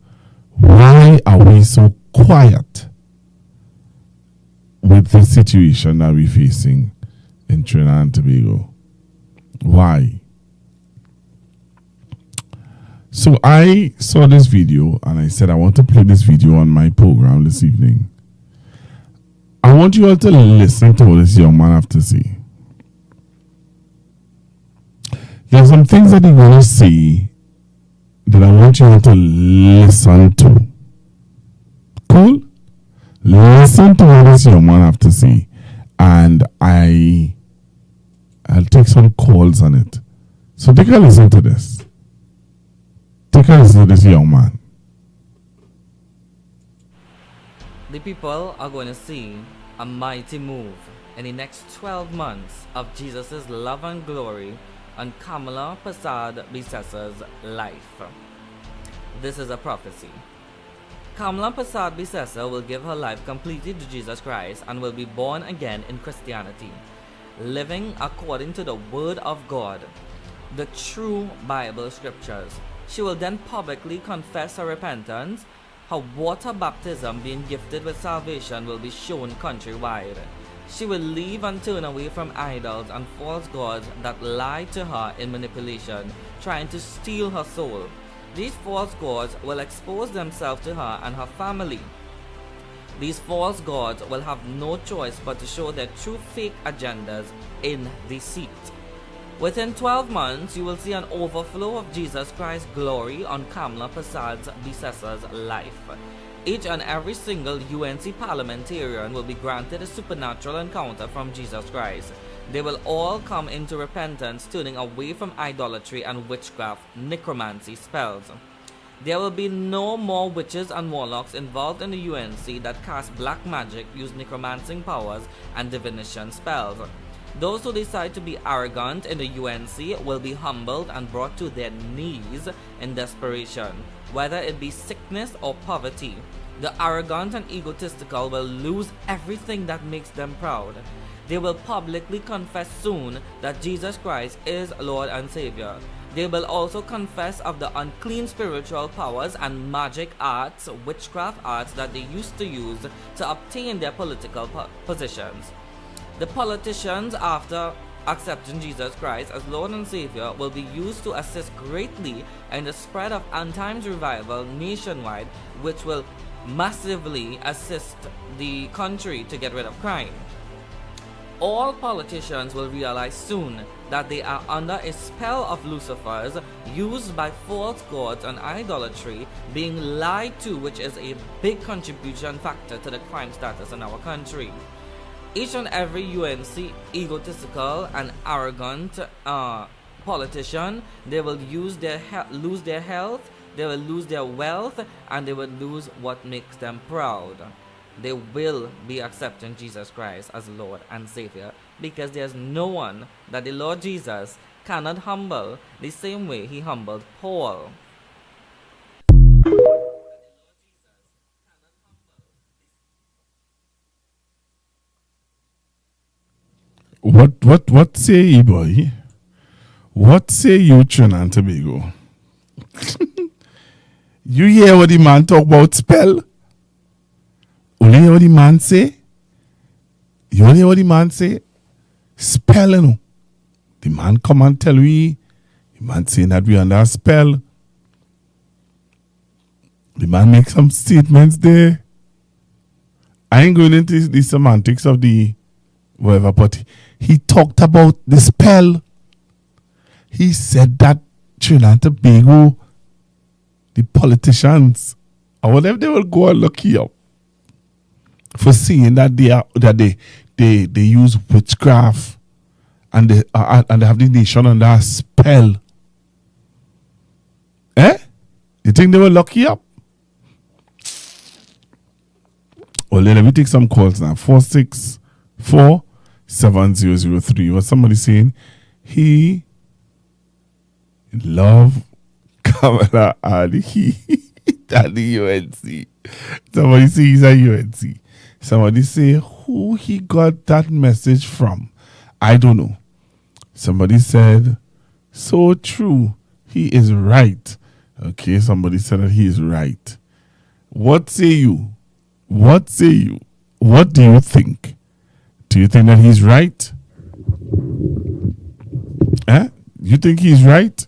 Why are we so quiet with the situation that we're facing in Trinidad and Tobago? Why? So I saw this video and I said I want to play this video on my program this evening. I want you all to listen to what this young man have to say. There's some things that he's going to say that I want you all to listen to. Cool? Listen to what this young man have to say, and I'll take some calls on it. So take a listen to this. Take a listen to this young man. The people are going to see a mighty move in the next 12 months of Jesus' love and glory on Kamala Prasad Bisessa's life. This is a prophecy. Kamala Prasad Bisessa will give her life completely to Jesus Christ and will be born again in Christianity, living according to the Word of God, the true Bible scriptures. She will then publicly confess her repentance. Her water baptism, being gifted with salvation, will be shown countrywide. She will leave and turn away from idols and false gods that lie to her in manipulation, trying to steal her soul. These false gods will expose themselves to her and her family. These false gods will have no choice but to show their true fake agendas in deceit. Within 12 months, you will see an overflow of Jesus Christ's glory on Kamala Prasad Bisessa's life. Each and every single UNC parliamentarian will be granted a supernatural encounter from Jesus Christ. They will all come into repentance, turning away from idolatry and witchcraft, necromancy, spells. There will be no more witches and warlocks involved in the UNC that cast black magic, use necromancing powers, and divination spells. Those who decide to be arrogant in the UNC will be humbled and brought to their knees in desperation, whether it be sickness or poverty. The arrogant and egotistical will lose everything that makes them proud. They will publicly confess soon that Jesus Christ is Lord and Savior. They will also confess of the unclean spiritual powers and magic arts, witchcraft arts that they used to use to obtain their political positions. The politicians, after accepting Jesus Christ as Lord and Savior, will be used to assist greatly in the spread of end times revival nationwide, which will massively assist the country to get rid of crime. All politicians will realize soon that they are under a spell of Lucifers used by false gods and idolatry, being lied to, which is a big contribution factor to the crime status in our country. Each and every UNC egotistical and arrogant politician, they will lose their health, they will lose their wealth, and they will lose what makes them proud. They will be accepting Jesus Christ as Lord and Savior, because there's no one that the Lord Jesus cannot humble the same way he humbled Paul. What say you, boy? What say you, Trinidad and Tobago? You hear what the man talk about spell? Only hear what the man say? You only hear what the man say? Spell, you know. The man come and tell we, the man saying that we under a spell. The man make some statements there. I ain't going into the semantics of the whatever, but he talked about the spell. He said that Trinidad and Tobago, the politicians, or whatever, they will go and look you up for saying that they use witchcraft and they have the nation under a spell. You think they will lock you up? Well, let me take some calls now. 464-7003. Was somebody saying he love Kamala Ali at the UNC? Somebody say he's at UNC. Somebody say who he got that message from. I don't know. Somebody said, so true. He is right. Okay, somebody said that he is right. What say you? What say you? What do you think? Do you think that he's right? You think he's right?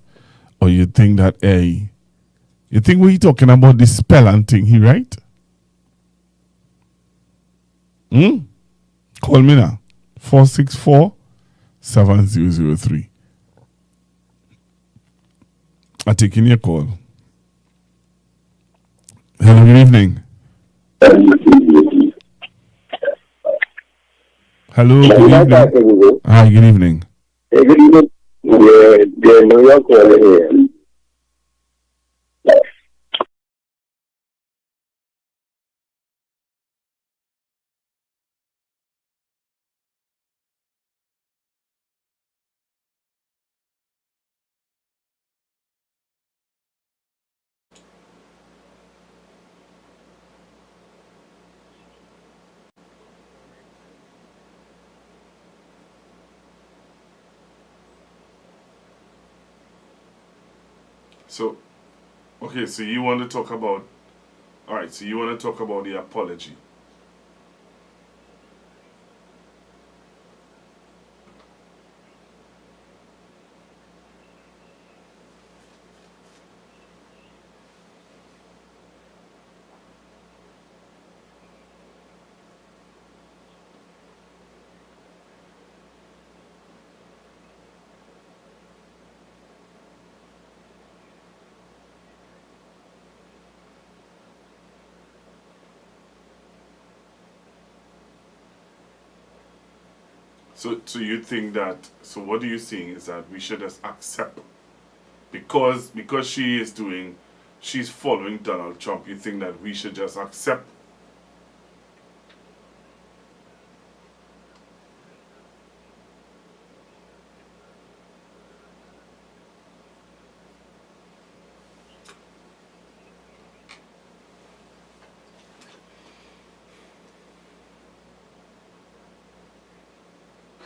Or you think that, you think when he's talking about this spell and thing, he right? Call me now. 464-7003. I'm taking your call. Hello, good evening. Hello, good evening. Hi, good evening. Good evening. The New York caller here. So, okay, so you want to talk about, all right, so you want to talk about the apology. So you think that, so what are you saying is that we should just accept, because she's following Donald Trump, you think that we should just accept?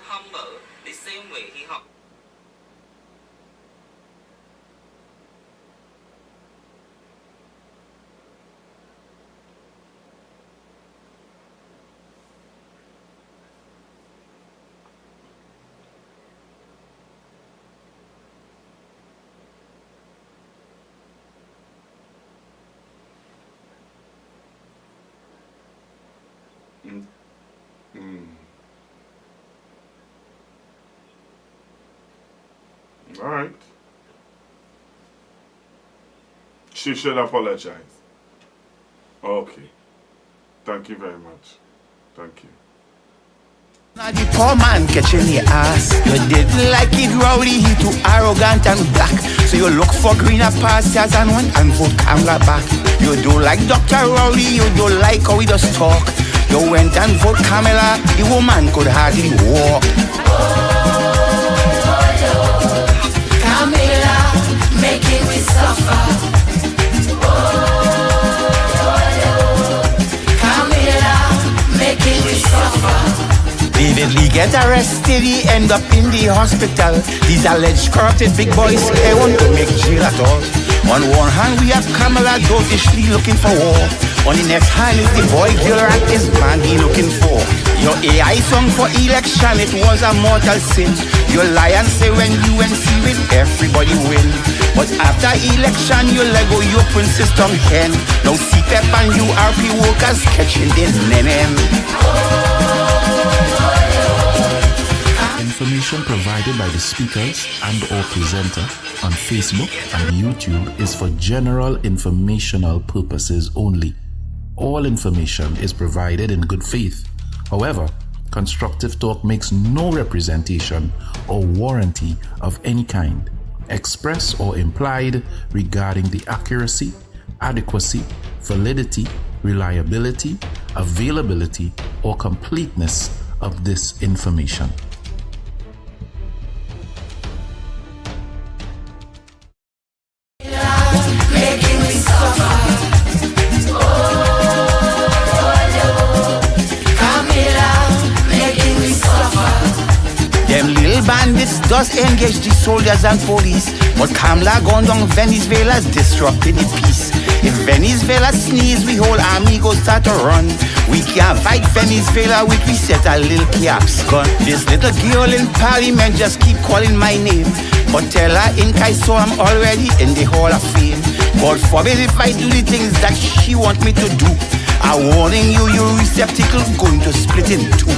Humble the same way he humbled. All right. She should apologize. Okay. Thank you very much. Thank you. The poor man catching your ass. You didn't like it rowdy, he too arrogant and black. So you look for greener pastures and went and put camera back. You do like Dr. Rowley, you don't like how he does talk. You went and vote Camilla, the woman could hardly walk. Camilla, making me suffer. Camilla, making me suffer. David Lee get arrested, he end up in the hospital. These alleged corrupted big boys, they want to make jail at all. On one hand we have Kamala dotishly looking for war. On the next hand is the boy girl rat is man he looking for. Your AI song for election, it was a mortal sin. You lie and say when UNC win, everybody win. But after election, you Lego your open system hen. Now CPEP and URP workers catching the nenem. Information provided by the speakers and or presenter on Facebook and YouTube is for general informational purposes only. All information is provided in good faith. However, Constructive Talk makes no representation or warranty of any kind, express or implied, regarding the accuracy, adequacy, validity, reliability, availability, or completeness of this information. Making me suffer. Camilla, making me suffer. Them little bandits does engage the soldiers and police, but Kamala gone down Venezuela disrupted the peace. If Venezuela sneeze, we whole army go start to run. We can't fight Venezuela with we set a little caps gun. This little girl in parliament just keep calling my name, but tell her in Kaiso I'm already in the Hall of Fame. God forbid if I do the things that she want me to do. I'm warning you, your receptacle going to split in two.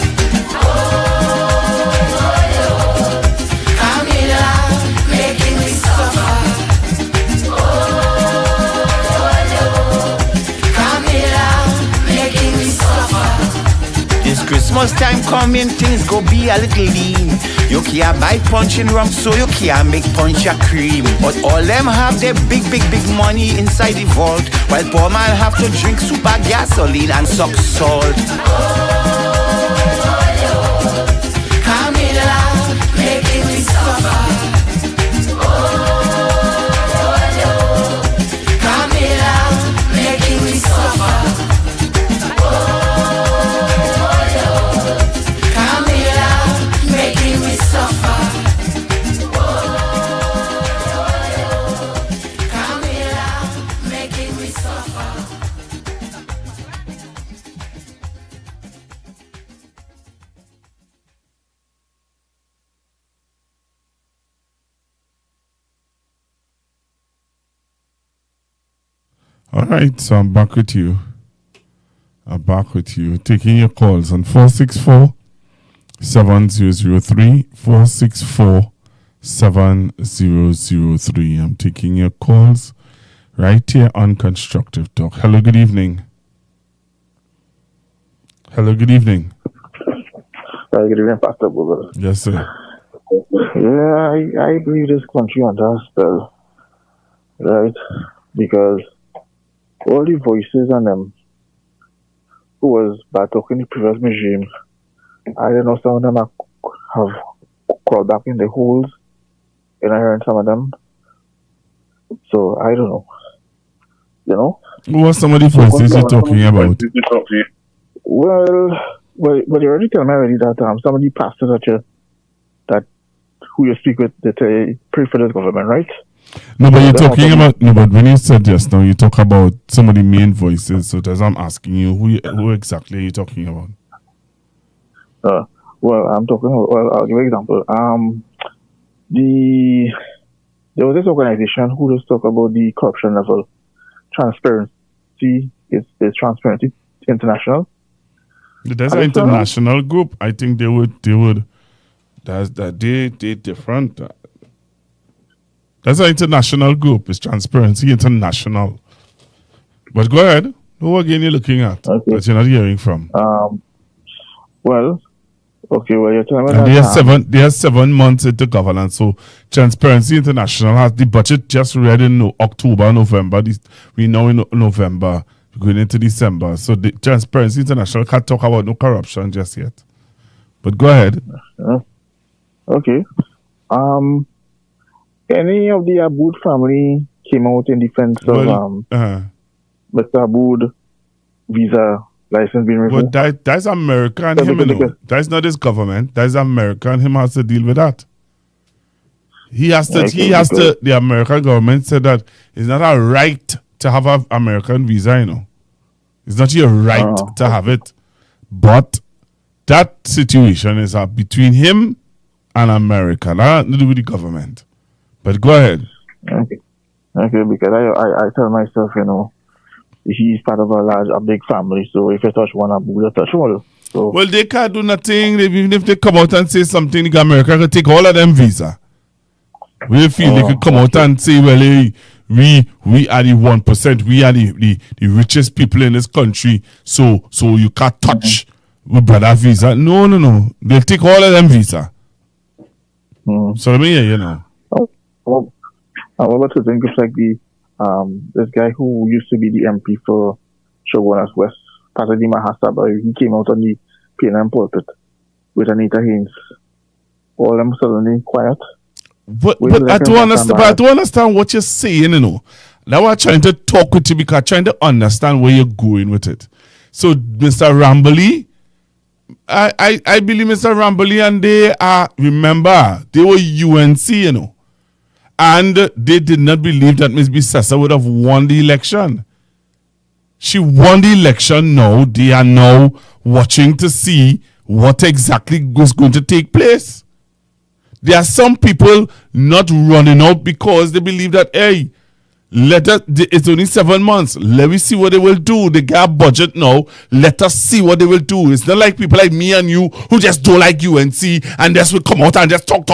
Camilla, making me suffer. Camilla, making me suffer. This Christmas time coming, things go be a little lean. You can't buy punching rum, so you can't make punch a cream. But all them have their big money inside the vault, while poor man have to drink super gasoline and suck salt. Camilla, making me suffer. Camilla, making me suffer. Camilla, making me suffer. Camilla, making me suffer. All right, so I'm back with you. Taking your calls on 464-7003, 464-7003. I'm taking your calls right here on Constructive Talk. Hello, good evening. Hi, good evening, Pastor Google. Yes, sir. Yeah, I believe this country under a spell, right? Because all the voices on them who was bad talking the previous regime, I don't know, some of them have crawled back in the holes, and I heard some of them. So I don't know. You know? What are some of the voices you're talking about? Well, you already tell me already that some of the pastors that who you speak with, they pray for this government, right? No, but you're talking about, but when you said just now, you talk about some of the main voices. So that's I'm asking you, who exactly are you talking about? Well, I'm talking about, I'll give you an example. There was this organization who just talk about the corruption level. Transparency is Transparency International. There's an international group. I think they would they different. That's an international group. It's Transparency International. But go ahead. Who again you're looking at that you're not hearing from? Well, Okay, well, you're telling me And that they are 7 months into governance. So Transparency International has the budget just read in October, November. We know in November, going into December. So the Transparency International can't talk about no corruption just yet. But go ahead. Okay. Any of the Aboud family came out in defense of Mr. Aboud visa license being removed? But that's America and him, you know. That's not his government. That's America and him has to deal with that. The American government said that it's not a right to have an American visa, you know. It's not your right to have it. But that situation is between him and America. That has nothing to do with the government. But go ahead. Okay, because I tell myself, you know, he's part of a big family, so if you touch one, I'll touch all. So, well, they can't do nothing. Even if they come out and say something, America can take all of them visa. We feel they could come out and say, well, hey, we are the 1%. We are the richest people in this country. So you can't touch with brother visa. No. They'll take all of them visa. So let me hear you know. What about to think it's like this guy who used to be the MP for Shogunas West, Pasadi Mahasaba, he came out on the PNM pulpit with Anita Haynes. All of them suddenly quiet. But I don't understand what you're saying, you know. Now I'm trying to talk with you because I'm trying to understand where you're going with it. So, Mr. Ramboli, I believe Mr. Ramboli and they are, remember, they were UNC, you know. And they did not believe that Ms. Bissessa would have won the election. She won the election now. They are now watching to see what exactly was going to take place. There are some people not running out because they believe that, hey, it's only 7 months. Let me see what they will do. They got a budget now. Let us see what they will do. It's not like people like me and you who just don't like UNC and just will come out and just talk.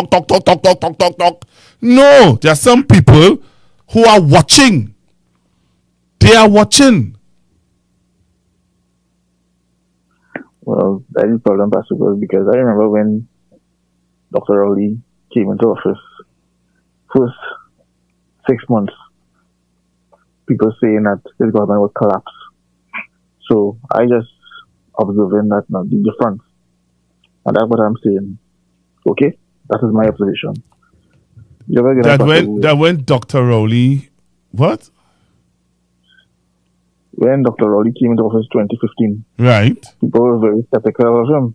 No, there are some people who are watching. They are watching. Well, that is problem possible because I remember when Dr. Rowley came into office, first 6 months, people saying that his government would collapse. So I just observing that not the difference. And that's what I'm saying. Okay? That is my observation. That when Dr. Rowley, what? When Dr. Rowley came into office 2015, right? People were very skeptical of him.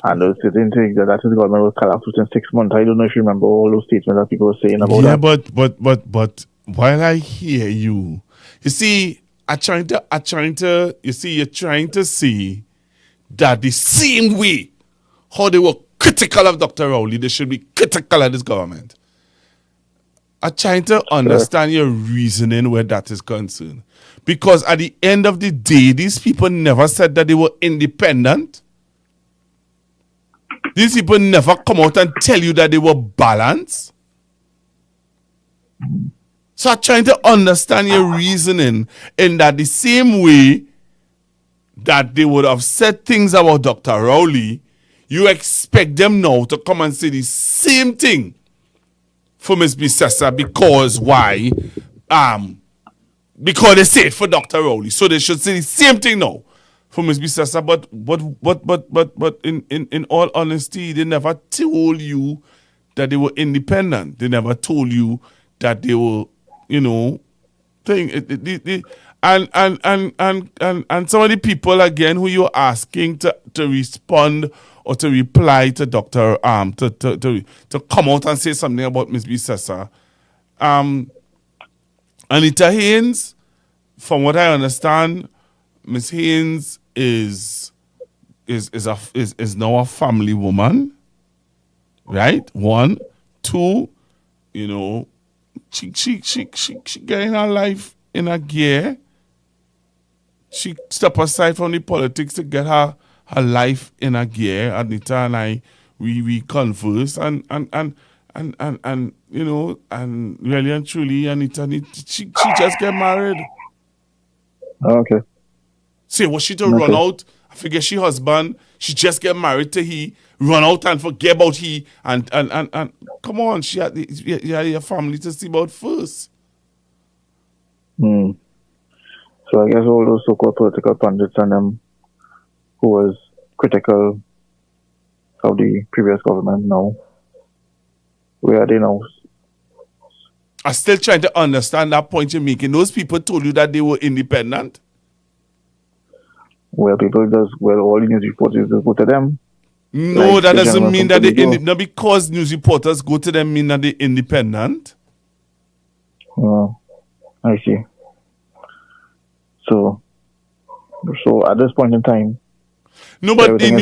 And they didn't think that his government would collapse within 6 months. I don't know if you remember all those statements that people were saying about that. Yeah, but while I hear you, you see, you're trying to see that the same way how they were critical of Dr. Rowley, they should be critical of this government. I'm trying to understand your reasoning where that is concerned. Because at the end of the day, these people never said that they were independent. These people never come out and tell you that they were balanced. So I'm trying to understand your reasoning in that the same way that they would have said things about Dr. Rowley, you expect them now to come and say the same thing for Ms. Bissessa because why? Because they say it for Dr. Rowley. So they should say the same thing now for Ms. Bissessa. But in all honesty, they never told you that they were independent. They never told you that they were, you know, and some of the people again who you're asking to respond or to reply to Dr. To come out and say something about Ms. Bissessa. Anita Haynes, from what I understand, Ms. Haynes is now a family woman, right? 1, 2, you know, she getting her life in a gear. She step aside from the politics to get her life in a gear. Anita and I, we converse and you know, and really and truly, Anita, she just get married. Okay. Say, was she to run out forget she husband, she just get married to he, run out and forget about he, and come on, she had your family to see about first. So I guess all those so-called political pundits and them who was critical of the previous government now, where are they now? I'm still trying to understand that point you're making. Those people told you that they were independent? Well, all the news reporters go to them. No, Like that the doesn't mean that General not because news reporters go to them mean that they're independent. Oh, I see. So at this point in time, no, but I keep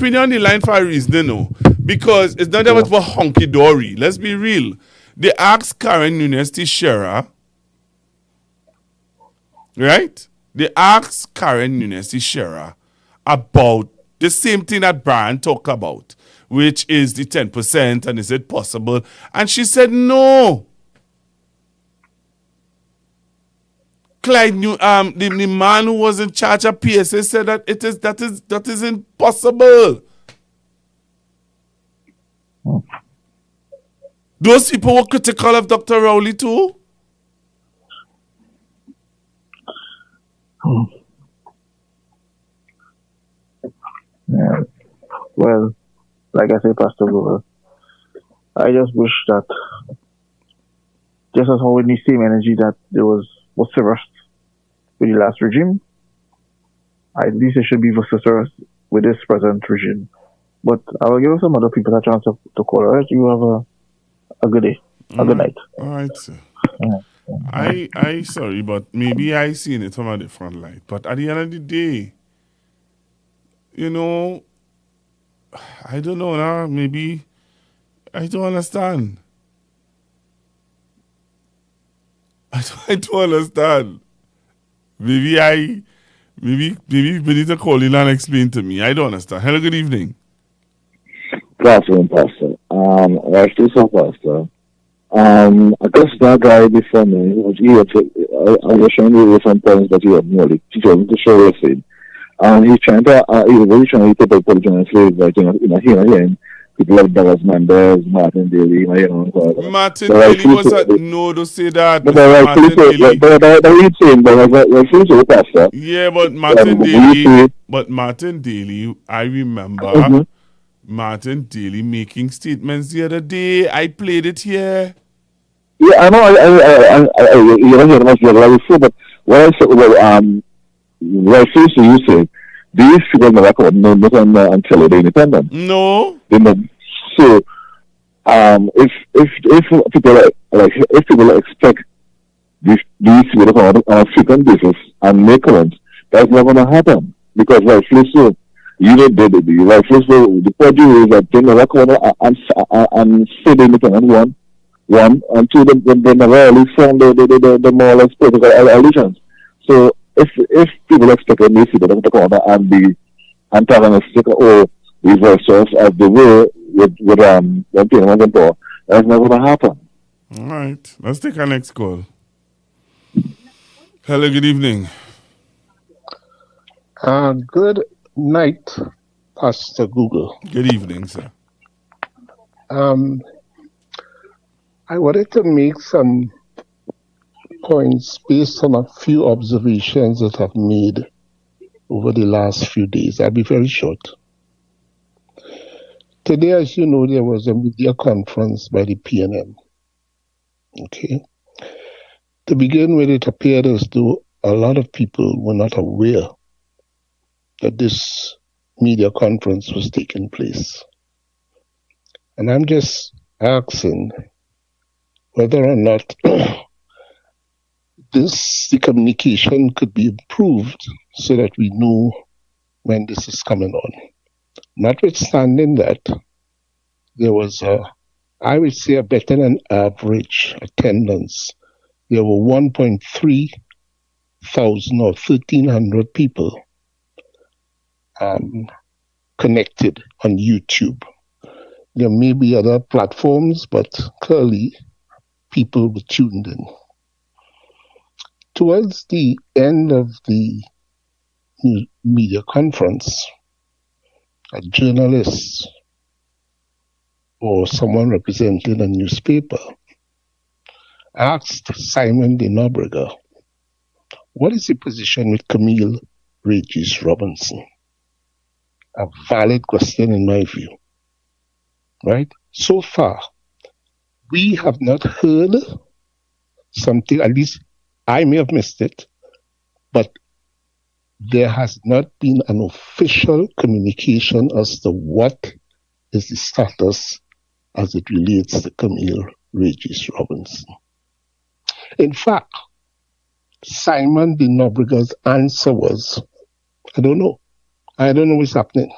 you on the line for a reason, you know, because it's not about honky dory. Let's be real. They asked Karen Nunes Teixeira, right? They asked Karen Nunes Teixeira about the same thing that Brian talked about, which is the 10%, and is it possible? And she said no. Clyde, the man who was in charge of PSA said that that is impossible. Those people were critical of Dr. Rowley too. Yeah. Well, like I say, Pastor Google, I just wish that just as how in the same energy that there was vociferous with the last regime, at least it should be vociferous with this present regime. But I will give some other people a chance to call. All right, you have a good day, a good night. All right, sir. I sorry, but maybe I seen it from a different light. But at the end of the day, you know, I don't know now. Maybe I don't understand. I don't understand. Maybe we need to call in and explain to me. I don't understand. Hello, good evening. Good afternoon, Pastor. Actually, so Pastor. I guess that guy before me, I was showing you some points that he had nearly to show us in. And he's trying to, really trying to put up journalists, like, here, people like Douglas Mendes, Martin Daly, Martin Daly was no to say that. But Pastor. Yeah, but Martin Daly, I remember Martin Daly making statements the other day. I played it here. Yeah, I know. You don't hear much before, but what I said, what I first you said, these people never come not until they're independent. No. So, if people expect these people to come on a frequent basis and make comments, that's not going to happen because rightfully so. You know, rightfully so. The problem is that they never come on and say they're independent. One and two, they never really form the more or less political allegiance. So if people expect these people to come on and be antagonistic or reverse as they were with when people went in power, that's not going to happen. All right, let's take our next call. Hello, good evening. Good night, Pastor Google. Good evening, sir. I wanted to make some points based on a few observations that I've made over the last few days. I'll be very short. Today, as you know, there was a media conference by the PNM. Okay. To begin with, it appeared as though a lot of people were not aware that this media conference was taking place. And I'm just asking whether or not the communication could be improved so that we know when this is coming on. Notwithstanding that, there was I would say, a better than average attendance. There were 1.3 thousand or 1,300 people connected on YouTube. There may be other platforms, but clearly people were tuned in. Towards the end of the media conference, a journalist or someone representing a newspaper asked Simon de Nobrega, what is your position with Camille Regis Robinson? A valid question in my view, right? So far, we have not heard something, at least I may have missed it, but there has not been an official communication as to what is the status as it relates to Camille Regis Robinson. In fact, Simon de Nobrega's answer was, I don't know what's happening.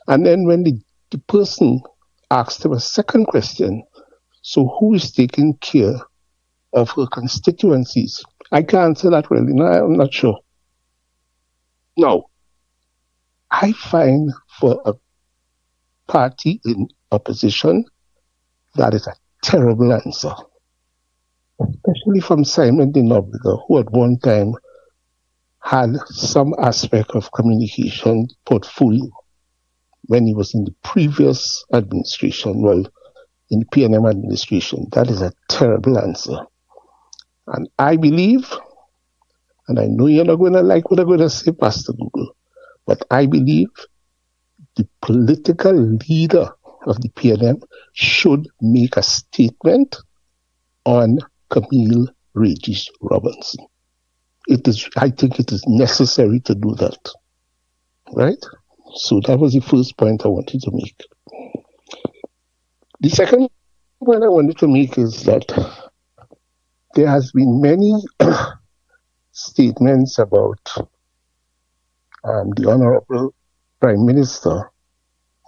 And then when the person asked him a second question, so who is taking care of her constituencies? I can't answer that really. No, I'm not sure. Now, I find for a party in opposition, that is a terrible answer. Especially from Simon de Nobrega, who at one time had some aspect of communication portfolio when he was in the previous administration, well, in the PNM administration. That is a terrible answer. And I believe, and I know you're not going to like what I'm going to say, Pastor Google, but I believe the political leader of the PNM should make a statement on Camille Regis Robinson. I think it is necessary to do that. Right? So that was the first point I wanted to make. The second point I wanted to make is that there has been many statements about the Honorable Prime Minister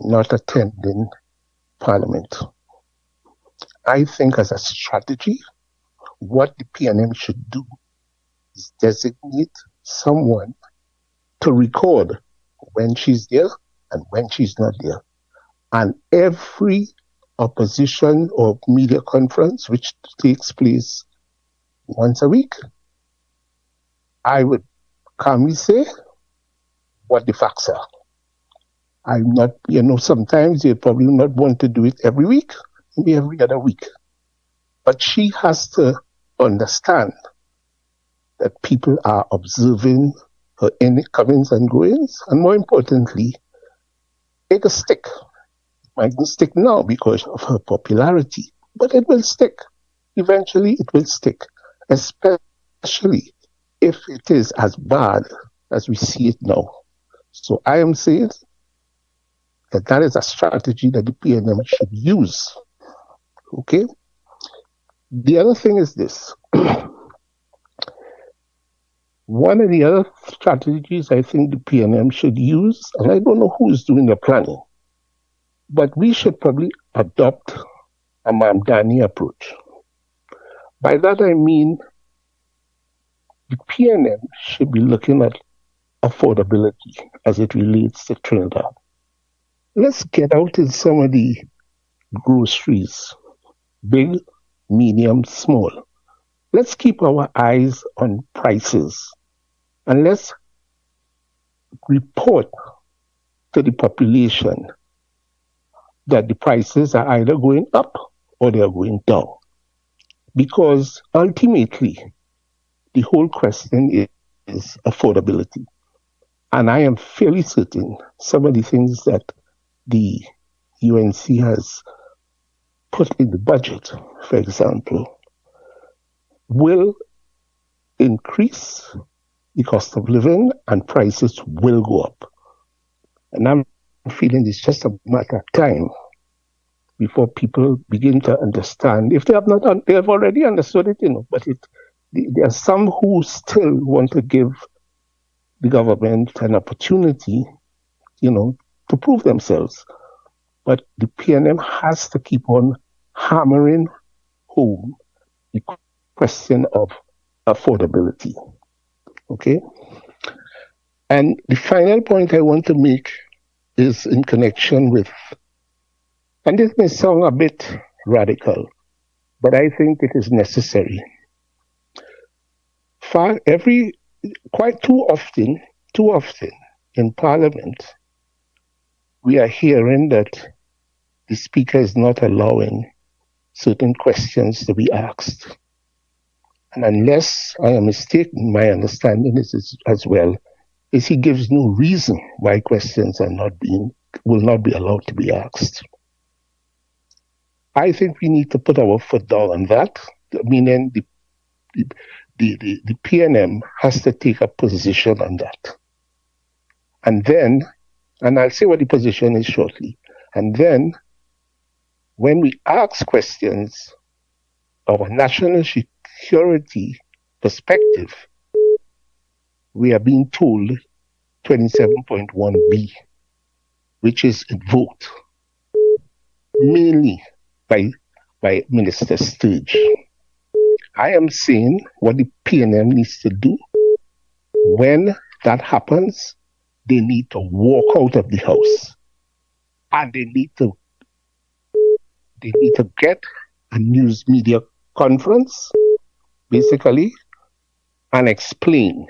not attending Parliament. I think as a strategy, what the PNM should do is designate someone to record when she's there and when she's not there. And every opposition or media conference, which takes place once a week, I would calmly say what the facts are. I'm not, sometimes they probably not want to do it every week, maybe every other week. But she has to understand that people are observing her comings and goings, and more importantly, it will stick. It might not stick now because of her popularity, but it will stick. Eventually, it will stick, especially if it is as bad as we see it now. So I am saying that is a strategy that the PNM should use. Okay? The other thing is this. One of the other strategies I think the PNM should use, and I don't know who is doing the planning, but we should probably adopt a Mamdani approach. By that I mean the PNM should be looking at affordability as it relates to Trinidad. Let's get out in some of the groceries, big, medium, small. Let's keep our eyes on prices and let's report to the population that the prices are either going up or they are going down. Because ultimately, the whole question is affordability. And I am fairly certain some of the things that the UNC has put in the budget, for example, will increase the cost of living and prices will go up. And I'm feeling it's just a matter of time before people begin to understand. If they have not, they have already understood it, but there are some who still want to give the government an opportunity, to prove themselves. But the PNM has to keep on hammering home the question of affordability. Okay? And the final point I want to make is in connection with, and this may sound a bit radical, but I think it is necessary. Every quite too often in Parliament, we are hearing that the Speaker is not allowing certain questions to be asked. And unless I am mistaken, my understanding is as well, is he gives no reason why questions will not be allowed to be asked. I think we need to put our foot down on that, meaning the PNM has to take a position on that. And then, and I'll say what the position is shortly, and then when we ask questions of a national security perspective, we are being told 27.1b, which is invoked mainly by Minister Sturge. I am saying what the PNM needs to do when that happens, they need to walk out of the house and they need to get a news media conference, basically, and explain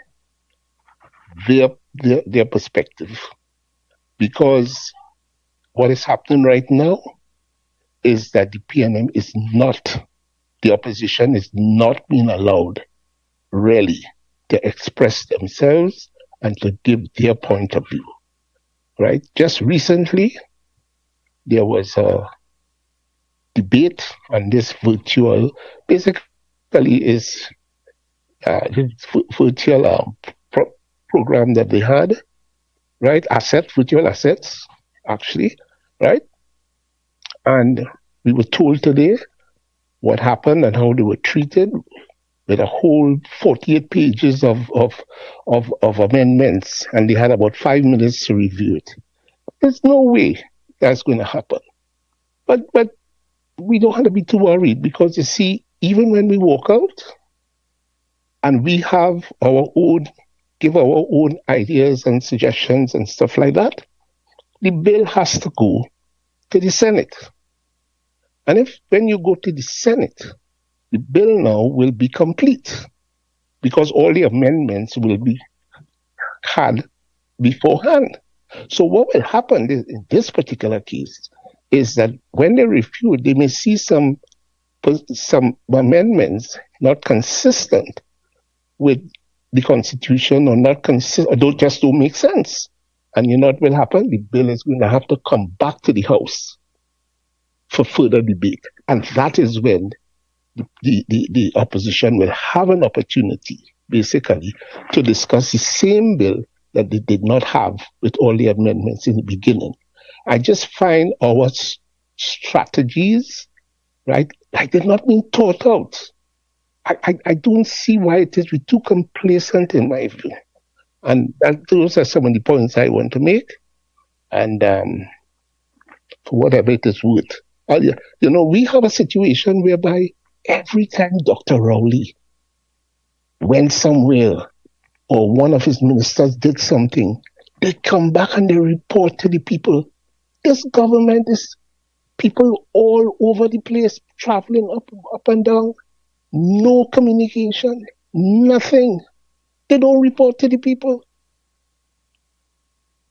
their perspective. Because what is happening right now is that the PNM is not, the opposition is not being allowed really to express themselves and to give their point of view, right? Just recently, there was a debate on this virtual, basically is this virtual program that they had, right? Virtual assets, actually, right? And we were told today what happened and how they were treated with a whole 48 pages of amendments, and they had about 5 minutes to review it. There's no way that's going to happen. But we don't have to be too worried, because you see, even when we walk out and we have give our own ideas and suggestions and stuff like that, the bill has to go to the Senate. And when you go to the Senate, the bill now will be complete, because all the amendments will be had beforehand. So what will happen in this particular case is that when they review, they may see some amendments not consistent with the Constitution, or not consistent, or don't make sense. And you know what will happen? The bill is going to have to come back to the House for further debate. And that is when the opposition will have an opportunity, basically, to discuss the same bill that they did not have with all the amendments in the beginning. I just find our strategies, right, like they're not being thought out. I don't see why it is we're too complacent, in my view. And those are some of the points I want to make. And for whatever it is worth. We have a situation whereby every time Dr. Rowley went somewhere or one of his ministers did something, they come back and they report to the people. This government is people all over the place, traveling up and down. No communication, nothing. They don't report to the people.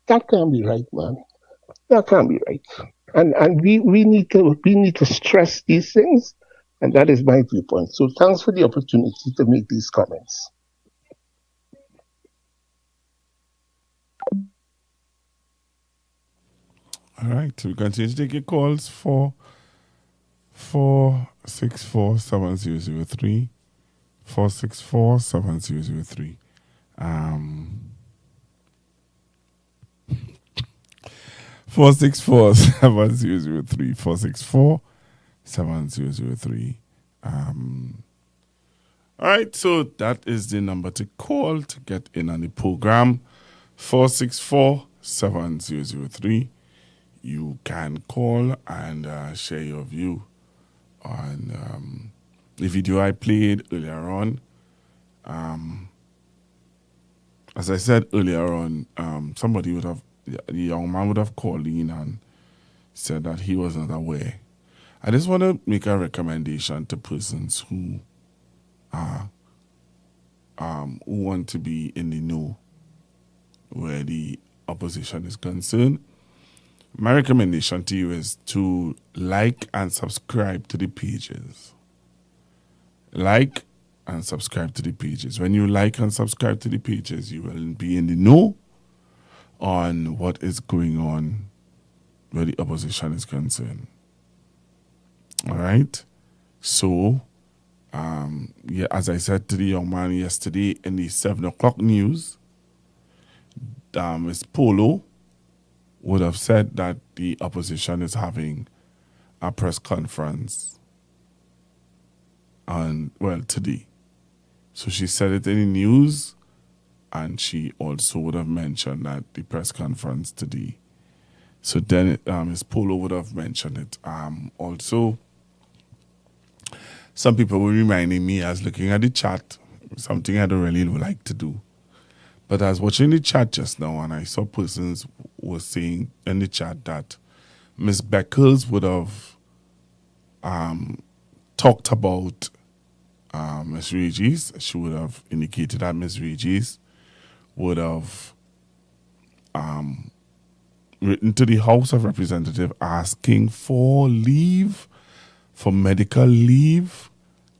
That can't be right, man. That can't be right. And we need to stress these things, and that is my viewpoint. So thanks for the opportunity to make these comments. All right, so we continue to take your calls for 464-7003, 464-7003. 464-7003, 464-7003. All right, so that is the number to call to get in on the program, 464-7003. You can call and share your view on the video I played earlier on. As I said earlier on, the young man would have called in and said that he was not aware. I just want to make a recommendation to persons who are who want to be in the know where the opposition is concerned, my recommendation to you is to like and subscribe to the pages. Like and subscribe to the pages. When you like and subscribe to the pages, you will be in the know on what is going on where the opposition is concerned. All right? So, yeah, as I said to the young man yesterday in the 7 o'clock news, Ms. Polo would have said that the opposition is having a press conference today. So she said it in the news, and she also would have mentioned that the press conference today. So then Ms. Polo would have mentioned it. Also, some people were reminding me, as looking at the chat, something I don't really like to do. But I was watching the chat just now, and I saw persons were saying in the chat that Ms. Beckles would have talked about Ms. Regis. She would have indicated that Ms. Regis would have written to the House of Representatives asking for leave, for medical leave,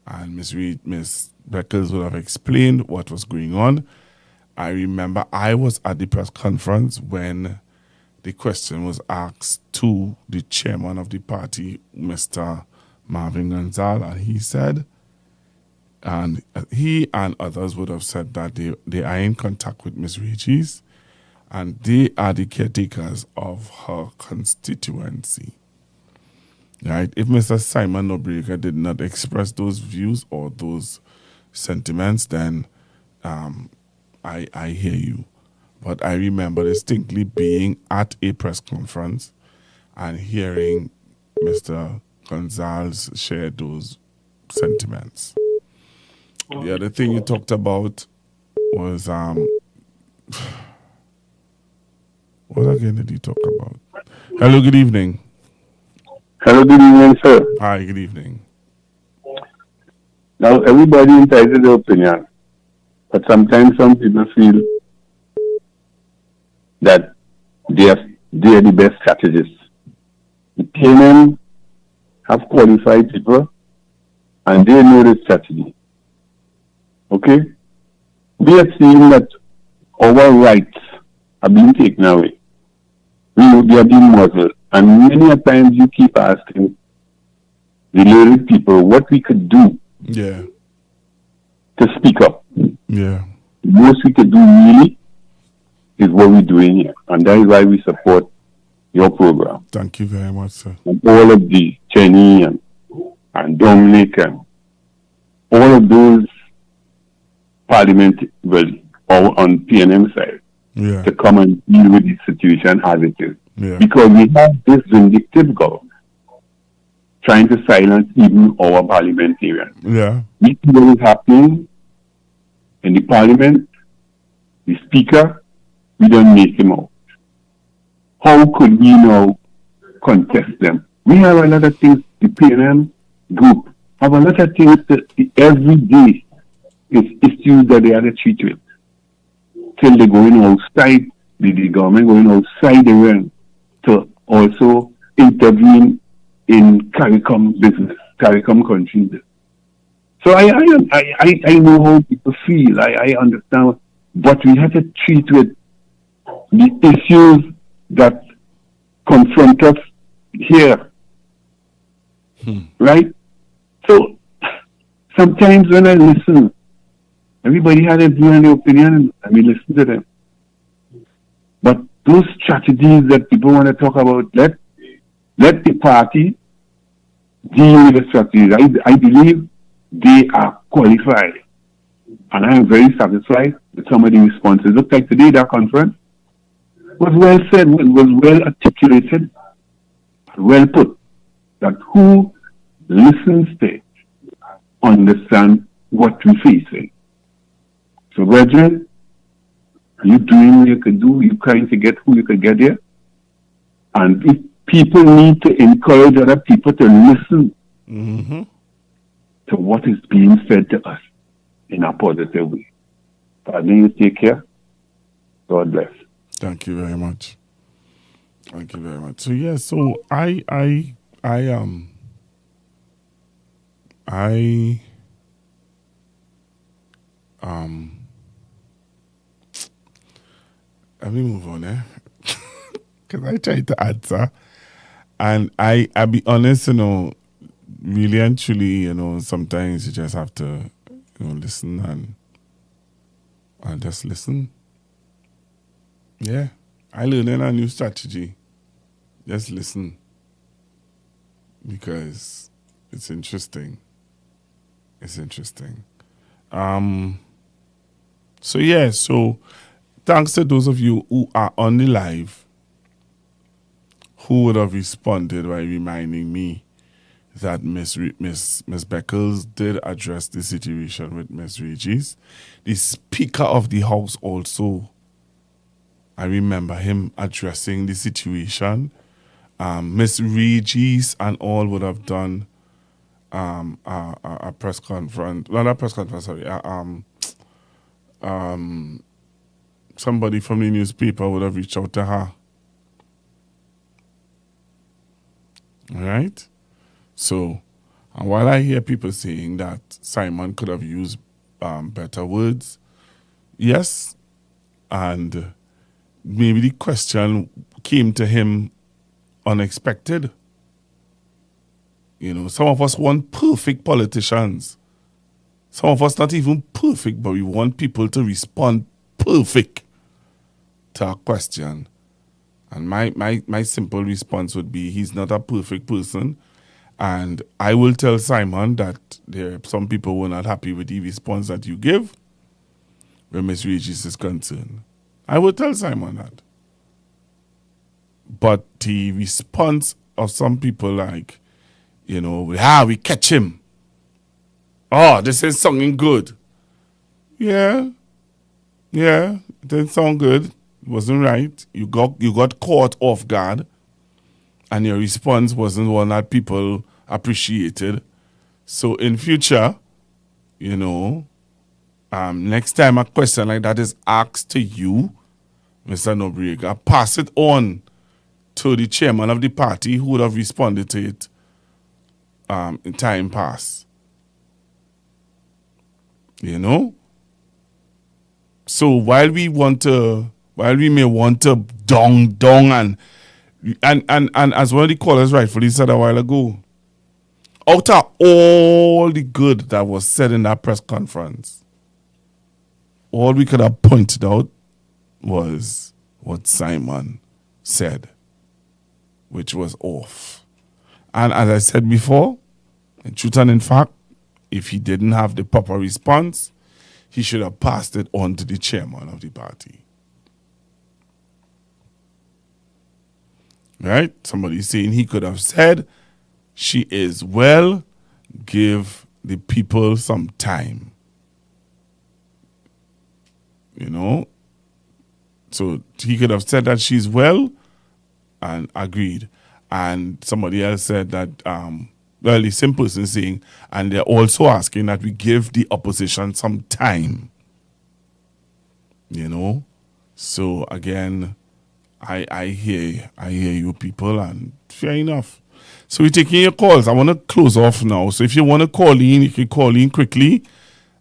and Ms. Beckles would have explained what was going on. I remember I was at the press conference when the question was asked to the chairman of the party, Mr. Marvin Gonzal, and he said, and he and others would have said that they are in contact with Ms. Regis, and they are the caretakers of her constituency. Right? If Mr. Simon Nobrega did not express those views or those sentiments, then I hear you. But I remember distinctly being at a press conference and hearing Mr. Gonzalez share those sentiments. The other thing you talked about was what again did you talk about? Hello, good evening. Hello, good evening, sir. Hi, good evening. Now, everybody entitled to their opinion, but sometimes some people feel that they are the best strategists. The PNM have qualified people, and they know the strategy. Okay? We are seeing that our rights are being taken away. We are being muzzled. And many a times you keep asking the lyric people what we could do to speak up. Yeah. The most we could do really is what we're doing here. And that is why we support your program. Thank you very much, sir. And all of the Jenny and Dominic and all of those parliament, on PNM side, to come and deal with the situation as it is. Yeah. Because we have this vindictive government trying to silence even our parliamentarians. Yeah. We see what is happening in the parliament. The speaker, we don't make him out. How could we now contest them? We have a lot of things, the PNM group have a lot of things that every day is issues that they have to treat with. Till they're going outside, the government going outside the realm to also intervene in CARICOM business, CARICOM countries. So I know how people feel. I understand, but we have to treat with the issues that confront us here, right? So sometimes when I listen, everybody has a view and their opinion, and we listen to them. But those strategies that people want to talk about, let the party deal with the strategies. I believe they are qualified. And I am very satisfied with some of the responses. Look like today, that conference was well said, was well articulated, well put. That who listens to it understand what we're facing. So, brethren, you doing what you could do, you trying to get who you could get here. And if people need to encourage other people to listen to what is being said to us in a positive way. You take care. God bless. Thank you very much. Thank you very much. So yeah, so I let me move on, because I tried to answer, and I be honest, really and truly, sometimes you just have to, listen and just listen. Yeah, I learned a new strategy. Just listen, because it's interesting. It's interesting. So yeah, so thanks to those of you who are on the live who would have responded by reminding me that Miss Beckles did address the situation with Miss Regis. The Speaker of the House also, I remember him addressing the situation. Miss Regis and all would have done a press conference. Not a press conference, sorry. Somebody from the newspaper would have reached out to her. All right? So, and while I hear people saying that Simon could have used better words, yes, and maybe the question came to him unexpected. Some of us want perfect politicians. Some of us not even perfect, but we want people to respond perfect to a question. And my simple response would be, he's not a perfect person. And I will tell Simon that there are some people who are not happy with the response that you give where Ms. Regis is concerned. I will tell Simon that. But the response of some people like, we catch him. Oh, this is sounding good. Yeah, it didn't sound good. It wasn't right. You got caught off guard, and your response wasn't one that people appreciated. So in future, next time a question like that is asked to you, Mr. Nobrega, pass it on to the chairman of the party who would have responded to it in time past. So while we may want to dong and as one of the callers rightfully said a while ago, out of all the good that was said in that press conference, all we could have pointed out was what Simon said, which was off. And as I said before, in truth and in fact, if he didn't have the proper response, he should have passed it on to the chairman of the party. Right? Somebody saying he could have said, she is well, give the people some time. So he could have said that she's well and agreed. And somebody else said that, the same person saying, and they're also asking that we give the opposition some time. So again, I hear you people, and fair enough. So we're taking your calls. I want to close off now. So if you want to call in, you can call in quickly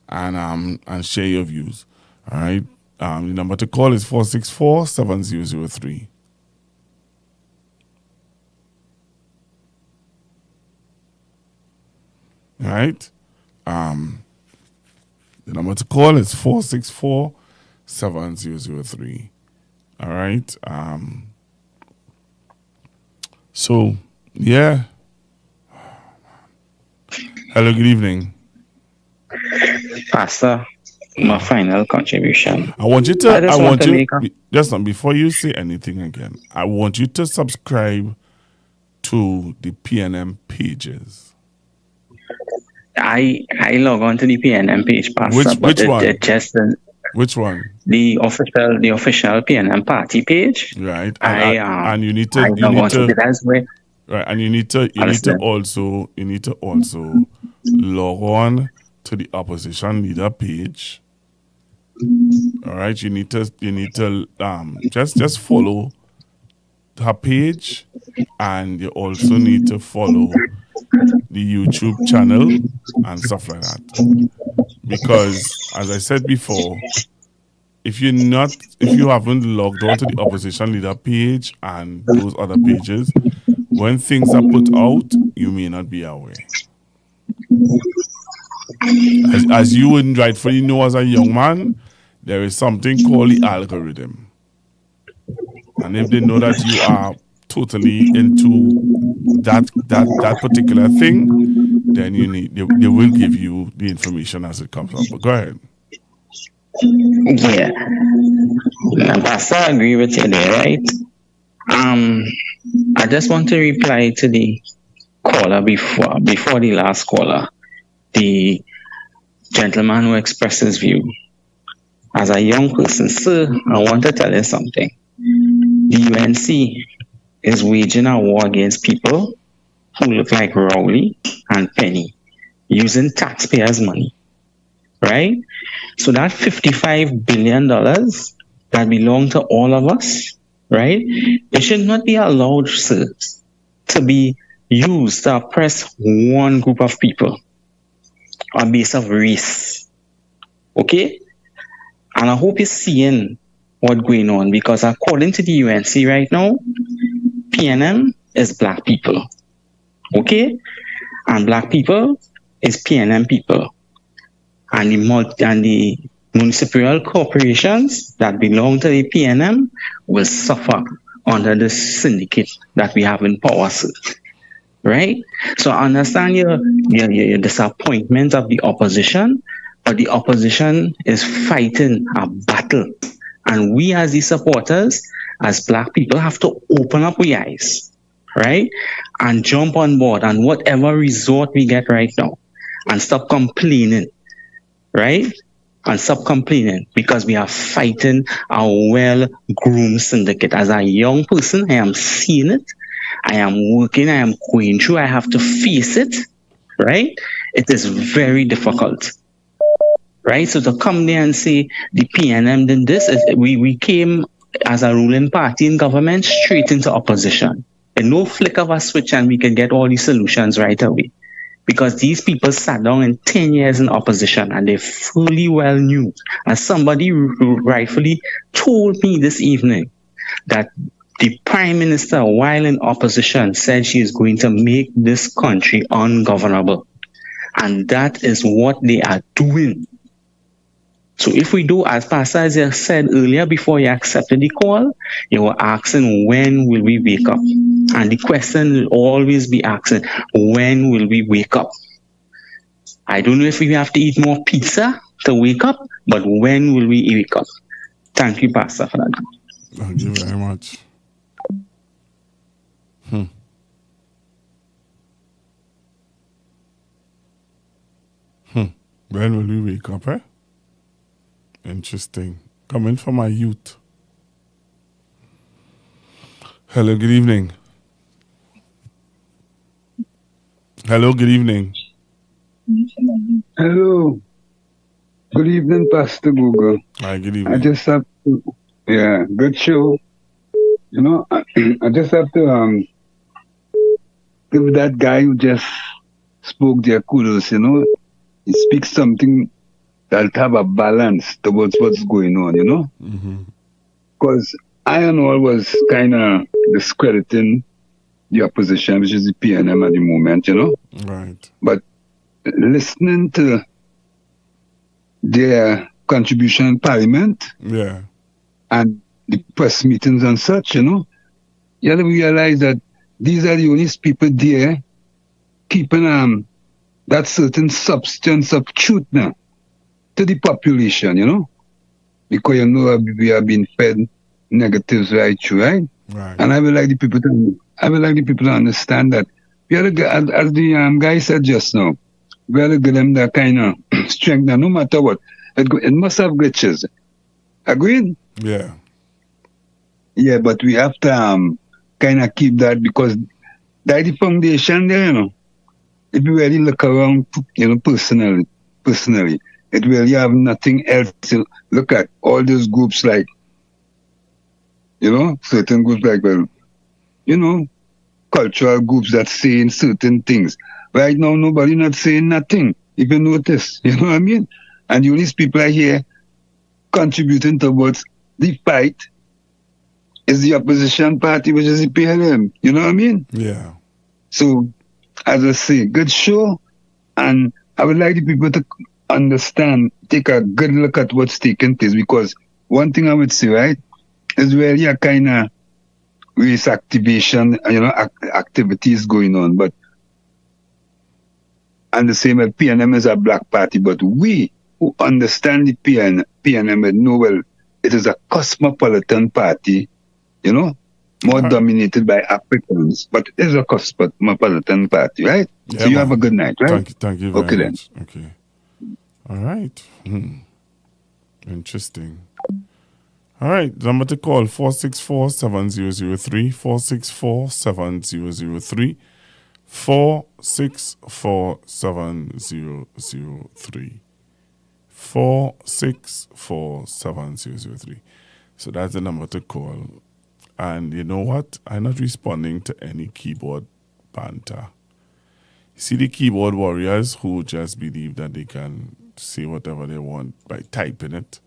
and share your views. All right. The number to call is 464-7003. All right. The number to call is 464-7003. All right. So, yeah. Hello, good evening. Pastor, my final contribution. I want you before you say anything again, I want you to subscribe to the PNM pages. I log on to the PNM page, Pastor. Which one? Which one? The official PNM party page. Right. And you need to Right, and you need to also log on to the opposition leader page All right, you need to just follow her page, and you also need to follow the YouTube channel and stuff like that. Because as I said before, if you haven't logged on to the opposition leader page and those other pages, when things are put out, you may not be aware. As you would rightfully know as a young man, there is something called the algorithm. And if they know that you are totally into that particular thing, then they will give you the information as it comes up. But go ahead. Yeah. Pastor, I agree with you there, right? I just want to reply to the caller before the last caller, the gentleman who expressed his view. As a young person, sir, I want to tell you something. The UNC is waging a war against people who look like Rowley and Penny using taxpayers' money, right? So that $55 billion that belong to all of us, right? It should not be allowed, sir, to be used to oppress one group of people on base of race, okay? And I hope you're seeing what's going on, because according to the UNC right now, PNM is black people, okay? And black people is PNM people. And the municipal corporations that belong to the PNM will suffer under the syndicate that we have in power, sir. Right? So I understand your disappointment of the opposition, but the opposition is fighting a battle. And we as the supporters, as black people, have to open up our eyes, right? And jump on board on whatever resort we get right now. And stop complaining, right? And stop complaining, because we are fighting a well-groomed syndicate. As a young person, I am seeing it. I am working, I am going through, I have to face it, right? It is very difficult, right? So to come there and say the PNM did this, we came as a ruling party in government straight into opposition. And no flick of a switch and we can get all these solutions right away. Because these people sat down in 10 years in opposition and they fully well knew, as somebody rightfully told me this evening, that the Prime Minister, while in opposition, said she is going to make this country ungovernable. And that is what they are doing. So if we do, as Pastor Isaiah said earlier, before you accepted the call, you were asking, when will we wake up? And the question will always be asking, when will we wake up? I don't know if we have to eat more pizza to wake up, but when will we wake up? Thank you, Pastor, for that. Thank you very much. When will we wake up, eh? Interesting. Coming from my youth. Hello, good evening. Hello, good evening. Hello. Good evening, Pastor Google. Hi, good evening. I just have to, good show. You know, I just have to give that guy who just spoke there kudos, you know. He speaks something that'll have a balance towards what's going on, you know? Because Iron All was kind of discrediting the opposition, which is the PNM at the moment, you know? Right. But listening to their contribution in Parliament, and the press meetings and such, you know, you have to realize that these are the only people there keeping that certain substance of truth now to the population, you know, because you know we have been fed negatives right through, right? Right. And I would like the people to understand that we are as the guy said just now, we have to give them that kind of strength. Now, no matter what, it must have glitches. Agreed? Yeah. Yeah, but we have to kind of keep that, because that's the foundation there, you know. If you really look around, you know, personally, it really have nothing else to look at. All those groups like, certain groups like, cultural groups that saying certain things. Right now, nobody not saying nothing, if you notice. You know what I mean? And the only people are here contributing towards the fight is the opposition party, which is the PLM. You know what I mean? Yeah. So, as I say, good show. And I would like the people to understand, take a good look at what's taking place. Because one thing I would say, right, is really a kind of race activation, activities going on. But, and the same as PNM is a black party, but we who understand the PNM would know, well, it is a cosmopolitan party, more dominated by Africans, but it is a cosmopolitan party, right? Yeah, so you have a good night, right? Thank you very okay, much. Then. Okay. All right. Interesting. All right, the number to call 464-7003, 464-7003, 464-7003, 464-7003. So that's the number to call. And you know what? I'm not responding to any keyboard banter. You see the keyboard warriors who just believe that they can say whatever they want by typing it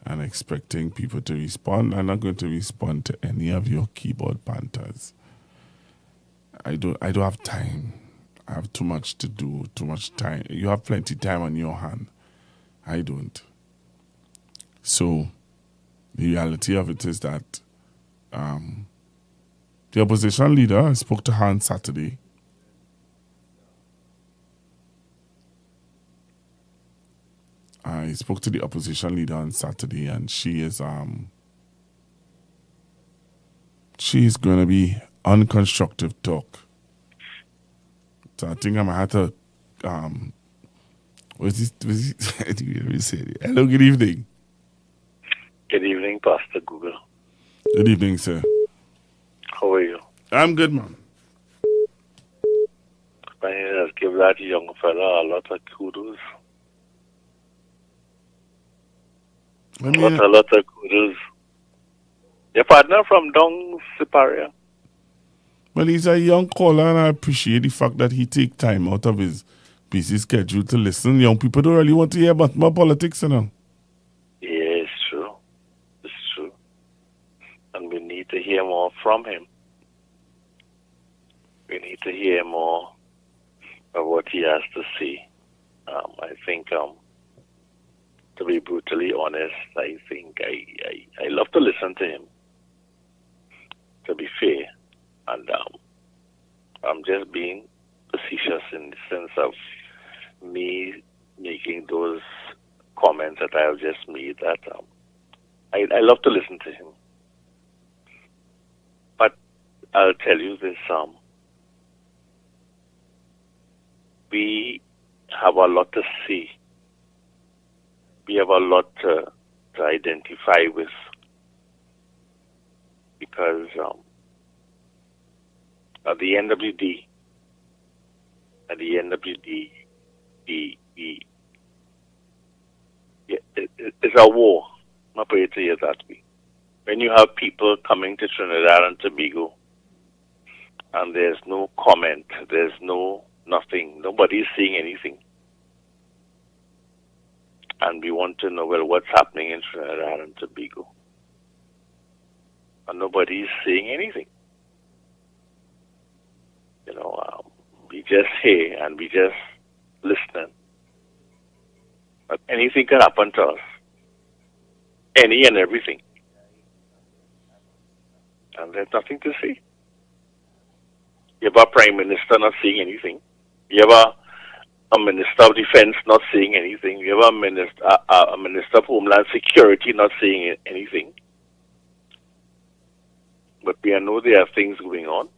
and expecting people to respond. I'm not going to respond to any of your keyboard banters. I don't have time. I have too much to do, too much time. You have plenty of time on your hand. I don't. So the reality of it is that the opposition leader, I spoke to her on Saturday. I spoke to the opposition leader on Saturday, and she is going to be on Constructive Talk. So I think I'm going to have to hello, good evening. Good evening, Pastor Google. Good evening, sir. How are you? I'm good, man. I just give that young fella a lot of kudos. A lot of kudos. Your partner from Dong Siparia? Well, he's a young caller, and I appreciate the fact that he take time out of his busy schedule to listen. Young people don't really want to hear about more politics, Yeah, it's true. It's true. And we need to hear more from him. We need to hear more of what he has to say. I think, to be brutally honest, I think I love to listen to him, to be fair. And I'm just being facetious in the sense of me making those comments that I have just made, that I love to listen to him. But I'll tell you this, we have a lot to see. We have a lot to identify with, because at the end of the day, it's a war. I'm going to put it that way. When you have people coming to Trinidad and Tobago, and there's no comment, there's nothing, nobody's saying anything. And we want to know, well, what's happening in Trinidad and Tobago. And nobody's saying anything. We just hear and we just listening. But anything can happen to us. Any and everything. And there's nothing to say. You have a prime minister not saying anything. You have a minister of defense not saying anything. You have a minister of homeland security not saying anything. But we know there are things going on.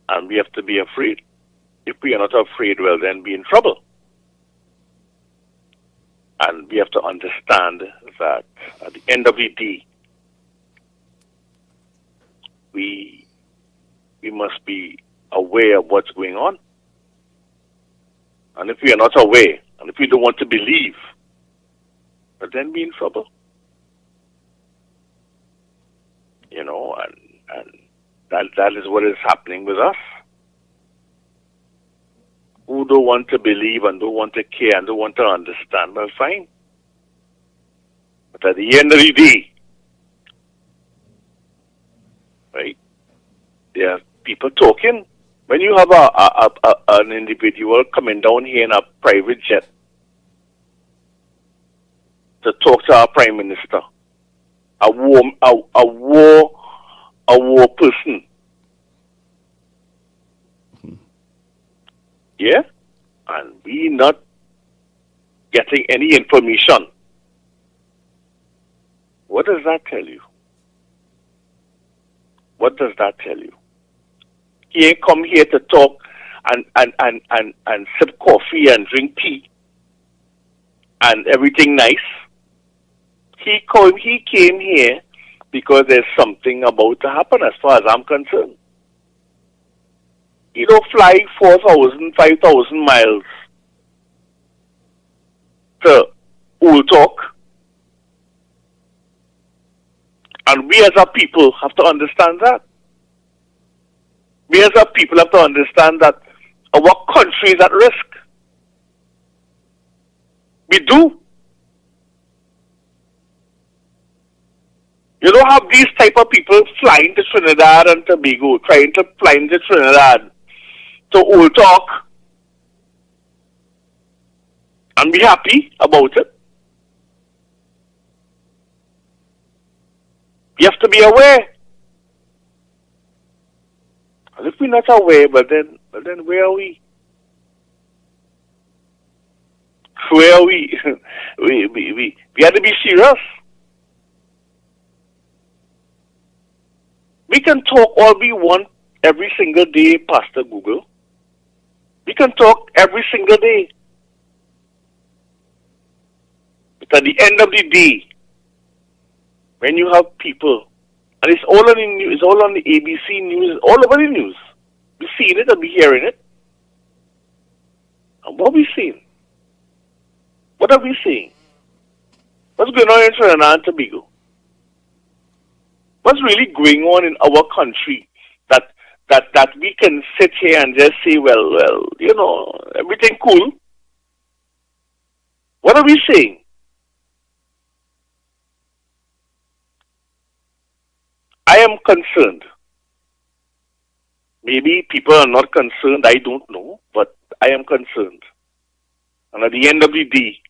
And we have to be afraid. If we are not afraid, well, then we're in trouble. And we have to understand that at the end of the day, we must be aware of what's going on. And if we are not aware, and if we don't want to believe, but then we're in trouble. You know, and that is what is happening with us. Who don't want to believe and don't want to care and don't want to understand, well, fine. But at the end of the day, right, there are people talking. When you have an individual coming down here in a private jet to talk to our prime minister, a war person, yeah, and we not getting any information. What does that tell you? What does that tell you? He ain't come here to talk and sip coffee and drink tea and everything nice. He came here because there's something about to happen as far as I'm concerned. You don't fly 4,000, 5,000 miles to Old Talk. And we as a people have to understand that. We as a people have to understand that our country is at risk. We do. You don't have these type of people flying to Trinidad and Tobago, trying to fly into Trinidad to Old Talk and be happy about it. You have to be aware. And if we're not aware, but then where are we? Where are we? we have to be serious. We can talk all we want every single day, Pastor Google. We can talk every single day. But at the end of the day, when you have people, and it's all on the news, it's all on the ABC news, all over the news. We're seeing it and we're hearing it. And what are we seeing? What are we seeing? What's going on in Trinidad and Tobago? What's really going on in our country that we can sit here and just say, well, you know, everything cool? What are we saying? I am concerned. Maybe people are not concerned, I don't know, but I am concerned. And at the end of the day,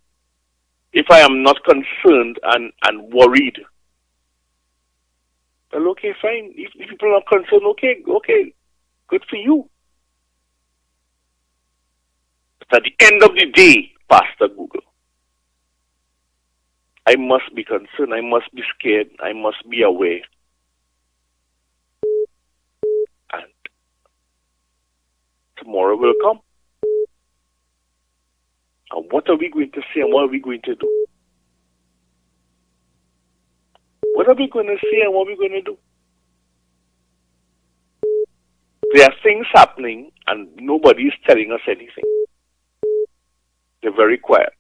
if I am not concerned and worried, well, okay, fine. If people are not concerned, okay, good for you. But at the end of the day, Pastor Google, I must be concerned, I must be scared, I must be aware. And tomorrow will come. And what are we going to say and what are we going to do? What are we going to say and what are we going to do? There are things happening and nobody is telling us anything. They're very quiet.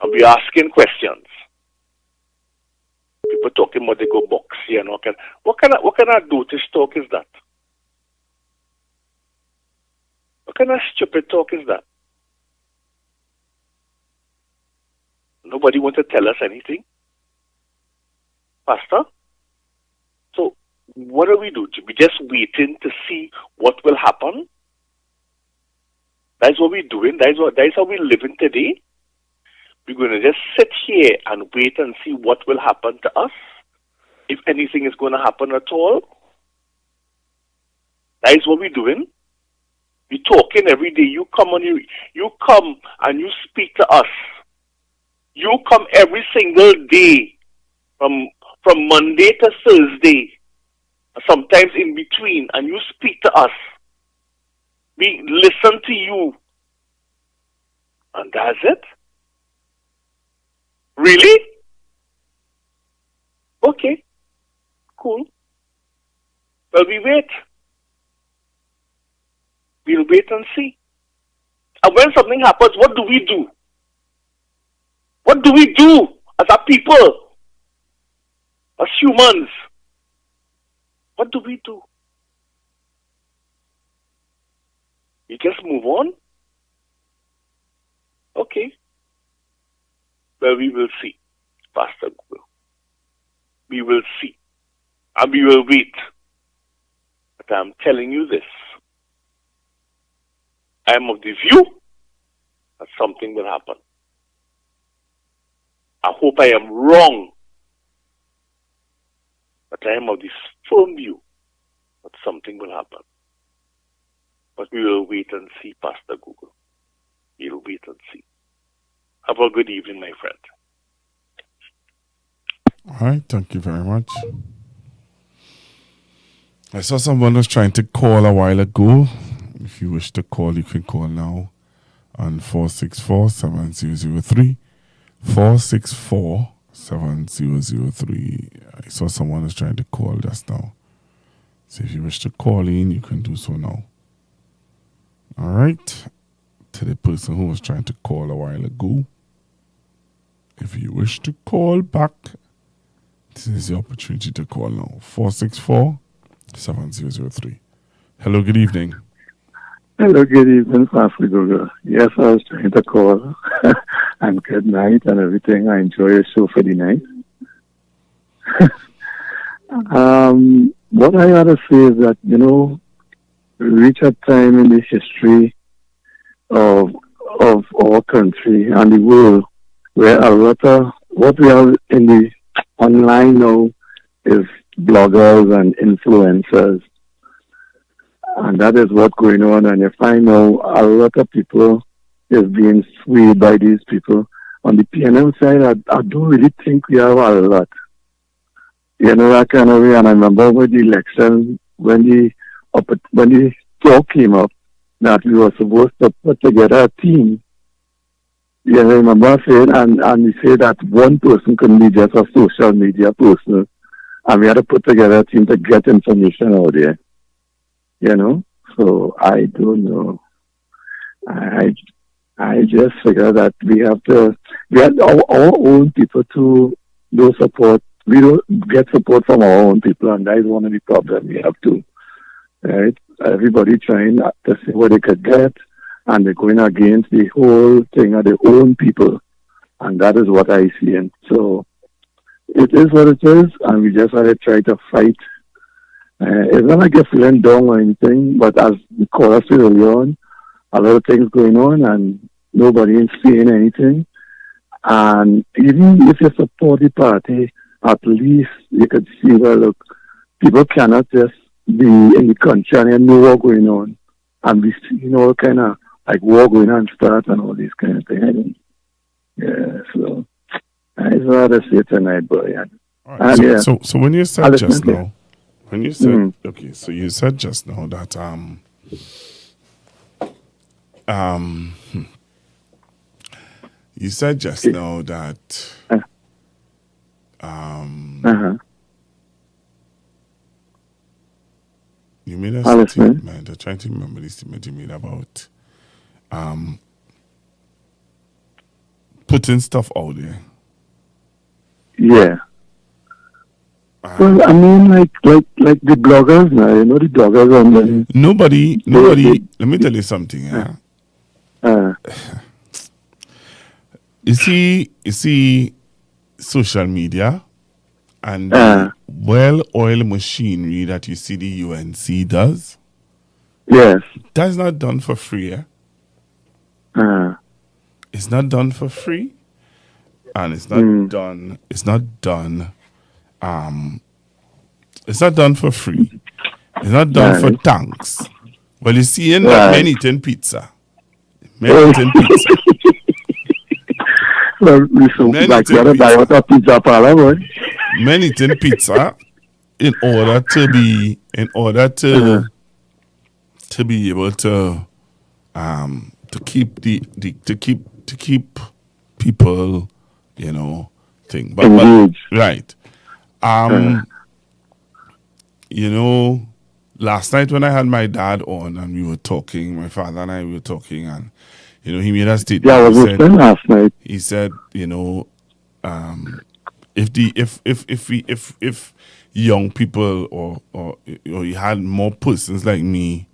And we're asking questions. People talking about they go box here and what kind of notice talk is that? What kind of stupid talk is that? Nobody wants to tell us anything. Pastor? So, what do? We just waiting to see what will happen? That's what we're doing. That's how we're living today. We're going to just sit here and wait and see what will happen to us. If anything is going to happen at all. That is what we're doing. We're talking every day. You come and you speak to us. You come every single day from Monday to Thursday, sometimes in between, and you speak to us. We listen to you. And that's it? Really? Okay. Cool. Well, we wait. We'll wait and see. And when something happens, what do we do? What do we do as a people? As humans? What do we do? We just move on? Okay. Well, we will see, Pastor Google. We will see. And we will wait. But I'm telling you this. I am of the view that something will happen. I hope I am wrong. But I am of this firm view that something will happen. But we will wait and see, Pastor Google. We'll wait and see. Have a good evening, my friend. All right, thank you very much. I saw someone was trying to call a while ago. If you wish to call, you can call now on 464-7003. 464-7003. I saw someone was trying to call just now. So if you wish to call in, you can do so now. All right. To the person who was trying to call a while ago, if you wish to call back, this is the opportunity to call now. 464-7003. Hello, good evening. Hello, good evening, Pastor Google. Yes, I was trying to call. And good night and everything. I enjoy your show for the night. What I gotta say is that, we reach a time in the history of our country and the world where a lot of what we have in the online now is bloggers and influencers. And that is what's going on. And if I know a lot of people is being swayed by these people. On the PNM side, I don't really think we have a lot. That kind of way. And I remember with the election, when the talk came up that we were supposed to put together a team. I remember saying, and we said that one person couldn't be just a social media person. And we had to put together a team to get information out there. So I don't know. I just figure that we have our own people to do support. We don't get support from our own people, and that is one of the problems we have too. Right? Everybody trying to see what they could get, and they're going against the whole thing of their own people, and that is what I see. And so it is what it is, and we just have to try to fight. It's not like you're feeling down or anything, but as the chorus early on, a lot of things going on and nobody is saying anything. And even if you support the party, at least you could see, well, look, people cannot just be in the country and know what's going on. And we see, kind of like war going on start and all these kind of things. Yeah, so I just want to say tonight, boy. Right, so when you said just now, okay, so you said just now that you said just now that you made a statement. I'm trying to remember the statement you made about putting stuff out there. Yeah. Well, I mean, like the bloggers now, the bloggers on the... Nobody, let me tell you something. You see social media and the well-oiled machinery that you see the UNC does. Yes. That's not done for free. It's not done for free. And it's not done. It's not done for free. It's not done for thanks. Well, you see in that men eating pizza. Men eating pizza. Men eating pizza in order to be able to keep keep people, thing. But right. Last night when I had my dad on and we were talking, my father and I were talking, and You know, he made a statement. Yeah, I was He listening last night. He said, you know, if young people or you had more persons like me,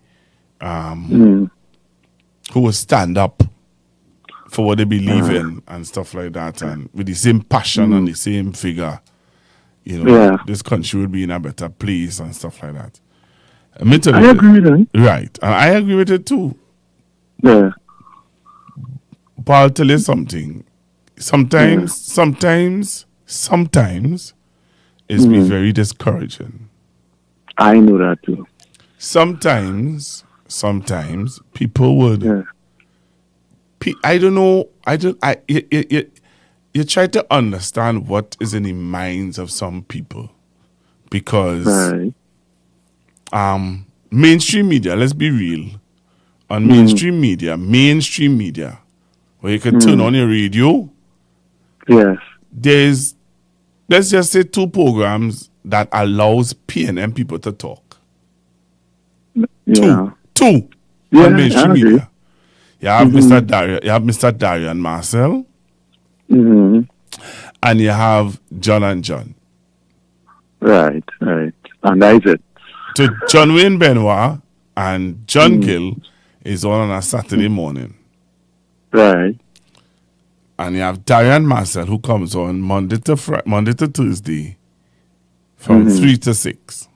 who would stand up for what they believe in and stuff like that, and with the same passion and the same figure, you know, this country would be in a better place and stuff like that. I agree with it. Right. And I agree with it too. Yeah. But I'll tell you something. Sometimes it's be very discouraging. I know that too. Sometimes people would. I don't know. You try to understand what is in the minds of some people, because mainstream media. Let's be real. On mainstream media, where you can turn on your radio. Yes. There's, let's just say, 2 programs that allows PNM people to talk. Yeah. Two on mainstream media. You have Mr. Darian Marcel, and you have John and John. Right. And that is it. So John Wayne Benoit and John Gill is on a Saturday morning. Right. And you have Darian Marcel, who comes on Monday to Thursday from 3 to 6,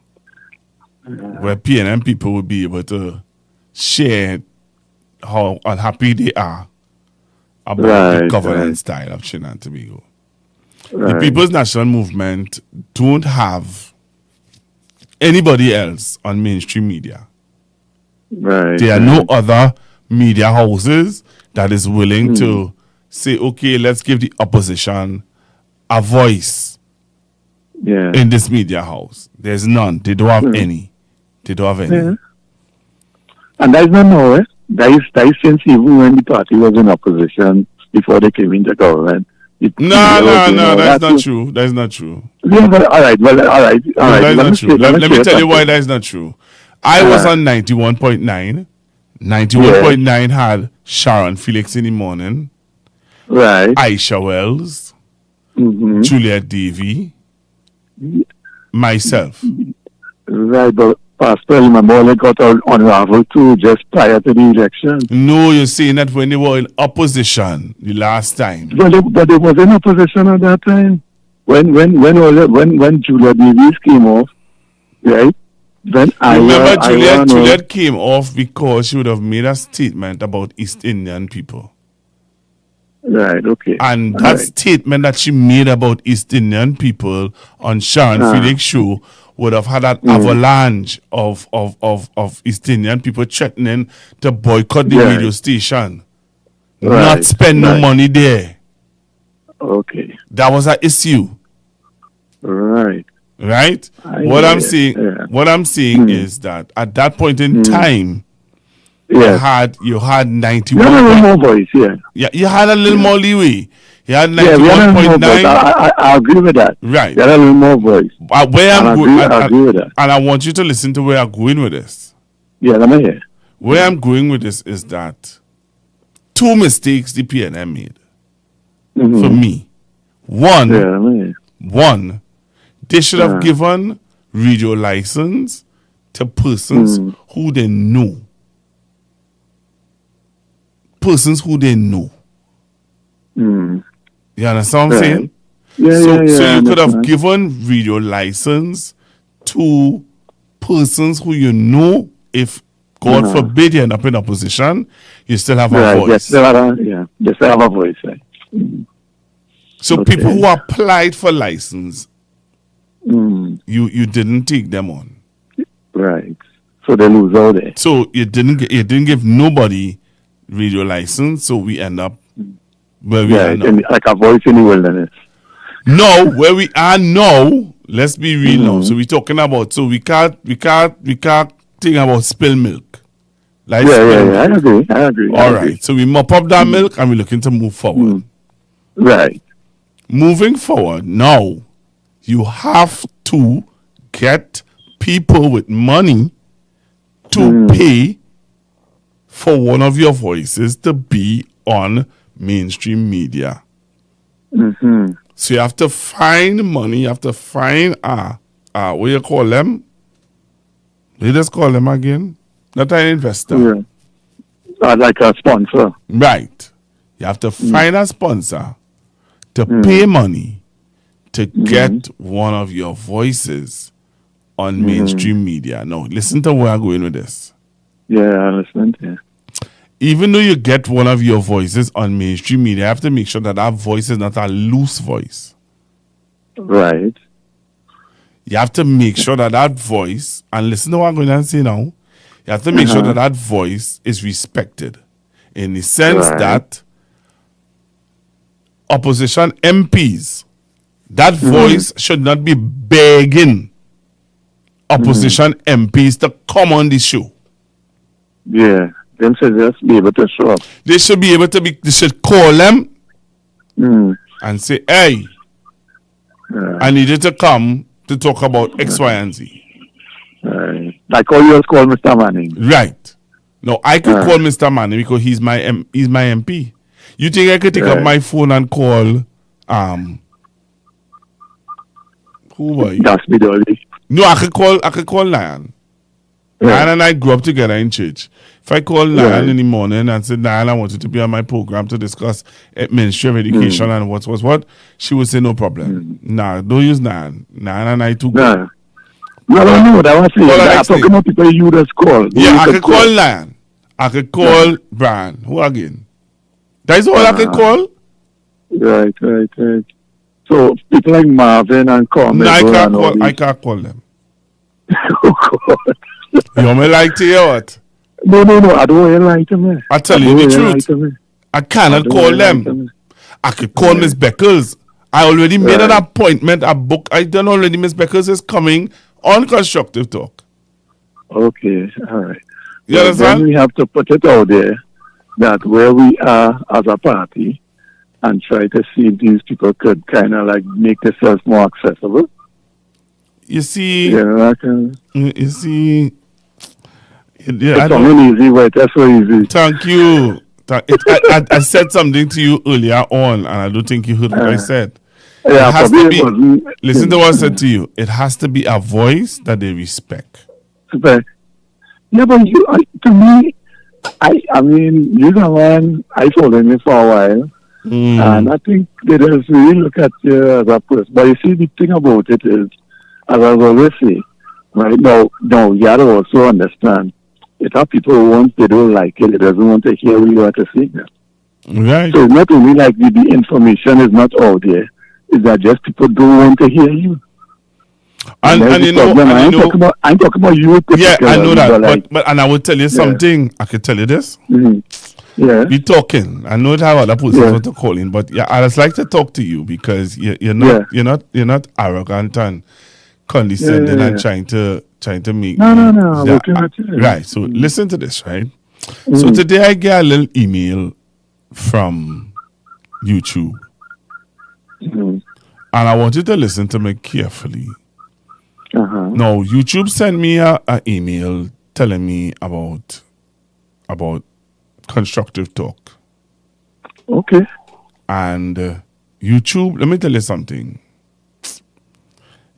where PNM people will be able to share how unhappy they are about the governance style of Trinidad and Tobago. The People's National Movement don't have anybody else on mainstream media. There are no other media houses that is willing to say, okay, let's give the opposition a voice in this media house. There's none. They don't have any. They don't have any. Yeah. And that is not now, eh? That is since even when the party was in opposition before they came into government. No, that's not true. That's not true. Yeah, but all right. That's not true. Let me tell you why that's not true. I was on 91.9. 91.9 had Sharon Felix in the morning. Right. Aisha Wells. Juliet Davy. Myself. Right, but Pastor, remember all they got unraveled too just prior to the election. No, you're saying that when they were in opposition the last time. But they was in opposition at that time. When Julia Davies came off, right? Then Juliet came off because she would have made a statement about East Indian people. Right, okay. And that statement that she made about East Indian people on Sharon Felix show would have had an avalanche of East Indian people threatening to boycott the radio station. Not spend no money there. Okay. That was an issue. Right. What I'm saying is that at that point in time, you had 91. You had a little more voice, Yeah, you had a little more leeway. You had 91.9. I agree with that. Right. You had a little more voice. I agree with that. And I want you to listen to where I'm going with this. Yeah, let me hear. Where I'm going with this is that 2 mistakes the PNM made. For me. One, they should have given radio license to persons who they know. Persons who they know. You understand what I'm saying? So you could have given radio license to persons who you know. If God forbid you end up in opposition, you still have a voice. They still have a voice. Right? So people who applied for license, you didn't take them on. Right. So they lose all day. So you didn't give nobody radio license. So we end up where we are now. Like a voice in the wilderness. No, where we are now. Let's be real now. So we're talking about. So we can't think about spilled milk. Like I agree. All right. So we mop up that milk and we're looking to move forward. Right. Moving forward, now you have to get people with money to pay for one of your voices to be on mainstream media. Mm-hmm. So you have to find money. You have to find what you call them? You just call them again? Not an investor. Yeah. Like a sponsor. Right. You have to find a sponsor to pay money to get one of your voices on mainstream media. Now, listen to where I'm going with this. Yeah, I understand. Yeah. Even though you get one of your voices on mainstream media, you have to make sure that that voice is not a loose voice. Right. You have to make sure that that voice, and listen to what I'm going to say now, you have to make sure that that voice is respected in the sense that opposition MPs, that voice should not be begging opposition MPs to come on the show. Yeah. Them should just be able to show up. They should be able to they should call them and say, hey, I need you to come to talk about X, Y, and Z. Like how you just call Mr. Manning. Right. No, I could call Mr. Manning because he's my MP. You think I could take up my phone and call who were you? That's me, Dolly. No, I could call Lion. Lion and I grew up together in church. If I call Lion in the morning and said, Lion, I want you to be on my program to discuss Ministry of Education and what, she would say, no problem. Nah, don't use Lion. Lion and I too good. No, that was it. I'm talking about people you just call. Yeah, I could call Lion. I could call Brian. Who again? That is all I could call? Right. So people like Marvin and Carmel. No, I can't call them. Oh, God. You want me like to you or what? No, I don't want you lie to me. I tell you the truth. I cannot call them. I could call Miss Beckles. I already made an appointment, a book. I done already. Miss Beckles is coming on Constructive Talk. Okay, all right. You understand? Then we have to put it out there that where we are as a party and try to see if these people could kind of like make themselves more accessible. You see, you see, it's an easy way. That's so easy. Thank you. I said something to you earlier on, and I don't think you heard what I said. Yeah, it has to be, listen to what I said to you. It has to be a voice that they respect. Yeah, but to me, I mean, you know, man, I followed you for a while, and I think they just really look at you as a person. But you see, the thing about it is, as I always say, right now, you have to also understand, if have people who want, they don't like it, they doesn't want to hear what you have to say. Right. So it's not only like the information is not out there, it's that just people don't want to hear you. And you know, I'm talking about you. Yeah, I know that. But and I will tell you something. I can tell you this. Yeah. Be talking. I know how other persons want to call in, but I just like to talk to you because you're not arrogant and condescending and trying to make no. Right. So listen to this, right? So today I get a little email from YouTube. And I want you to listen to me carefully. Now, YouTube sent me an email telling me about Constructive Talk. Okay. And YouTube, let me tell you something.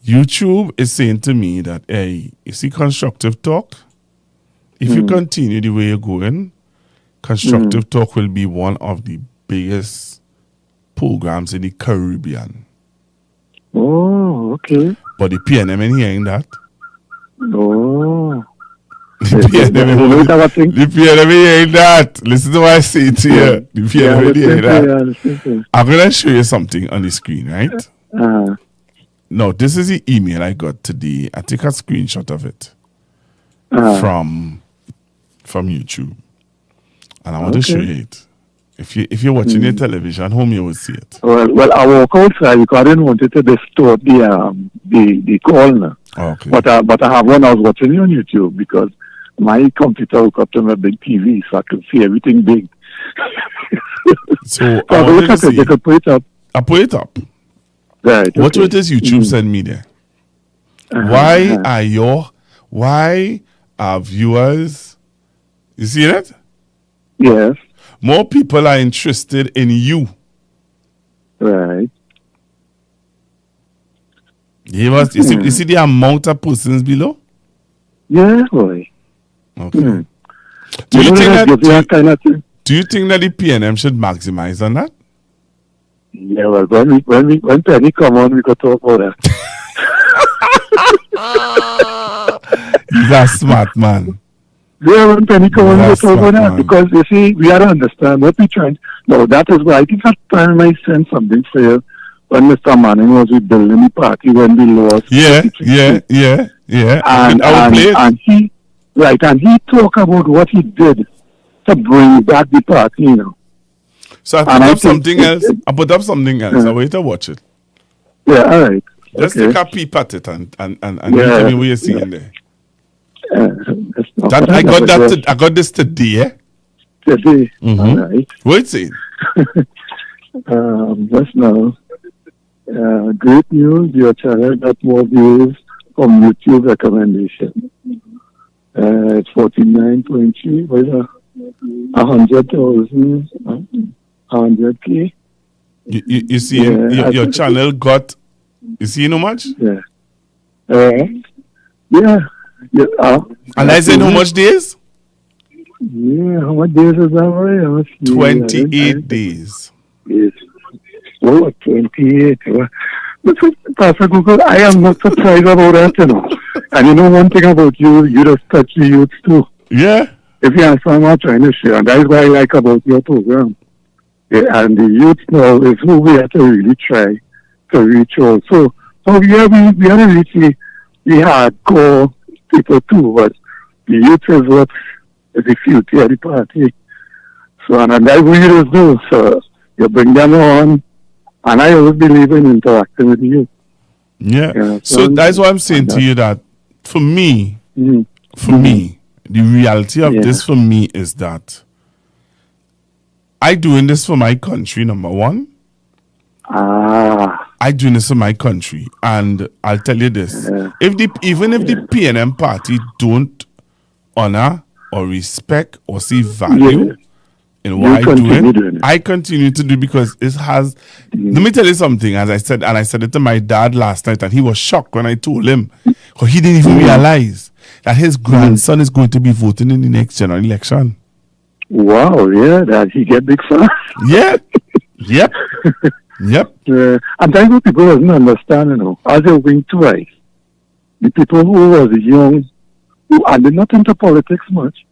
YouTube is saying to me that, hey, you see Constructive Talk? If you continue the way you're going, Constructive Talk will be one of the biggest programs in the Caribbean. Oh, okay. But the PNM ain't hearing that. Oh. The PNM ain't hearing that. Listen to what I say to you. The PNM ain't hearing that. I'm going to show you something on the screen, right? No, this is the email I got today. I take a screenshot of it from YouTube. And I want to show you it. If you're watching your television at home, you will see it. Well, I walk outside because I didn't want it to distort the call now. Okay. But I have one I was watching on YouTube because my computer hooked up to my big TV, so I could see everything big. So I want to see. You could put it up. I put it up. Right. What will this YouTube send me there? Why are viewers? You see that? Yes. More people are interested in you. Right. You see the amount of persons below? Yeah, boy. Okay. Do you think that the PNM should maximize on that? Yeah, well, when Penny come on, we could talk about that. He's a smart man. Yeah, when Penny come on, we could talk about that. Because, you see, we have to understand what we're trying. No, that is why I think that time I sent something for you when Mr. Manning was with building the party when we lost. Yeah. And he talked about what he did to bring back the party, you know. So I put up something else. I wait to watch it. Yeah, all right. Just take a peep at it and you tell me what you're seeing there. I got this today. Eh? Today. Mm-hmm. All right. What's it? Just now. Great news, your channel got more views from YouTube recommendation. It's 49.3. What is that? 100,000. 100K. You see, your channel got. You see how much? Yeah. And I said how much days? Yeah, how much days is that, right? 28 days. Yes. Oh, 28. Pastor Google, I am not surprised about that, you know. And you know one thing about you just touch the youth too. Yeah. If you understand what I'm trying to share, and that's what I like about your program. Yeah, and the youth now is who we have to really try to reach out. So yeah, we have to reach the hardcore people too, but the youth is what is the future of the party. So, and that's what you just do. So you bring them on, and I always believe in interacting with you. Yeah. So that's why I'm saying to you that for me, the reality of this for me is that I doing this for my country, number one. I doing this for my country, and I'll tell you this: even if the PNM party don't honor or respect or see value in what I do, I continue to do because it has. Let me tell you something. As I said, and I said it to my dad last night, and he was shocked when I told him, because he didn't even realize that his grandson is going to be voting in the next general election. Wow, yeah, that he get big fun. Yeah, yep. And that's what people doesn't understand, you know. As they win twice, the people who was young, and they're not into politics much,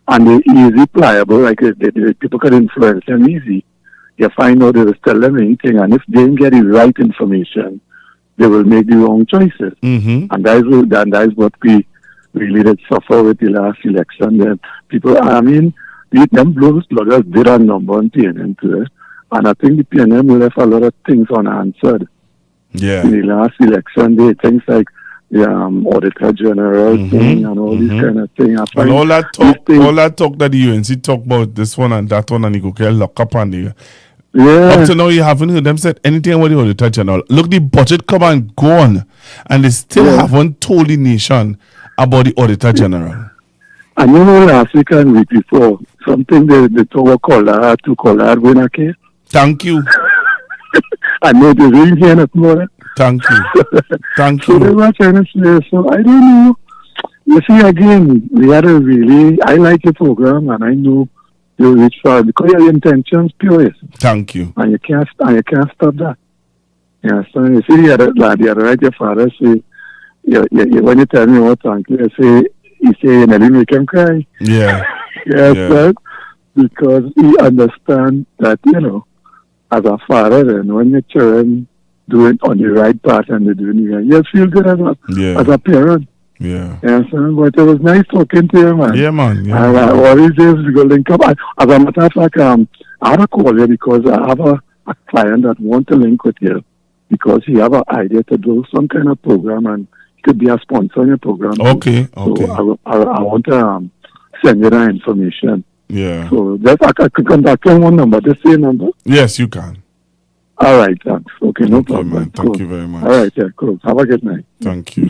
and they're easy, pliable, like people can influence them easy. You find out they will tell them anything, and if they didn't get the right information, they will make the wrong choices. Mm-hmm. And that is what we really did suffer with the last election. That people, I mean, them blues bloggers did a number on PNM too. And I think the PNM left a lot of things unanswered. Yeah. In the last election day, things like the Auditor General thing and all these kind of things. And all that talk that the UNC talk about this one and that one, and you go get locked up on the. Yeah. Up to now, you haven't heard them said anything about the Auditor General. Look, the budget come and gone, and they still haven't told the nation about the Auditor General. And you know, last week and week before, something they told Collard to Collard win a case. Thank you. I know the ring here in Florida. Thank you. Thank you. So they were trying to say, so I don't know. You see, again, we had a really, I like your program, and I know you reach far because your intentions pure. Thank you. And you can't stop that. Yeah, so you see, the other right, your father say, when you tell me what thank you, you say, you nearly make him cry. Yeah. Yes, sir. Because he understands that, you know, as a father, and when your children do it on the right path and they're doing it, you feel good as a parent. Yeah. Yes, sir. But it was nice talking to you, man. Yeah, man. Yeah. And what is this? We go link up. As a matter of fact, I had to call you because I have a client that wants to link with you because he have an idea to do some kind of program and he could be a sponsor on your program. Okay. So I want to send you that information. Yeah. So just I could contact you on one number, the same number? Yes, you can. All right, thanks. Okay, no problem. Man. Thank you very much. All right, yeah, cool. Have a good night. Thank you.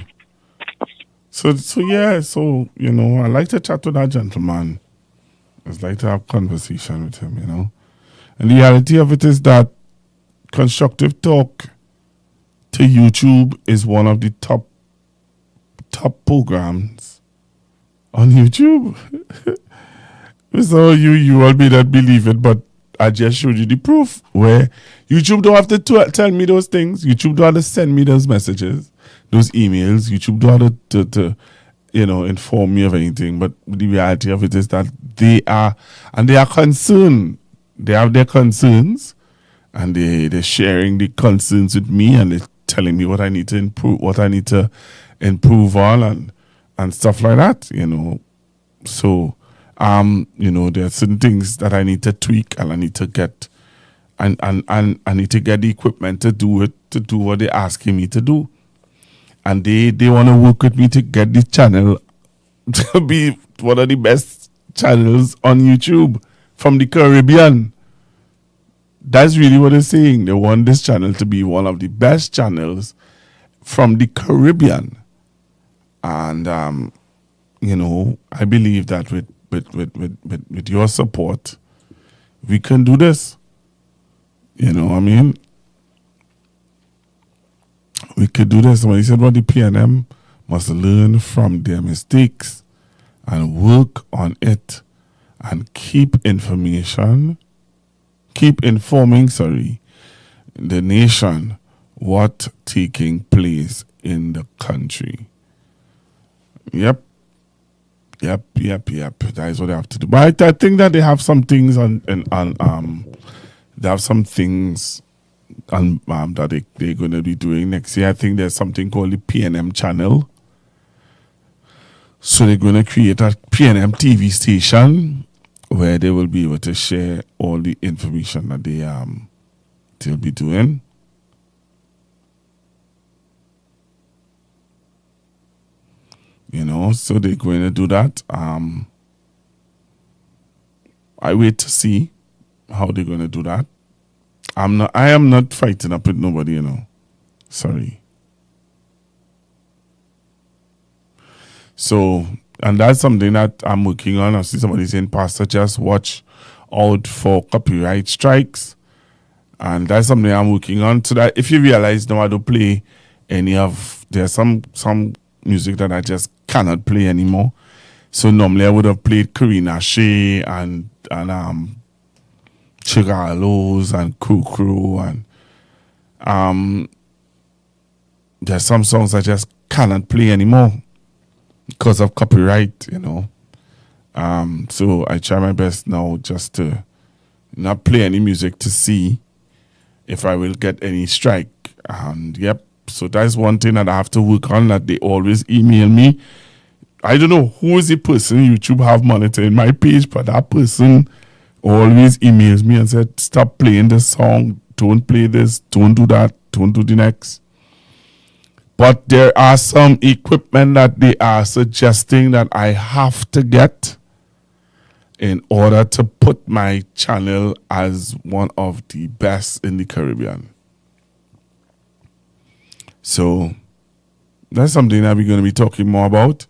So you know, I like to chat to that gentleman. I'd like to have conversation with him, you know. And the reality of it is that Constructive Talk to YouTube is one of the top programs on YouTube. So you all may not believe it, but I just showed you the proof where YouTube don't have to tell me those things. YouTube don't have to send me those messages, those emails. YouTube don't have to inform me of anything. But the reality of it is that they are concerned. They have their concerns, and they're sharing the concerns with me, and they're telling me what I need to improve on, and stuff like that, you know. So, there are certain things that I need to tweak, and I need to get, and I need to get the equipment to do what they're asking me to do. And they want to work with me to get the channel to be one of the best channels on YouTube from the Caribbean. That's really what they're saying. They want this channel to be one of the best channels from the Caribbean. And, I believe that with your support, we can do this. You know what I mean? We could do this. When he said, well, the PNM must learn from their mistakes and work on it and keep informing, the nation what taking place in the country. Yep. That is what they have to do. But I think that they have some things they have some things that they're going to be doing next year. I think there's something called the PNM channel. So they're going to create a PNM TV station where they will be able to share all the information that they'll be doing. You know, so they're going to do that. I wait to see how they're going to do that. I am not fighting up with nobody, you know. Sorry. So, and that's something that I'm working on. I see somebody saying, Pastor, just watch out for copyright strikes. And that's something I'm working on. So that if you realize now I don't play there's some music that I just cannot play anymore. So normally I would have played Karina Shea and Chigalos and Kukru and there's some songs I just cannot play anymore because of copyright, you know. So I try my best now just to not play any music to see if I will get any strike. And yep, so that's one thing that I have to work on, that they always email me. I don't know who is the person YouTube have monitoring my page, but that person always emails me and said, stop playing this song, don't play this, don't do that, don't do the next. But there are some equipment that they are suggesting that I have to get in order to put my channel as one of the best in the Caribbean. So that's something that we're going to be talking more about.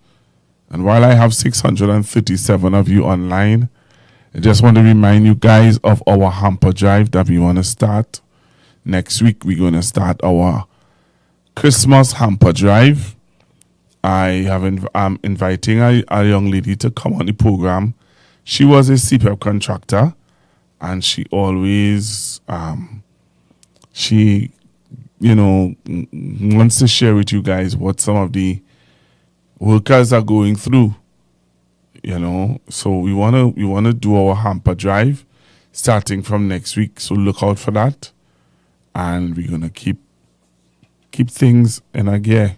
And while I have 637 of you online, I just want to remind you guys of our hamper drive that we want to start. Next week, we're going to start our Christmas hamper drive. I'm inviting a young lady to come on the program. She was a CPAP contractor, and she always, wants to share with you guys what some of the workers are going through. You know, so we wanna do our hamper drive starting from next week. So look out for that, and we're gonna keep things in a gear.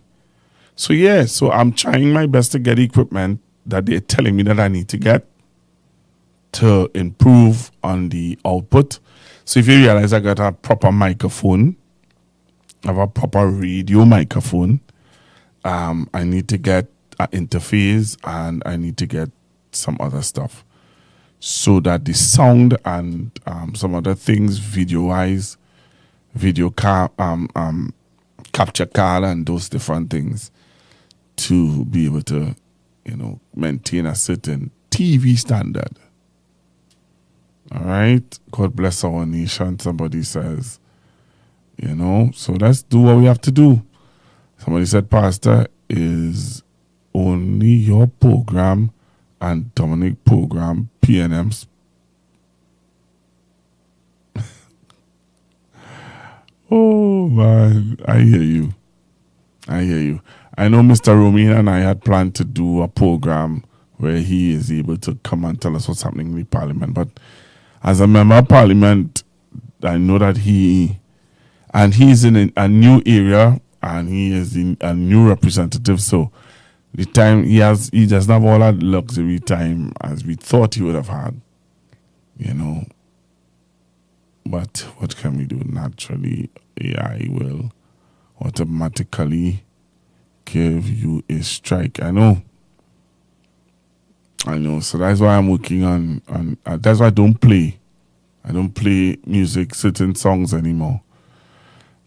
So yeah, so I'm trying my best to get equipment that they're telling me that I need to get to improve on the output. So if you realize I got a proper microphone, I have a proper radio microphone. I need to get an interface, and I need to get some other stuff so that the sound and some other things, video-wise, capture card and those different things, to be able to, maintain a certain TV standard. All right. God bless our nation, somebody says. You know, so let's do what we have to do. Somebody said, Pastor, is only your program and Dominic program PNM's. Oh, man. I hear you. I hear you. I know Mr. Romina and I had planned to do a program where he is able to come and tell us what's happening in the parliament. But as a member of parliament, I know that he's in a new area and he is a new representative. So the time he doesn't have all that luxury time as we thought he would have had, you know. But what can we do? Naturally, AI will automatically give you a strike. I know. So that's why I'm working on that's why I don't play music, certain songs anymore.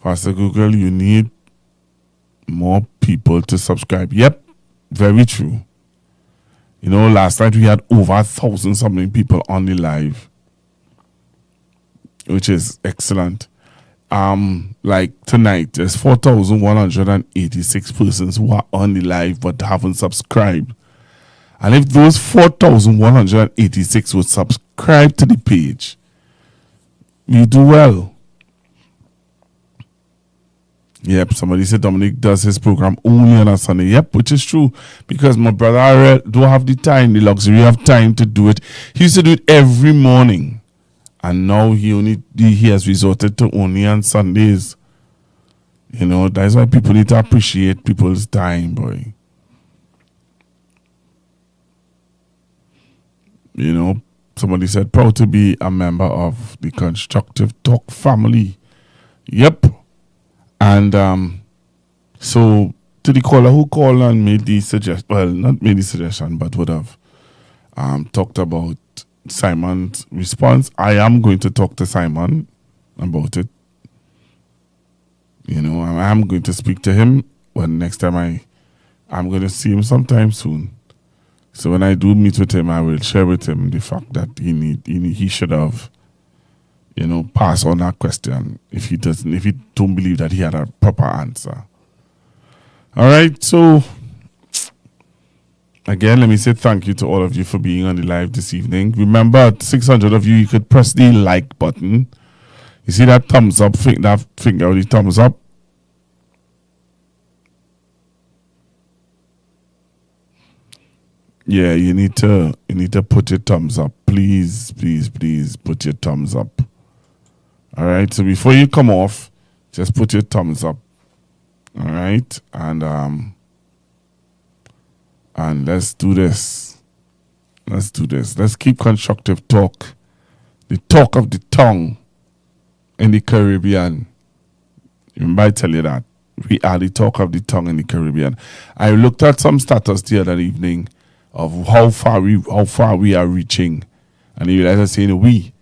Pastor Google, you need more people to subscribe. Yep, very true. You know, last night we had over 1,000 something people on the live, which is excellent. Like tonight, there's 4,186 persons who are on the live but haven't subscribed. And if those 4,186 would subscribe to the page, you do well. Yep, somebody said Dominic does his program only on a Sunday. Yep, which is true. Because my brother Ariel don't have the luxury of time to do it. He used to do it every morning. And now he has resorted to only on Sundays. You know, that's why people need to appreciate people's time, boy. You know, somebody said, proud to be a member of the Constructive Talk family. Yep. And so to the caller who called and made the suggestion, well, not made the suggestion, but would have talked about Simon's response. I am going to talk to Simon about it. You know, I am going to speak to him when next time I'm going to see him sometime soon. So when I do meet with him, I will share with him the fact that he should have, you know, passed on that question if he don't believe that he had a proper answer. All right, so again, let me say thank you to all of you for being on the live this evening. Remember, at 600 of you could press the like button. You see that thumbs up, that finger with the thumbs up? Yeah, you need to put your thumbs up. Please, please, please put your thumbs up. All right, so before you come off, just put your thumbs up. All right, and let's do this. Let's do this. Let's keep constructive talk. The talk of the tongue in the Caribbean. Remember I tell you that. We are the talk of the tongue in the Caribbean. I looked at some status the other evening of how far we are reaching. And you guys are saying we.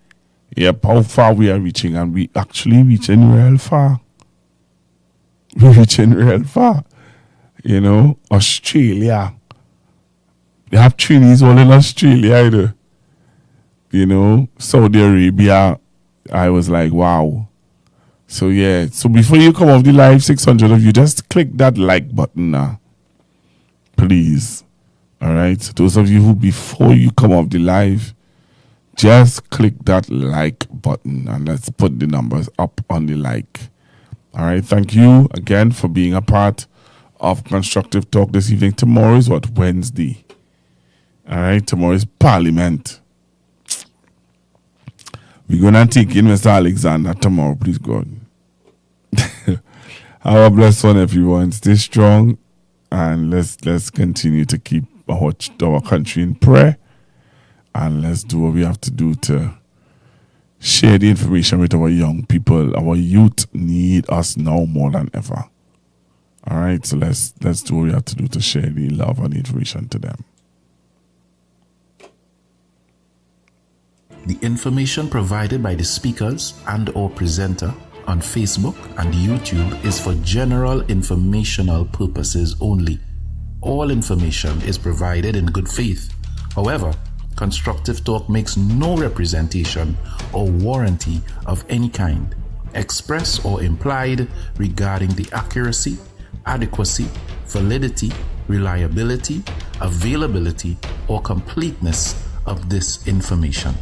Yep, how far we are reaching. And we actually reaching real far. We're reaching real far. You know, Australia. They have trainees all in Australia either. You know, Saudi Arabia. I was like, wow. So yeah, so before you come off the live, 600 of you, just click that like button now. Please. All right. So those of you who before you come off the live, just click that like button and let's put the numbers up on the like. All right. Thank you again for being a part of Constructive Talk this evening. Tomorrow is what? Wednesday. All right. Tomorrow is Parliament. We're going to take in Mr. Alexander tomorrow, please God. Have a blessed one, everyone. Stay strong and let's continue to keep our country in prayer. And let's do what we have to do to share the information with our young people. Our youth need us now more than ever. All right, so let's do what we have to do to share the love and the information to them. The information provided by the speakers and or presenter on Facebook and YouTube is for general informational purposes only. All information is provided in good faith. However, Constructive Talk makes no representation or warranty of any kind, express or implied, regarding the accuracy, adequacy, validity, reliability, availability, or completeness of this information.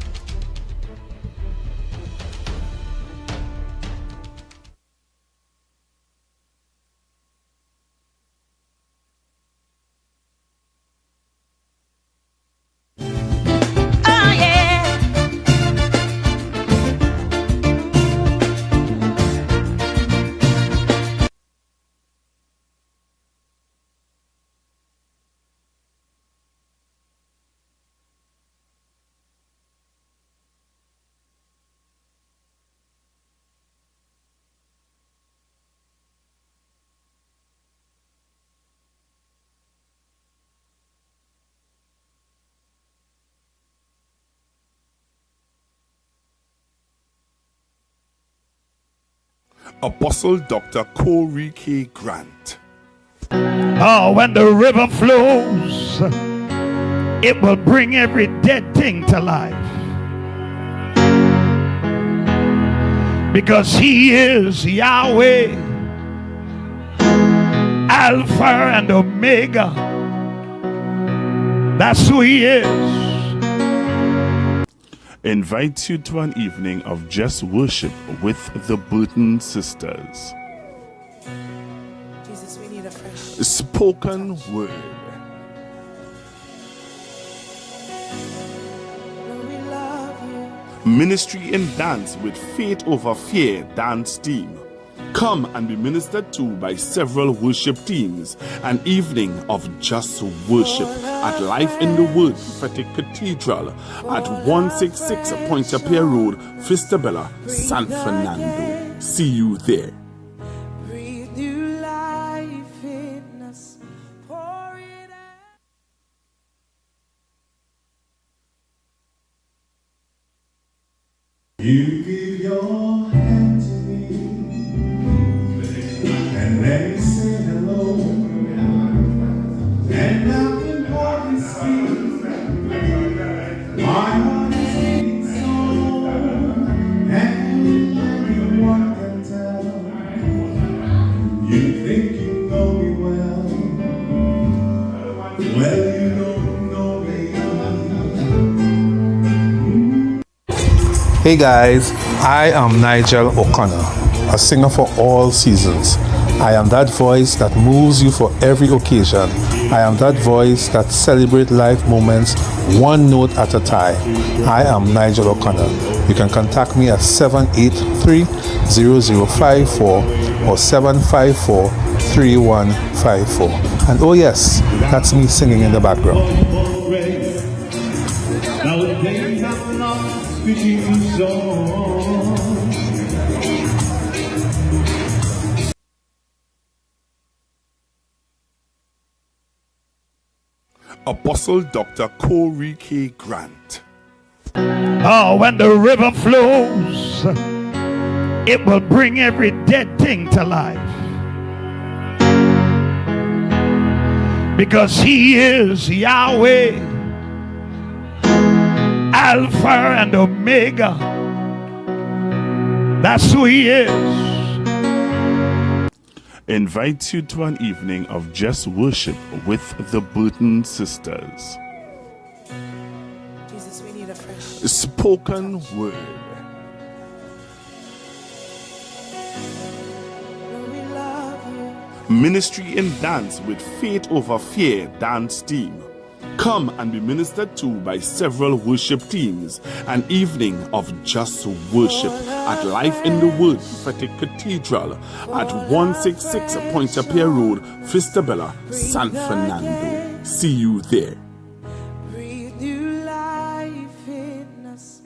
Apostle Dr. Corey K. Grant. Oh, when the river flows, it will bring every dead thing to life. Because he is Yahweh, Alpha and Omega. That's who he is. Invites you to an evening of just worship with the Burton sisters. Jesus, we need a fresh Spoken word. Ministry in dance with Faith Over Fear dance team. Come and be ministered to by several worship teams. An evening of just worship at Life in the Word Prophetic Cathedral at 166 Pointe-a-Pierre Road, Fistabella, San Fernando. See you there. breathe new life in us. Pour it out. You give your hand to me and let me say hello. And I can hardly speak. My heart is beating so, and everyone can tell. You think you know me well. Well, you don't know me. Hey guys, I am Nigel O'Connor, a singer for all seasons. I am that voice that moves you for every occasion. I am that voice that celebrates life moments one note at a time. I am Nigel O'Connor. You can contact me at 783-0054 or 754-3154. And oh yes, that's me singing in the background. Now they have not speaking song. Apostle Dr. Corey K. Grant. Oh, when the river flows, it will bring every dead thing to life. Because he is Yahweh, Alpha and Omega. That's who he is. Invites you to an evening of just worship with the Burton sisters. Jesus, we need a fresh Spoken word. Ministry in dance with Faith Over Fear dance team. Come and be ministered to by several worship teams. An evening of just worship at Life in the Word Prophetic Cathedral at 166 Pointe-a-Pierre Road, Fistabella, San Fernando. See you there. breathe new life in us.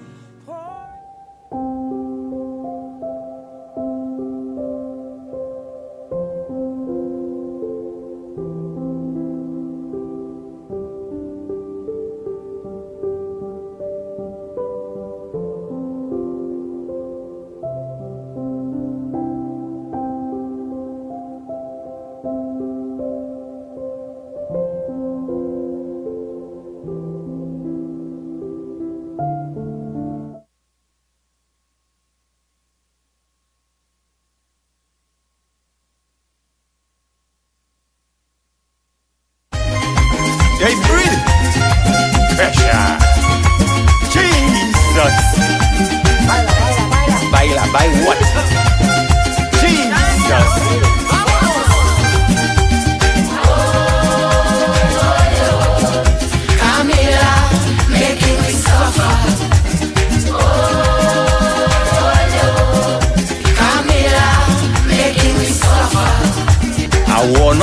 I warn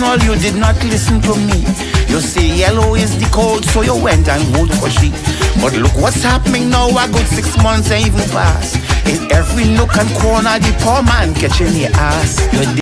all you did not listen to me. You say yellow is the code, so you went and voted for she. But look what's happening now, a good 6 months ain't even past. In every nook and corner, the poor man catching the ass.